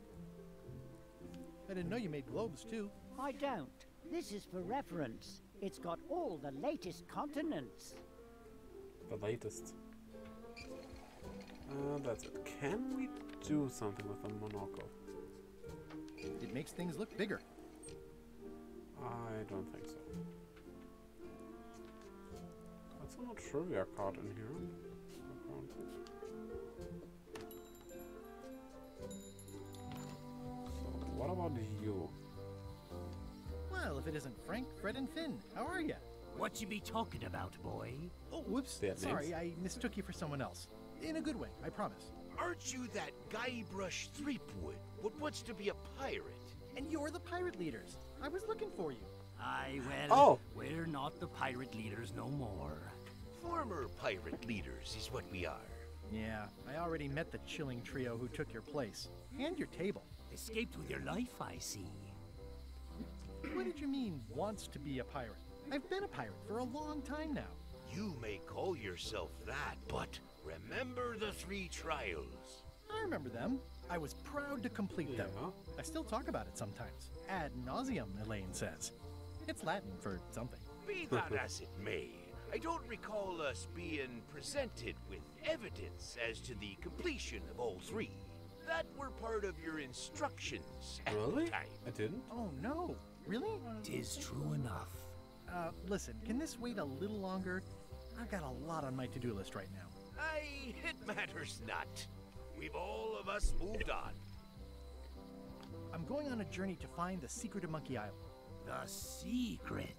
I didn't know you made globes too. I don't. This is for reference. It's got all the latest continents. The latest. That's it. Can we do something with the monocle? It makes things look bigger. I don't think so. That's not a trivia card in here. Apparently. So, what about you? Well, if it isn't Frank, Fred, and Finn, how are you? What you be talking about, boy? Oh, whoops. Sorry, I mistook you for someone else. In a good way, I promise. Aren't you that Guybrush Threepwood? What wants to be a pirate? And you're the pirate leaders. I was looking for you. Aye, well, oh. We're not the pirate leaders no more. Former pirate leaders is what we are. Yeah, I already met the chilling trio who took your place. And your table. Escaped with your life, I see. What did you mean, wants to be a pirate? I've been a pirate for a long time now. You may call yourself that, but remember the 3 trials. I remember them. I was proud to complete them. I still talk about it sometimes. Ad nauseum, Elaine says. It's Latin for something. Be that as it may, I don't recall us being presented with evidence as to the completion of all 3. That were part of your instructions at the time. I didn't? Oh no. Really? 'Tis true enough. Listen, can this wait a little longer? I've got a lot on my to-do list right now. Aye, it matters not. We've all of us moved on. I'm going on a journey to find the secret of Monkey Island. The secret?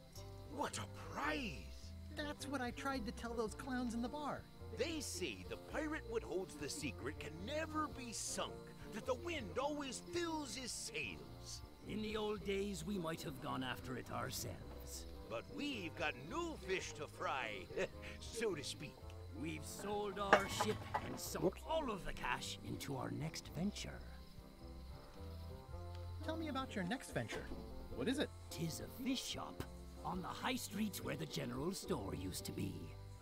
What a prize! That's what I tried to tell those clowns in the bar. They say the pirate what holds the secret can never be sunk, that the wind always fills his sails. In the old days, we might have gone after it ourselves. But we've got new fish to fry, so to speak. We've sold our ship and sunk all of the cash into our next venture. Tell me about your next venture. What is it? 'Tis a fish shop on the high streets where the general store used to be.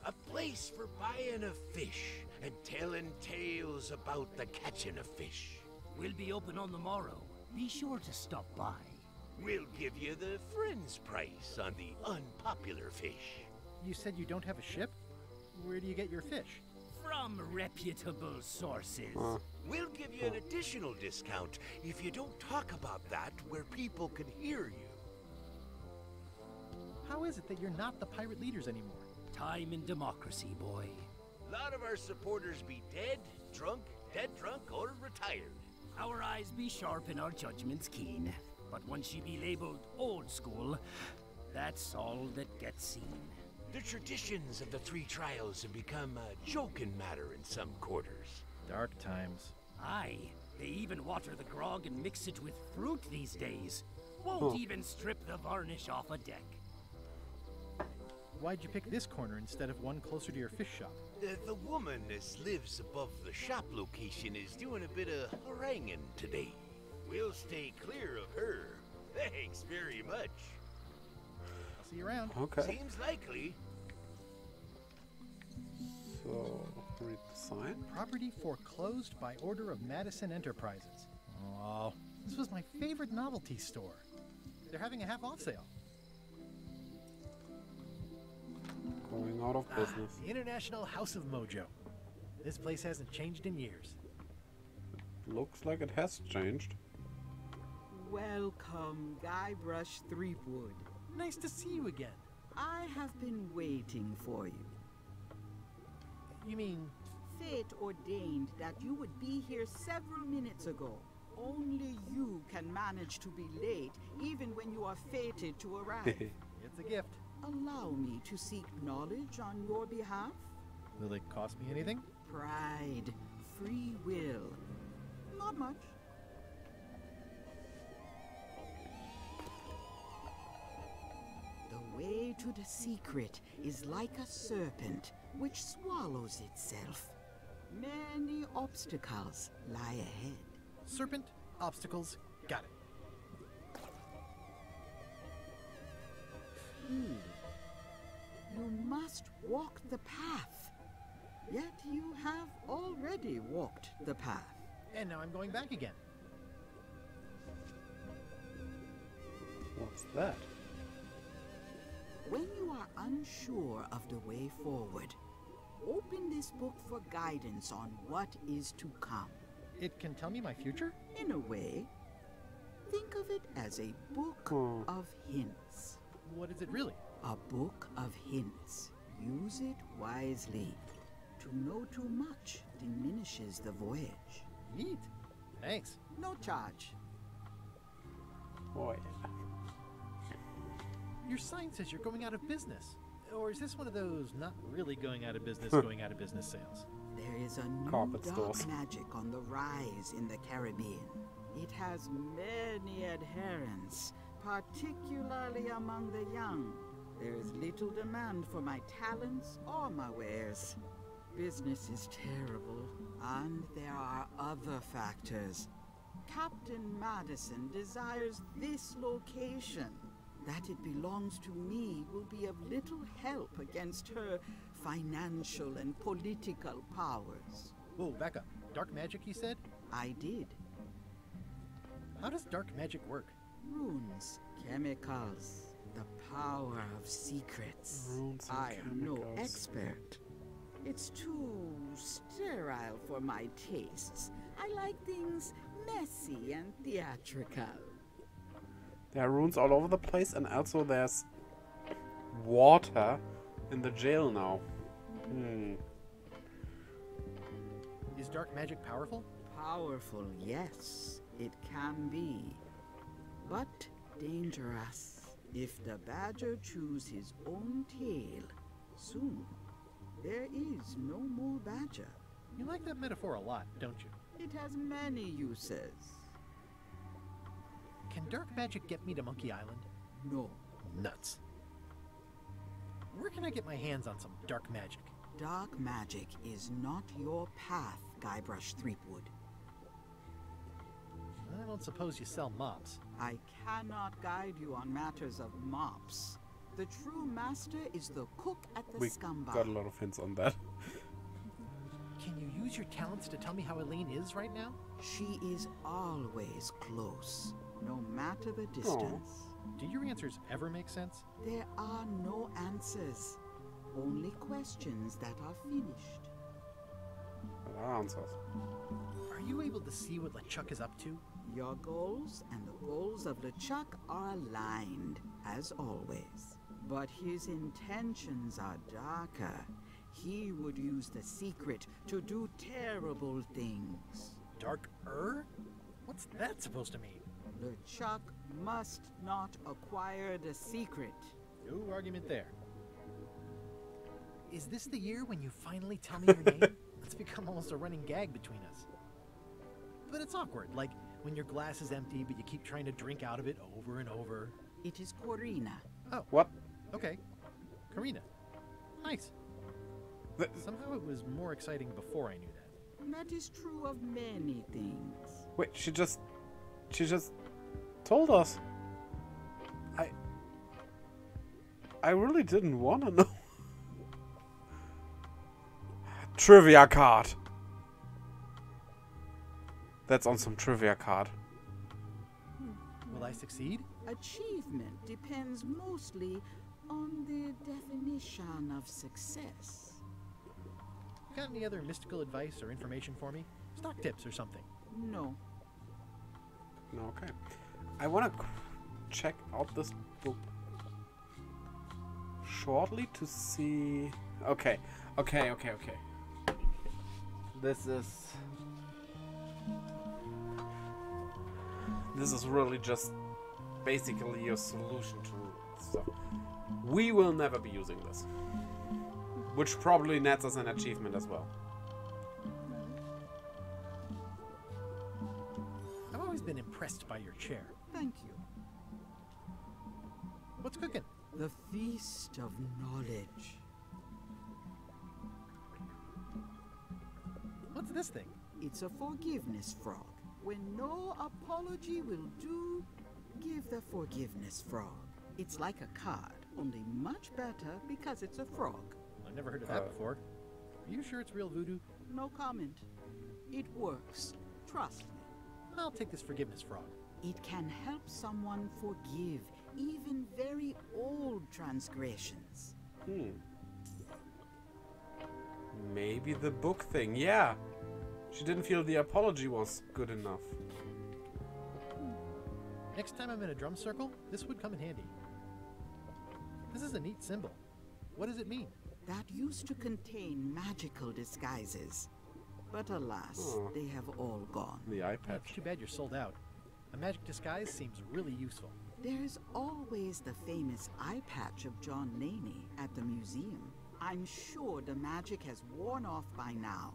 A place for buying of fish and telling tales about the catching of fish. We'll be open on the morrow. Be sure to stop by. We'll give you the friend's price on the unpopular fish. You said you don't have a ship? Where do you get your fish? From reputable sources. We'll give you an additional discount if you don't talk about that where people can hear you. How is it that you're not the pirate leaders anymore? Time and democracy, boy. A lot of our supporters be dead drunk, or retired. Our eyes be sharp and our judgments keen. But once she be labeled old school, that's all that gets seen. The traditions of the 3 trials have become a joking matter in some quarters. Dark times. Aye, they even water the grog and mix it with fruit these days. Won't even strip the varnish off a deck. Why'd you pick this corner instead of one closer to your fish shop? The woman that lives above the shop location is doing a bit of haranguing today. We'll stay clear of her. Thanks very much. I'll see you around. Okay. Seems likely. So, read the sign. Property foreclosed by order of Madison Enterprises. Oh, this was my favorite novelty store. They're having a half-off sale. Going out of business. The International House of Mojo. This place hasn't changed in years. Looks like it has changed. Welcome, Guybrush Threepwood. Nice to see you again. I have been waiting for you. You mean... Fate ordained that you would be here several minutes ago. Only you can manage to be late, even when you are fated to arrive. It's a gift. Allow me to seek knowledge on your behalf. Will it cost me anything? Pride, free will. Not much. The way to the secret is like a serpent which swallows itself. Many obstacles lie ahead. Serpent, obstacles, got it. You must walk the path. Yet you have already walked the path. And now I'm going back again. What's that? When you are unsure of the way forward, open this book for guidance on what is to come. It can tell me my future? In a way. Think of it as a book of hints. What is it really? A book of hints. Use it wisely. To know too much diminishes the voyage. Neat. Thanks. No charge. Boy. Your sign says you're going out of business. Or is this one of those not really going out of business, going out of business sales? There is a new Carpet dark stores. magic on the rise in the Caribbean. It has many adherents, particularly among the young. There is little demand for my talents or my wares. Business is terrible, and there are other factors. Captain Madison desires this location. That it belongs to me will be of little help against her financial and political powers. Whoa, back up. Dark magic, you said? I did. How does dark magic work? Runes, chemicals, the power of secrets. Runes and I am no chemicals. expert. It's too sterile for my tastes. I like things messy and theatrical. There are runes all over the place, and also there's water in the jail now. Is dark magic powerful? Powerful, yes, it can be. But dangerous. If the badger chews his own tail, soon there is no more badger. You like that metaphor a lot, don't you? It has many uses. Can dark magic get me to Monkey Island? No. Nuts. Where can I get my hands on some dark magic? Dark magic is not your path, Guybrush Threepwood. I don't suppose you sell mops. I cannot guide you on matters of mops. The true master is the cook at the We scumbar. got a lot of hints on that. Can you use your talents to tell me how Elaine is right now? She is always close, no matter the distance. Do your answers ever make sense? There are no answers, only questions that are finished. There are answers. Are you able to see what LeChuck is up to? Your goals and the goals of LeChuck are aligned, as always. But his intentions are darker. He would use the secret to do terrible things. Darker? What's that supposed to mean? LeChuck must not acquire the secret. No argument there. Is this the year when you finally tell me your name? It's become almost a running gag between us. But it's awkward, like when your glass is empty but you keep trying to drink out of it over and over. It is Corina. Oh. What? Okay. Karina. Nice. Somehow it was more exciting before I knew that. That is true of many things. Wait, she just told us. I really didn't want to know. Trivia card. That's on some trivia card. Will I succeed? Achievement depends mostly on the definition of success. Got any other mystical advice or information for me? Stock tips or something? No. Okay. I want to check out this book shortly to see... Okay. This is really just basically your solution to stuff. We will never be using this. Which probably nets us an achievement as well. I've always been impressed by your chair. Thank you. What's cooking? The Feast of Knowledge. What's this thing? It's a forgiveness frog. When no apology will do, give the forgiveness frog. It's like a card, only much better because it's a frog. I've never heard of that before. Are you sure it's real voodoo? No comment. It works. Trust me. I'll take this forgiveness frog. It can help someone forgive even very old transgressions. Maybe the book thing, yeah. She didn't feel the apology was good enough. Next time I'm in a drum circle, this would come in handy. This is a neat symbol. What does it mean? That used to contain magical disguises. But alas, they have all gone. The eye patch. It's too bad you're sold out. A magic disguise seems really useful. There's always the famous eye patch of John Laney at the museum. I'm sure the magic has worn off by now,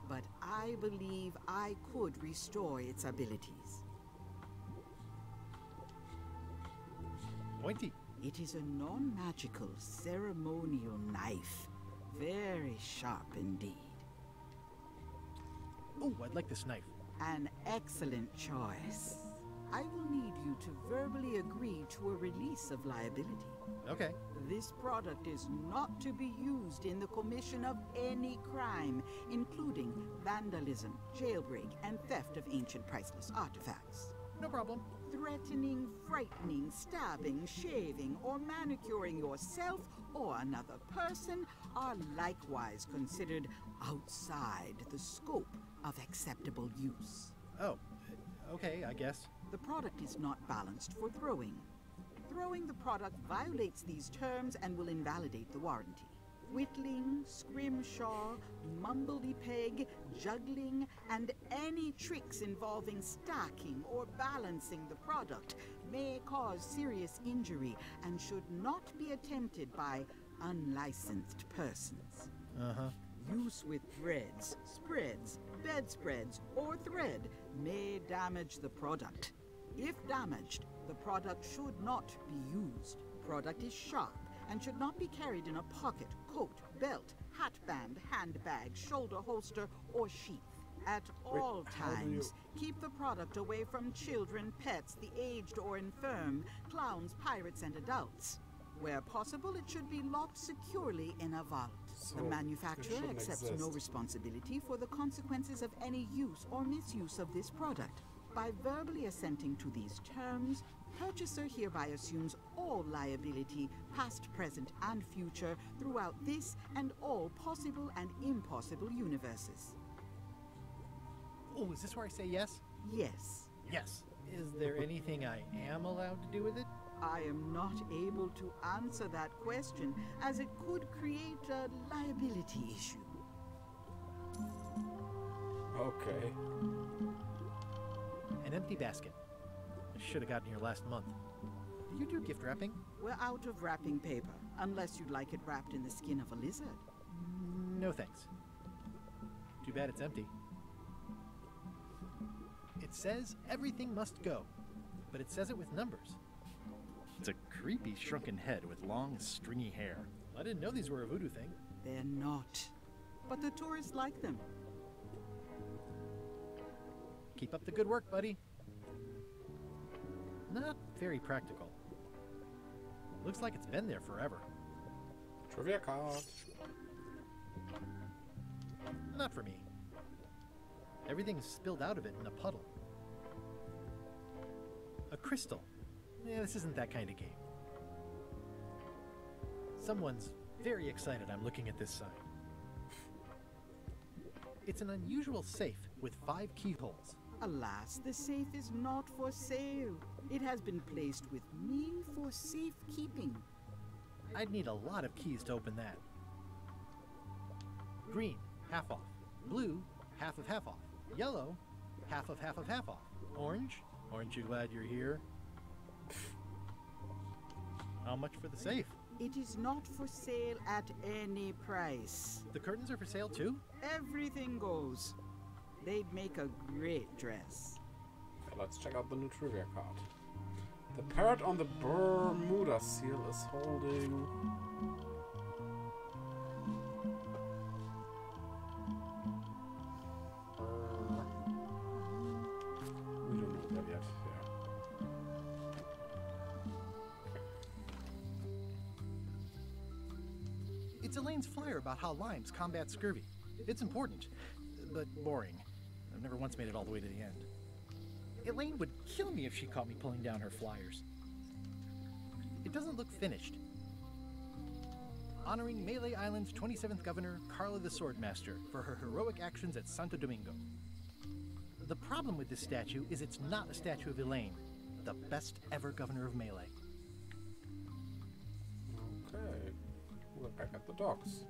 but I believe I could restore its abilities. Pointy. It is a non-magical ceremonial knife. Very sharp indeed. Oh, I'd like this knife. An excellent choice. I will need you to verbally agree to a release of liability. Okay. This product is not to be used in the commission of any crime, including vandalism, jailbreak, and theft of ancient priceless artifacts. No problem. Threatening, frightening, stabbing, shaving, or manicuring yourself or another person are likewise considered outside the scope of acceptable use. Oh, okay, I guess. The product is not balanced for throwing. Throwing the product violates these terms and will invalidate the warranty. Whittling, scrimshaw, mumbledy-peg, juggling, and any tricks involving stacking or balancing the product may cause serious injury and should not be attempted by unlicensed persons. Use with threads, spreads, bedspreads, or thread may damage the product. If damaged, the product should not be used. Product is sharp and should not be carried in a pocket, coat, belt, hatband, handbag, shoulder holster, or sheath. At all times, keep the product away from children, pets, the aged or infirm, clowns, pirates, and adults. Where possible, it should be locked securely in a vault. So the manufacturer accepts no responsibility for the consequences of any use or misuse of this product. By verbally assenting to these terms, purchaser hereby assumes all liability, past, present, and future, throughout this and all possible and impossible universes. Oh, is this where I say yes? Yes. Yes. Is there anything I am allowed to do with it? I am not able to answer that question, as it could create a liability issue. Okay. An empty basket. I should have gotten here last month. Do you do gift wrapping? We're out of wrapping paper, unless you'd like it wrapped in the skin of a lizard. No thanks. Too bad it's empty. It says everything must go, but it says it with numbers. It's a creepy shrunken head with long, stringy hair. I didn't know these were a voodoo thing. They're not. But the tourists like them. Keep up the good work, buddy. Not very practical. Looks like it's been there forever. Trivia card. Not for me. Everything's spilled out of it in a puddle. A crystal. Yeah, this isn't that kind of game. Someone's very excited I'm looking at this sign. It's an unusual safe with 5 keyholes. Alas, the safe is not for sale. It has been placed with me for safekeeping. I'd need a lot of keys to open that. Green, half off. Blue, half of half off. Yellow, half of half of half off. Orange, aren't you glad you're here? How much for the safe? It is not for sale at any price. The curtains are for sale too? Everything goes. They'd make a great dress. Okay, let's check out the new trivia card. The parrot on the Bermuda seal is holding... we don't know that yet. Yeah. It's Elaine's flyer about how limes combat scurvy. It's important, but boring. I've never once made it all the way to the end. Elaine would kill me if she caught me pulling down her flyers. It doesn't look finished. Honoring Melee Island's 27th Governor, Carla the Swordmaster, for her heroic actions at Santo Domingo. The problem with this statue is it's not a statue of Elaine, the best ever governor of Melee. Okay, we're back at the docks.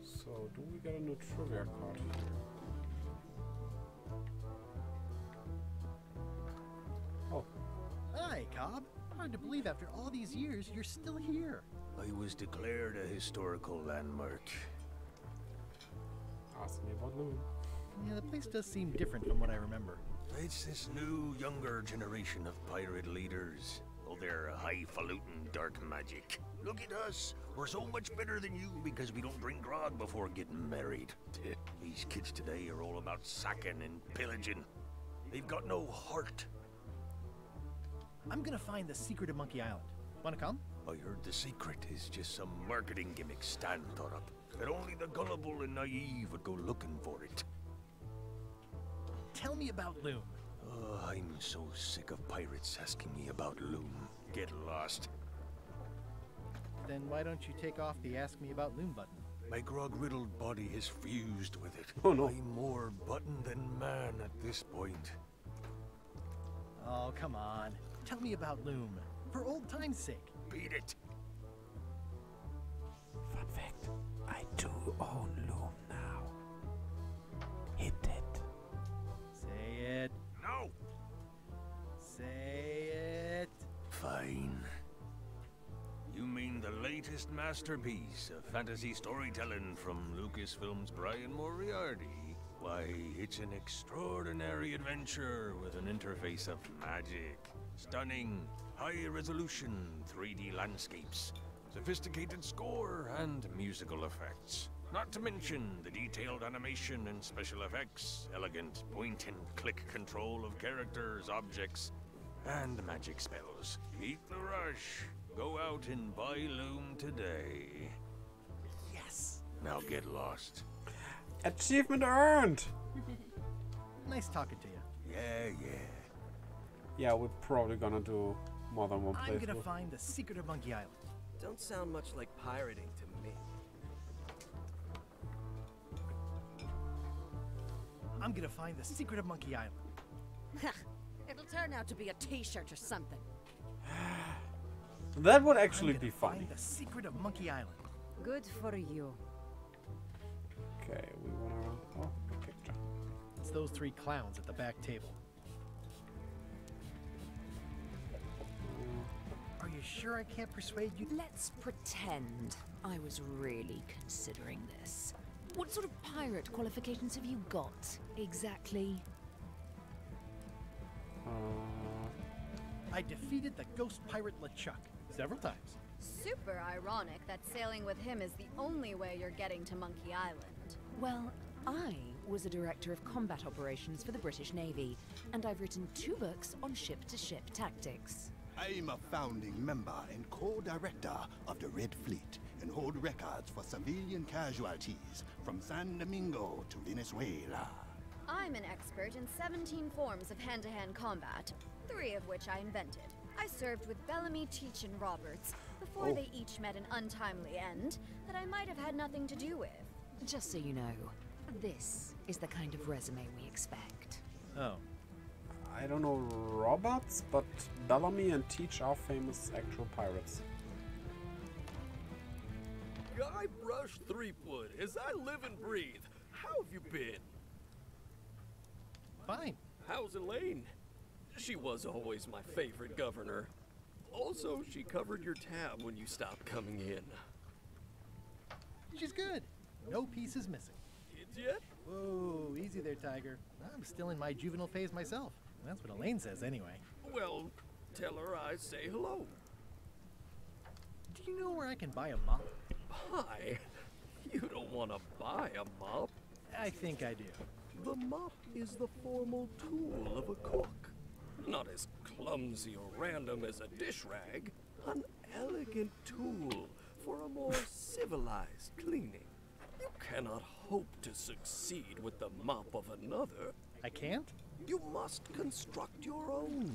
So, do we get a new trivia card here? Oh. Hi, Cobb. Hard to believe after all these years you're still here. I was declared a historical landmark. Ask me about Loon. Yeah, the place does seem different from what I remember. It's this new, younger generation of pirate leaders. Oh, they're highfalutin dark magic. Look at us. We're so much better than you because we don't drink grog before getting married. These kids today are all about sacking and pillaging. They've got no heart. I'm gonna find the secret of Monkey Island. Wanna come? I heard the secret is just some marketing gimmick Stan thought up. That only the gullible and naive would go looking for it. Tell me about Loom. Oh, I'm so sick of pirates asking me about Loom. Get lost. Then why don't you take off the Ask Me About Loom button? My grog-riddled body has fused with it. Oh no. I'm more button than man at this point. Oh, come on. Tell me about Loom. For old time's sake. Beat it. Fun fact, I do own Loom now. Hit it. Say it. No. Say it. Fine. You mean the latest masterpiece of fantasy storytelling from Lucasfilm's Brian Moriarty? Why, it's an extraordinary adventure with an interface of magic, stunning, high-resolution 3D landscapes, sophisticated score, and musical effects. Not to mention the detailed animation and special effects, elegant point-and-click control of characters, objects, and magic spells. Beat the rush. Go out and buy Loom today. Yes. Now get lost. Achievement earned! Nice talking to you. Yeah. Yeah, we're probably gonna do more than one playthrough. I'm gonna find the secret of Monkey Island. Don't sound much like pirating to me. I'm gonna find the secret of Monkey Island. It'll turn out to be a t-shirt or something. That would actually be funny. Find the secret of Monkey Island. Good for you. Okay, we wanna... Oh, a picture. It's those three clowns at the back table. Are you sure I can't persuade you? Let's pretend I was really considering this. What sort of pirate qualifications have you got, exactly? I defeated the ghost pirate LeChuck several times. Super ironic that sailing with him is the only way you're getting to Monkey Island. Well, I was a director of combat operations for the British Navy, and I've written 2 books on ship-to-ship tactics. I'm a founding member and co-director of the Red Fleet and hold records for civilian casualties from San Domingo to Venezuela. I'm an expert in 17 forms of hand-to-hand combat, 3 of which I invented. I served with Bellamy, Teach, and Roberts before they each met an untimely end that I might have had nothing to do with. Just so you know, this is the kind of resume we expect. Oh. I don't know Roberts, but Bellamy and Teach are famous actual pirates. Guybrush Threepwood, as I live and breathe, how have you been? Fine. How's Elaine? She was always my favorite governor. Also, she covered your tab when you stopped coming in. She's good. No pieces missing. Kids yet? Whoa, easy there, Tiger. I'm still in my juvenile phase myself. That's what Elaine says anyway. Well, tell her I say hello. Do you know where I can buy a mop? Buy? You don't want to buy a mop. I think I do. The mop is the formal tool of a cook. Not as clumsy or random as a dish rag. An elegant tool for a more civilized cleaning. You cannot hope to succeed with the mop of another. I can't? You must construct your own.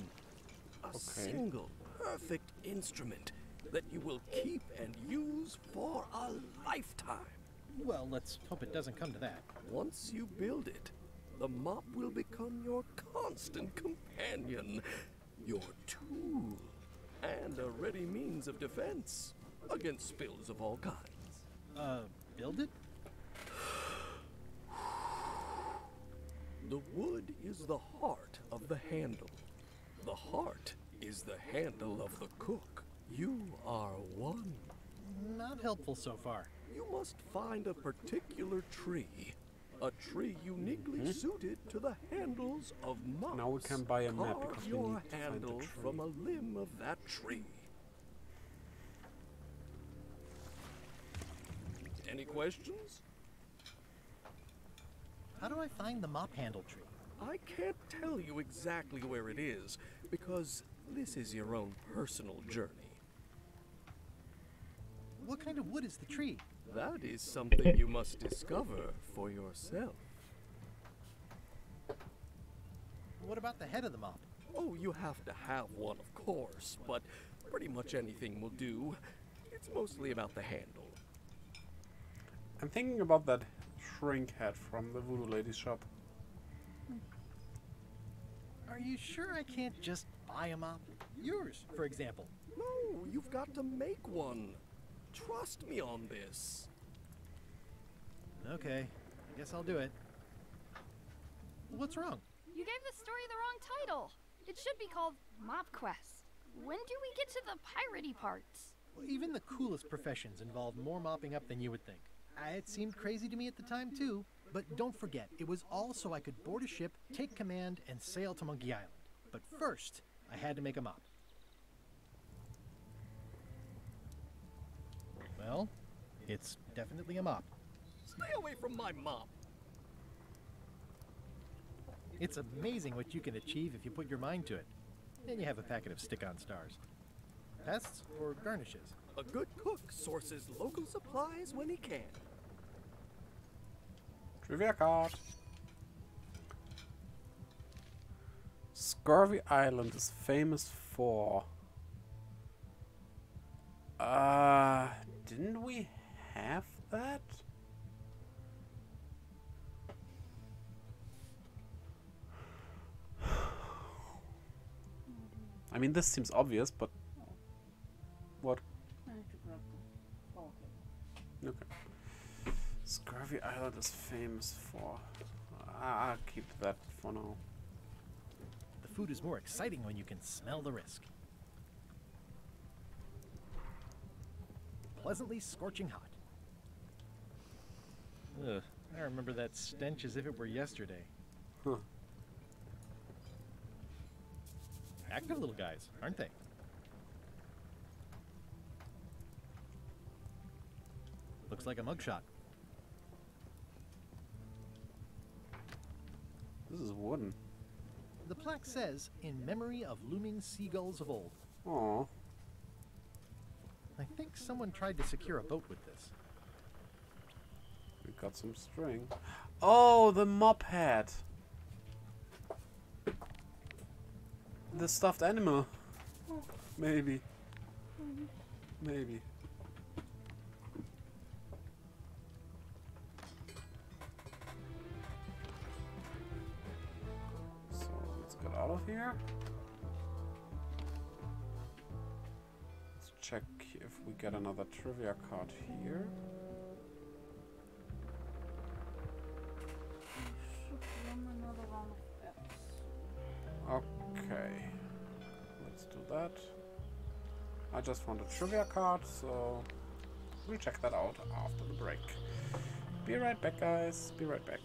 A single, perfect instrument that you will keep and use for a lifetime. Well, let's hope it doesn't come to that. Once you build it, the mop will become your constant companion, your tool, and a ready means of defense against spills of all kinds. Build it? The wood is the heart of the handle. The heart is the handle of the cook. You are one. Not helpful so far. You must find a particular tree. A tree uniquely suited to the handles of mops. Now we can buy a map Carve because we your need to find the handle tree. from a limb of that tree. Any questions? How do I find the mop handle tree? I can't tell you exactly where it is, because this is your own personal journey. What kind of wood is the tree? That is something you must discover for yourself. What about the head of the mop? Oh, you have to have one, of course, but pretty much anything will do. It's mostly about the handle. I'm thinking about that shrink head from the Voodoo Lady's shop. Are you sure I can't just buy a mop? Yours, for example. No, you've got to make one. Trust me on this. Okay, I guess I'll do it. What's wrong? You gave the story the wrong title. It should be called Mop Quest. When do we get to the piratey parts? Well, even the coolest professions involve more mopping up than you would think. It seemed crazy to me at the time too, but don't forget, it was all so I could board a ship, take command, and sail to Monkey Island. But first, I had to make a mop. Well, it's definitely a mop. Stay away from my mop. It's amazing what you can achieve if you put your mind to it. Then you have a packet of stick-on stars. Pests or garnishes? A good cook sources local supplies when he can. Trivia card. Scurvy Island is famous for... didn't we have that? mean, this seems obvious, but... What? I need to grab the power cable. Okay. Scurvy Island is famous for... I'll keep that for now. The food is more exciting when you can smell the risk. Pleasantly scorching hot. Ugh, I remember that stench as if it were yesterday. Huh. Active little guys, aren't they? Looks like a mugshot. This is wooden. The plaque says, "In memory of looming seagulls of old." Aww. I think someone tried to secure a boat with this. We got some string. Oh, the mop hat. The stuffed animal. Maybe. Maybe. So let's get out of here. Let's check if we get another trivia card here. Okay, let's do that. I just want a trivia card, so we'll check that out after the break. Be right back, guys. Be right back.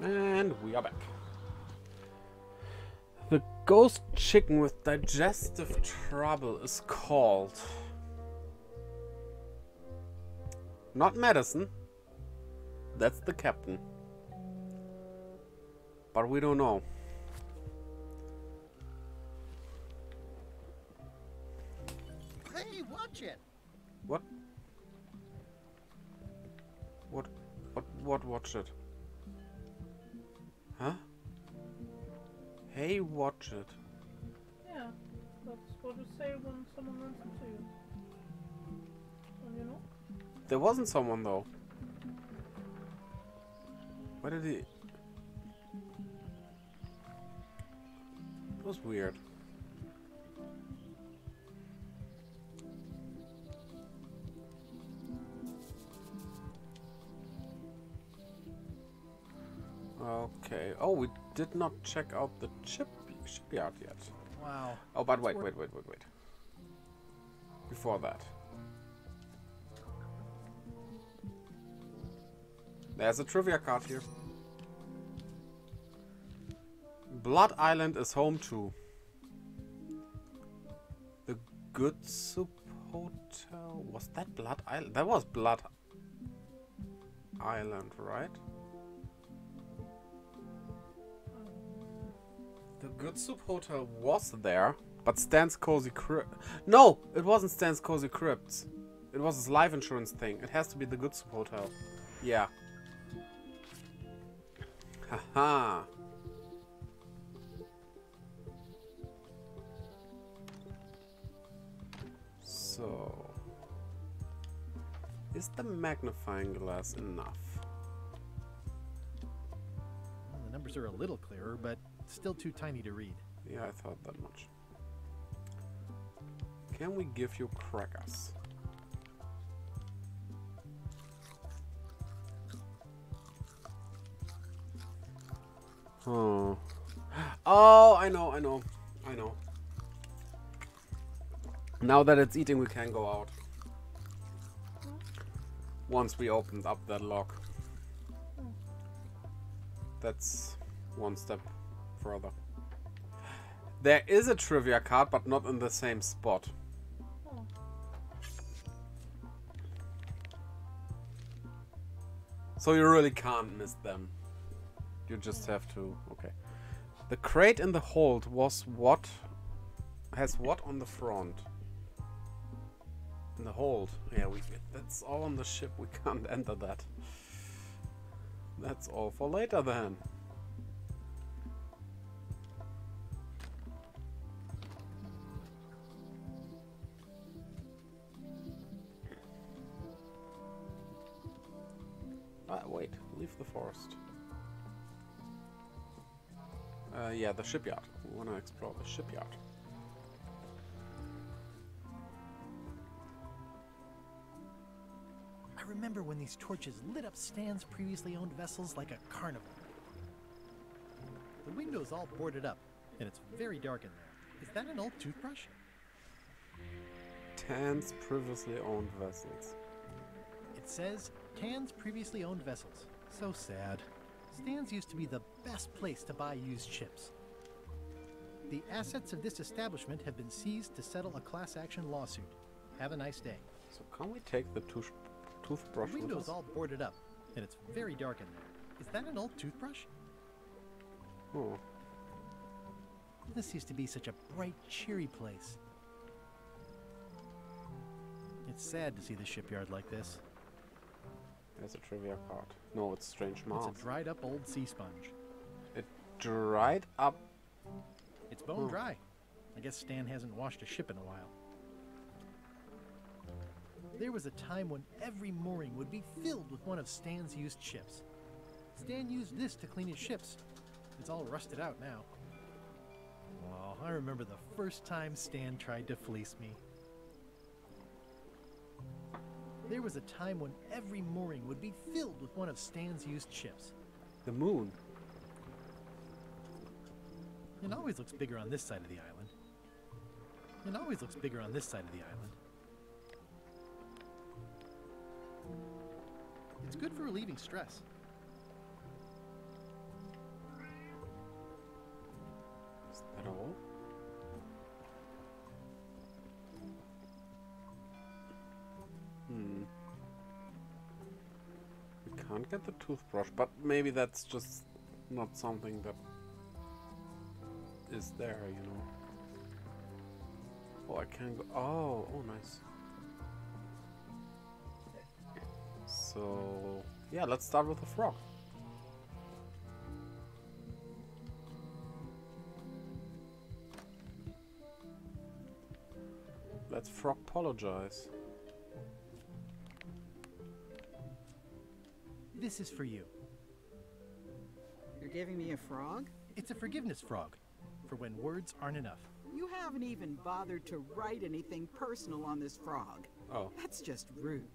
And we are back. The ghost chicken with digestive trouble is called... Not Madison. That's the captain. But we don't know. Hey, watch it! What? What watch it? Huh? Hey, watch it. Yeah, that's what you say when someone runs into you. And you know? There wasn't someone though. Why did he... It was weird. Okay. Oh, we did not check out the shipyard yet. Wow. Oh, but wait. Before that. There's a trivia card here. Blood Island is home to the Good Soup Hotel. Was that Blood Island? That was Blood Island, right? The Good Soup Hotel was there, but Stan's Cozy Crypt... No! It wasn't Stan's Cozy Crypts. It was his life insurance thing. It has to be the Good Soup Hotel. Yeah. Haha. So, is the magnifying glass enough? Well, the numbers are a little clearer, but still too tiny to read. Yeah, I thought that much. Can we give you crackers? Oh. Oh, I know. Now that it's eating, we can go out. Once we opened up that lock. That's one step further. There is a trivia card, but not in the same spot. So you really can't miss them. You just have to... Okay. The crate in the hold was what? Has what on the front? In the hold. Yeah, that's all on the ship. We can't enter that. That's all for later then. Wait. Leave the forest. Yeah, the shipyard. We want to explore the shipyard. I remember when these torches lit up Stan's previously owned vessels like a carnival. The window's all boarded up, and it's very dark in there. Is that an old toothbrush? Tan's previously owned vessels. It says, Tan's previously owned vessels. So sad. Stan's used to be the best place to buy used ships. The assets of this establishment have been seized to settle a class action lawsuit. Have a nice day. So can we take the toothbrush The with window's us? all boarded up, and it's very dark in there. Is that an old toothbrush? Oh. This used to be such a bright, cheery place. It's sad to see the shipyard like this. There's a trivia card. No, it's strange moss. It's a dried up old sea sponge. It dried up? It's bone dry. I guess Stan hasn't washed a ship in a while. There was a time when every mooring would be filled with one of Stan's used ships. Stan used this to clean his ships. It's all rusted out now. Oh, I remember the first time Stan tried to fleece me. There was a time when every mooring would be filled with one of Stan's used ships. The moon. It always looks bigger on this side of the island. It always looks bigger on this side of the island. It's good for relieving stress. Is that all? We can't get the toothbrush, but maybe that's just not something that is there, you know. Oh, I can go. Oh, nice. So, yeah, let's start with the frog. Let's frog-apologize. This is for you. You're giving me a frog? It's a forgiveness frog, for when words aren't enough. You haven't even bothered to write anything personal on this frog. Oh. That's just rude.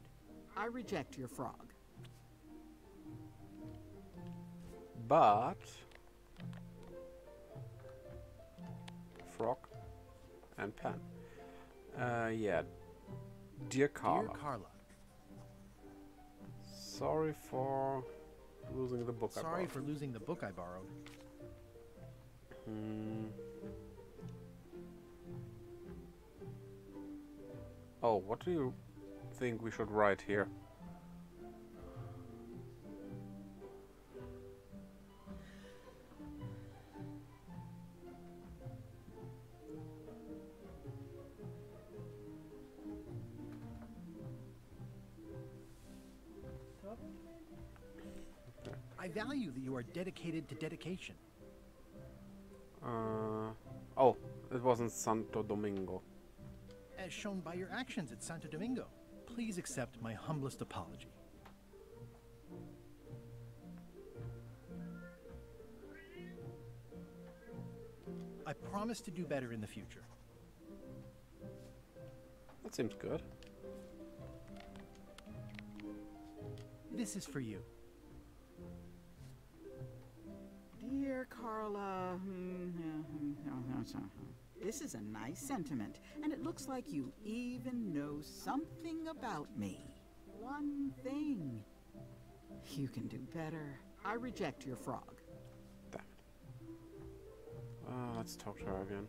I reject your frog. But frog and pen. Yeah. Dear Carla. Dear Carla. Sorry for losing the book I borrowed. Sorry for losing the book I borrowed. Oh, what do you think we should write here? I I value that you are dedicated to dedication. Oh, it wasn't Santo Domingo. As shown by your actions at Santo Domingo, please accept my humblest apology. I promise to do better in the future. That seems good. This is for you. Dear Carla, this is a nice sentiment, and it looks like you even know something about me. One thing. You can do better. I reject your frog. Damn it. Let's talk to her again.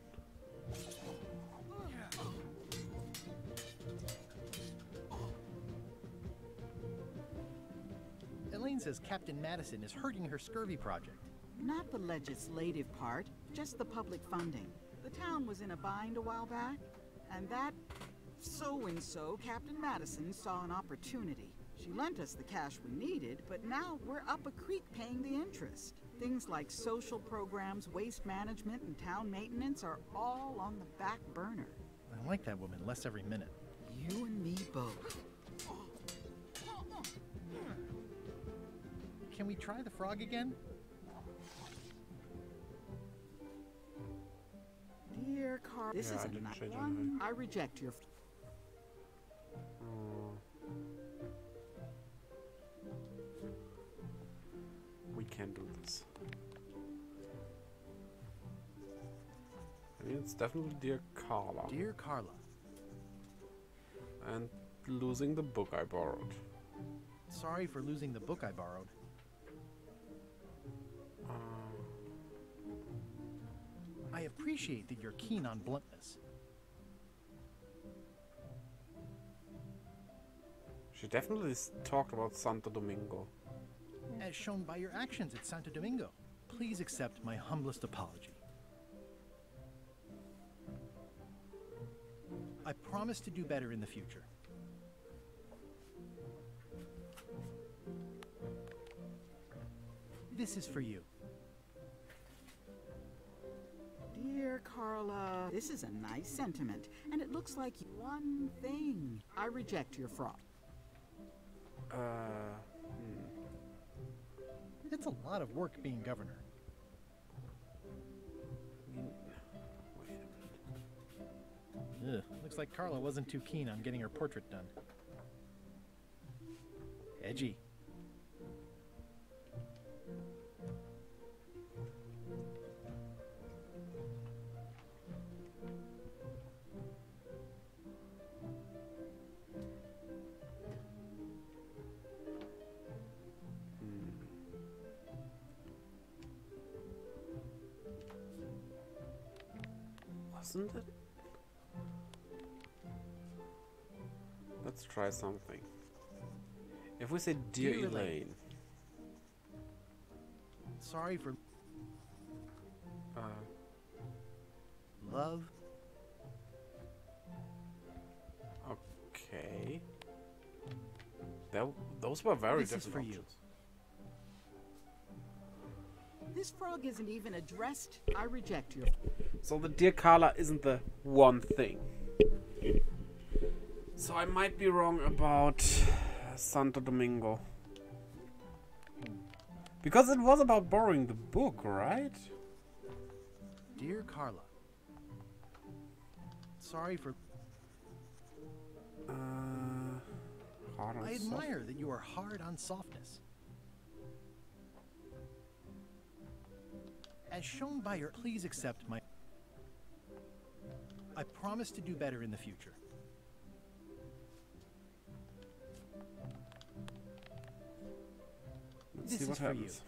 Elaine says Captain Madison is hurting her scurvy project. Not the legislative part, just the public funding. The town was in a bind a while back, and that so-and-so, Captain Madison, saw an opportunity. She lent us the cash we needed, but now we're up a creek paying the interest. Things like social programs, waste management, and town maintenance are all on the back burner. I like that woman less every minute. You and me both. Can we try the frog again? Dear Carl, this is a nice one. I reject your. We can't do this. I mean, it's definitely Dear Carla. Dear Carla. And losing the book I borrowed. Sorry for losing the book I borrowed. I appreciate that you're keen on bluntness. She definitely talked about Santo Domingo. As shown by your actions at Santo Domingo, please accept my humblest apology. I promise to do better in the future. This is for you. Dear Carla, this is a nice sentiment, and it looks like one thing. I reject your frog. It's a lot of work being governor. Ugh, looks like Carla wasn't too keen on getting her portrait done. Edgy. Wasn't it? Let's try something. If we say Dear Elaine. Sorry for... Love. Okay. Those were very different for options. you. This frog isn't even addressed. I reject your... So the Dear Carla isn't the one thing. So I might be wrong about Santo Domingo. Because it was about borrowing the book, right? Dear Carla. Sorry for... hard on I admire that you are hard on softness. As shown by your... Please accept my... I promise to do better in the future. Let's This see what is for you. happens.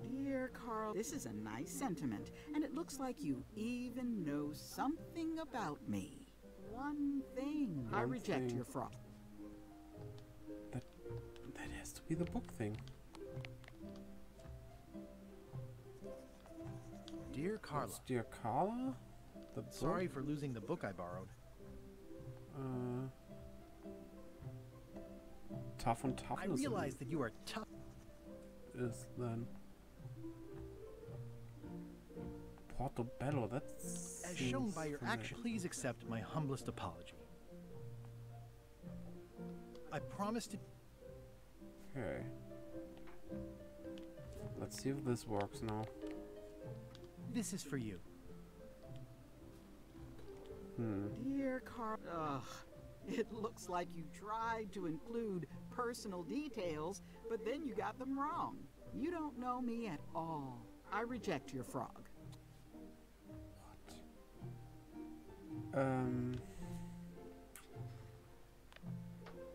Dear Carl, this is a nice sentiment, and it looks like you even know something about me. One thing. I reject your frog. That has to be the book thing. Dear Carla. It's Dear Carla? The book? Sorry for losing the book I borrowed. tough on toughness. I realize that you are tough. Is then Portobello, that's as shown by your action. Please accept my humblest apology. I promise to. Okay. Let's see if this works now. This is for you. Dear Carl, ugh, it looks like you tried to include personal details, but then you got them wrong. You don't know me at all. I reject your frog.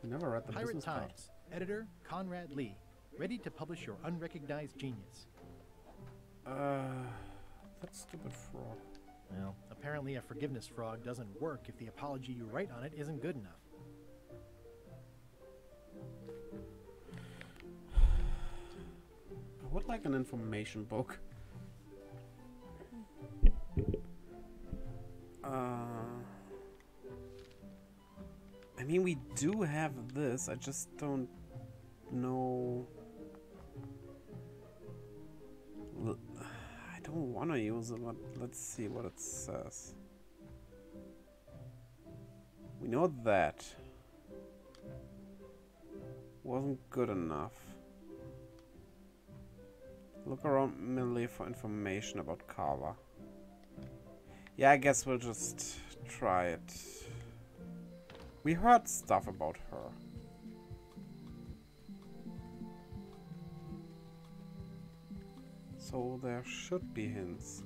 Never read the Pirate business Times. card. Editor Conrad Lee. Ready to publish your unrecognized genius. That stupid frog. Well, apparently a forgiveness frog doesn't work if the apology you write on it isn't good enough. I would like an information book. I mean, we do have this, I just don't know. I don't want to use it, but let's see what it says. We know that wasn't good enough. Look around mainly for information about Carla. Yeah, I guess we'll just try it. We heard stuff about her. So there should be hints.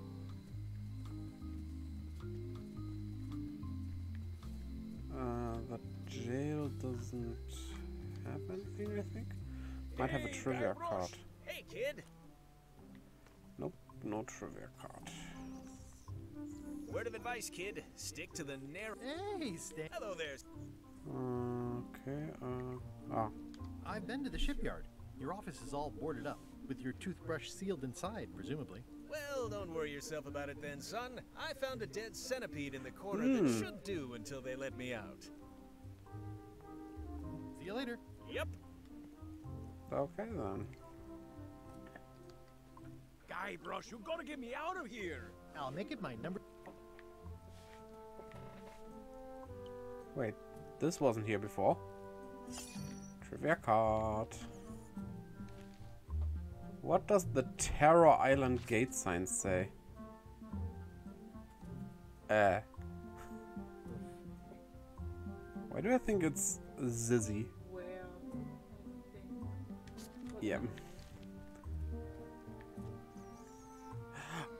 The jail doesn't have anything, I think. Might have a trivia card. Hey, kid. Nope, no trivia card. Word of advice, kid. Stick to the narrow. Hey, Stan. Hello there. Okay, I've been to the shipyard. Your office is all boarded up, with your toothbrush sealed inside, presumably. Well, don't worry yourself about it then, son. I found a dead centipede in the corner that should do until they let me out. See you later. Yep. Okay then. Guybrush, you gotta get me out of here. I'll make it my number. Wait, this wasn't here before. Trivia card. What does the Terror Island gate sign say? Why do I think it's Zizzy? Yeah.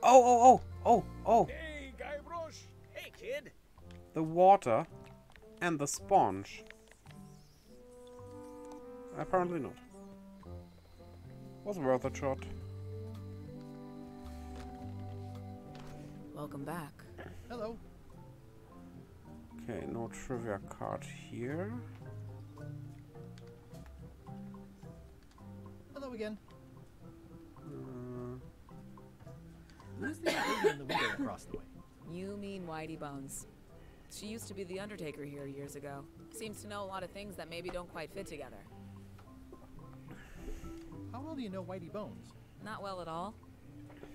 Oh! Hey, Guybrush. Hey, kid. The water and the sponge. Apparently not. Was worth a shot. Welcome back. Hello. Okay, no trivia card here. Hello again. Who's the lady in the window across the way? You mean Whitey Bones. She used to be the Undertaker here years ago. Seems to know a lot of things that maybe don't quite fit together. How well do you know Whitey Bones? Not well at all.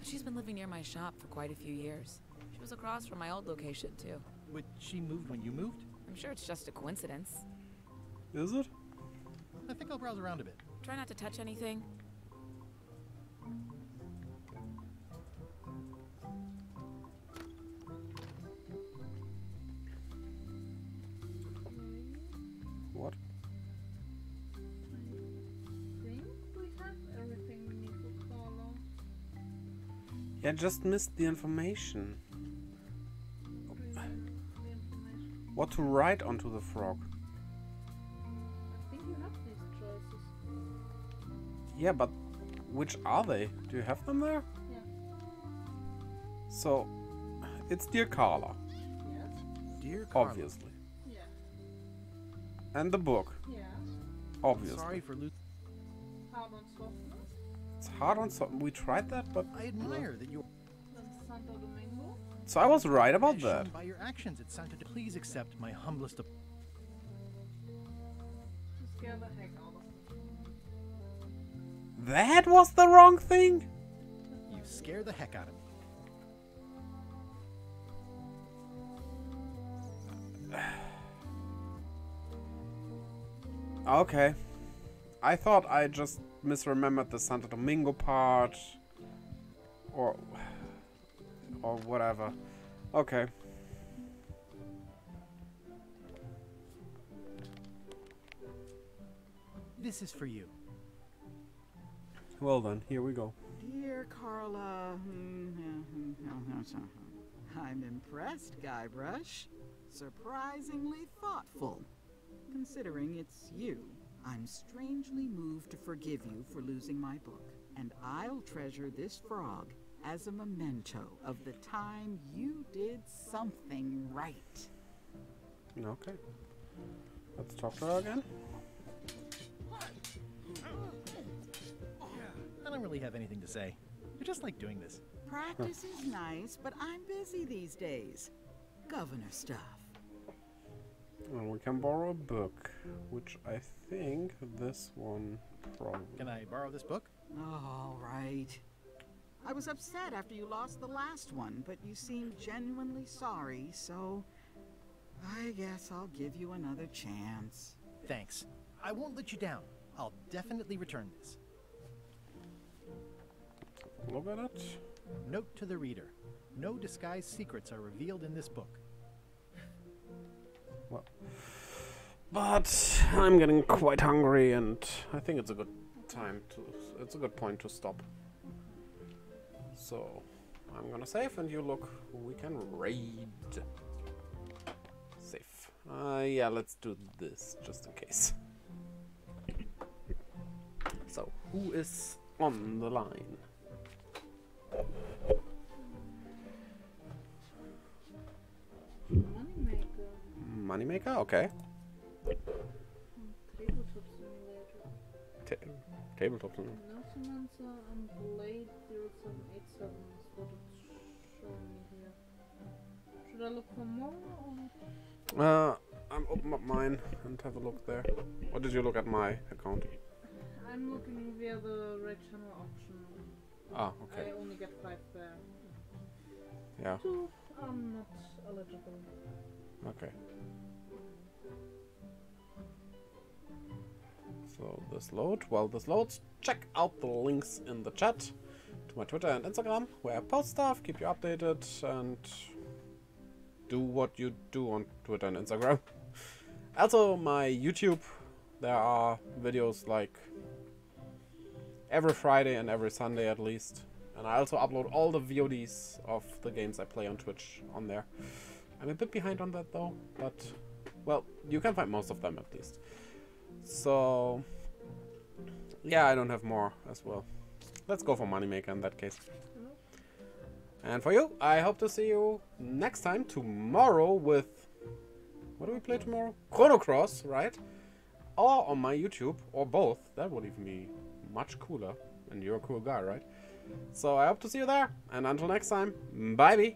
She's been living near my shop for quite a few years. She was across from my old location, too. But she moved when you moved? I'm sure it's just a coincidence. Is it? I think I'll browse around a bit. Try not to touch anything. What? I think we have everything we need to follow. Yeah, just missed the information. What to write onto the frog? I think you have these choices. Yeah, but which are they? Do you have them there? Yeah. So, it's Dear Carla. Yes. Dear Carla. Obviously. Yeah. And the book. Yeah. Obviously. Sorry for losing. Hard on softness. It's hard on some. We tried that, but I admire that you're. Then Santo Domingo. So I was right about As that. shown by your actions at Santa. Please accept my humblest. To scare the heck out of That was the wrong thing? You scare the heck out of me. Okay. I thought I just misremembered the Santo Domingo part. Or whatever. Okay. This is for you. Well then, here we go. Dear Carla, I'm impressed, Guybrush. Surprisingly thoughtful. Considering it's you, I'm strangely moved to forgive you for losing my book. And I'll treasure this frog as a memento of the time you did something right. Okay. Let's talk to her again. I don't really have anything to say. You're just like doing this. Practice is nice, but I'm busy these days. Governor stuff. And we can borrow a book, which I think this one probably. Can I borrow this book? All right. I was upset after you lost the last one, but you seemed genuinely sorry, so I guess I'll give you another chance. Thanks. I won't let you down. I'll definitely return this. Look at it. Note to the reader. No disguised secrets are revealed in this book. Well, but I'm getting quite hungry, and I think it's a good it's a good point to stop. So I'm gonna save, and you look who we can raid. Save. Yeah, let's do this just in case. So who is on the line? Moneymaker, okay. Tabletop simulator. Tabletop simulator. Necromancer and Blade 0787 is what it's showing me here. Should I look for more or? I'm open up mine and have a look there. Or did you look at my account? I'm looking via the red channel option. Ah, okay. I only get 5 there. Yeah. 2 are not eligible. Okay. So this load. While this loads, check out the links in the chat to my Twitter and Instagram, where I post stuff, keep you updated, and do what you do on Twitter and Instagram. Also, my YouTube. There are videos like every Friday and every Sunday at least. And I also upload all the VODs of the games I play on Twitch on there. I'm a bit behind on that though, but well, you can find most of them at least. So yeah, I don't have more as well. Let's go for Moneymaker in that case. And for you, I hope to see you next time tomorrow with... What do we play tomorrow? Chrono Cross, right? Or on my YouTube, or both. That would even be much cooler. And you're a cool guy, right? So I hope to see you there. And until next time, bye-bye.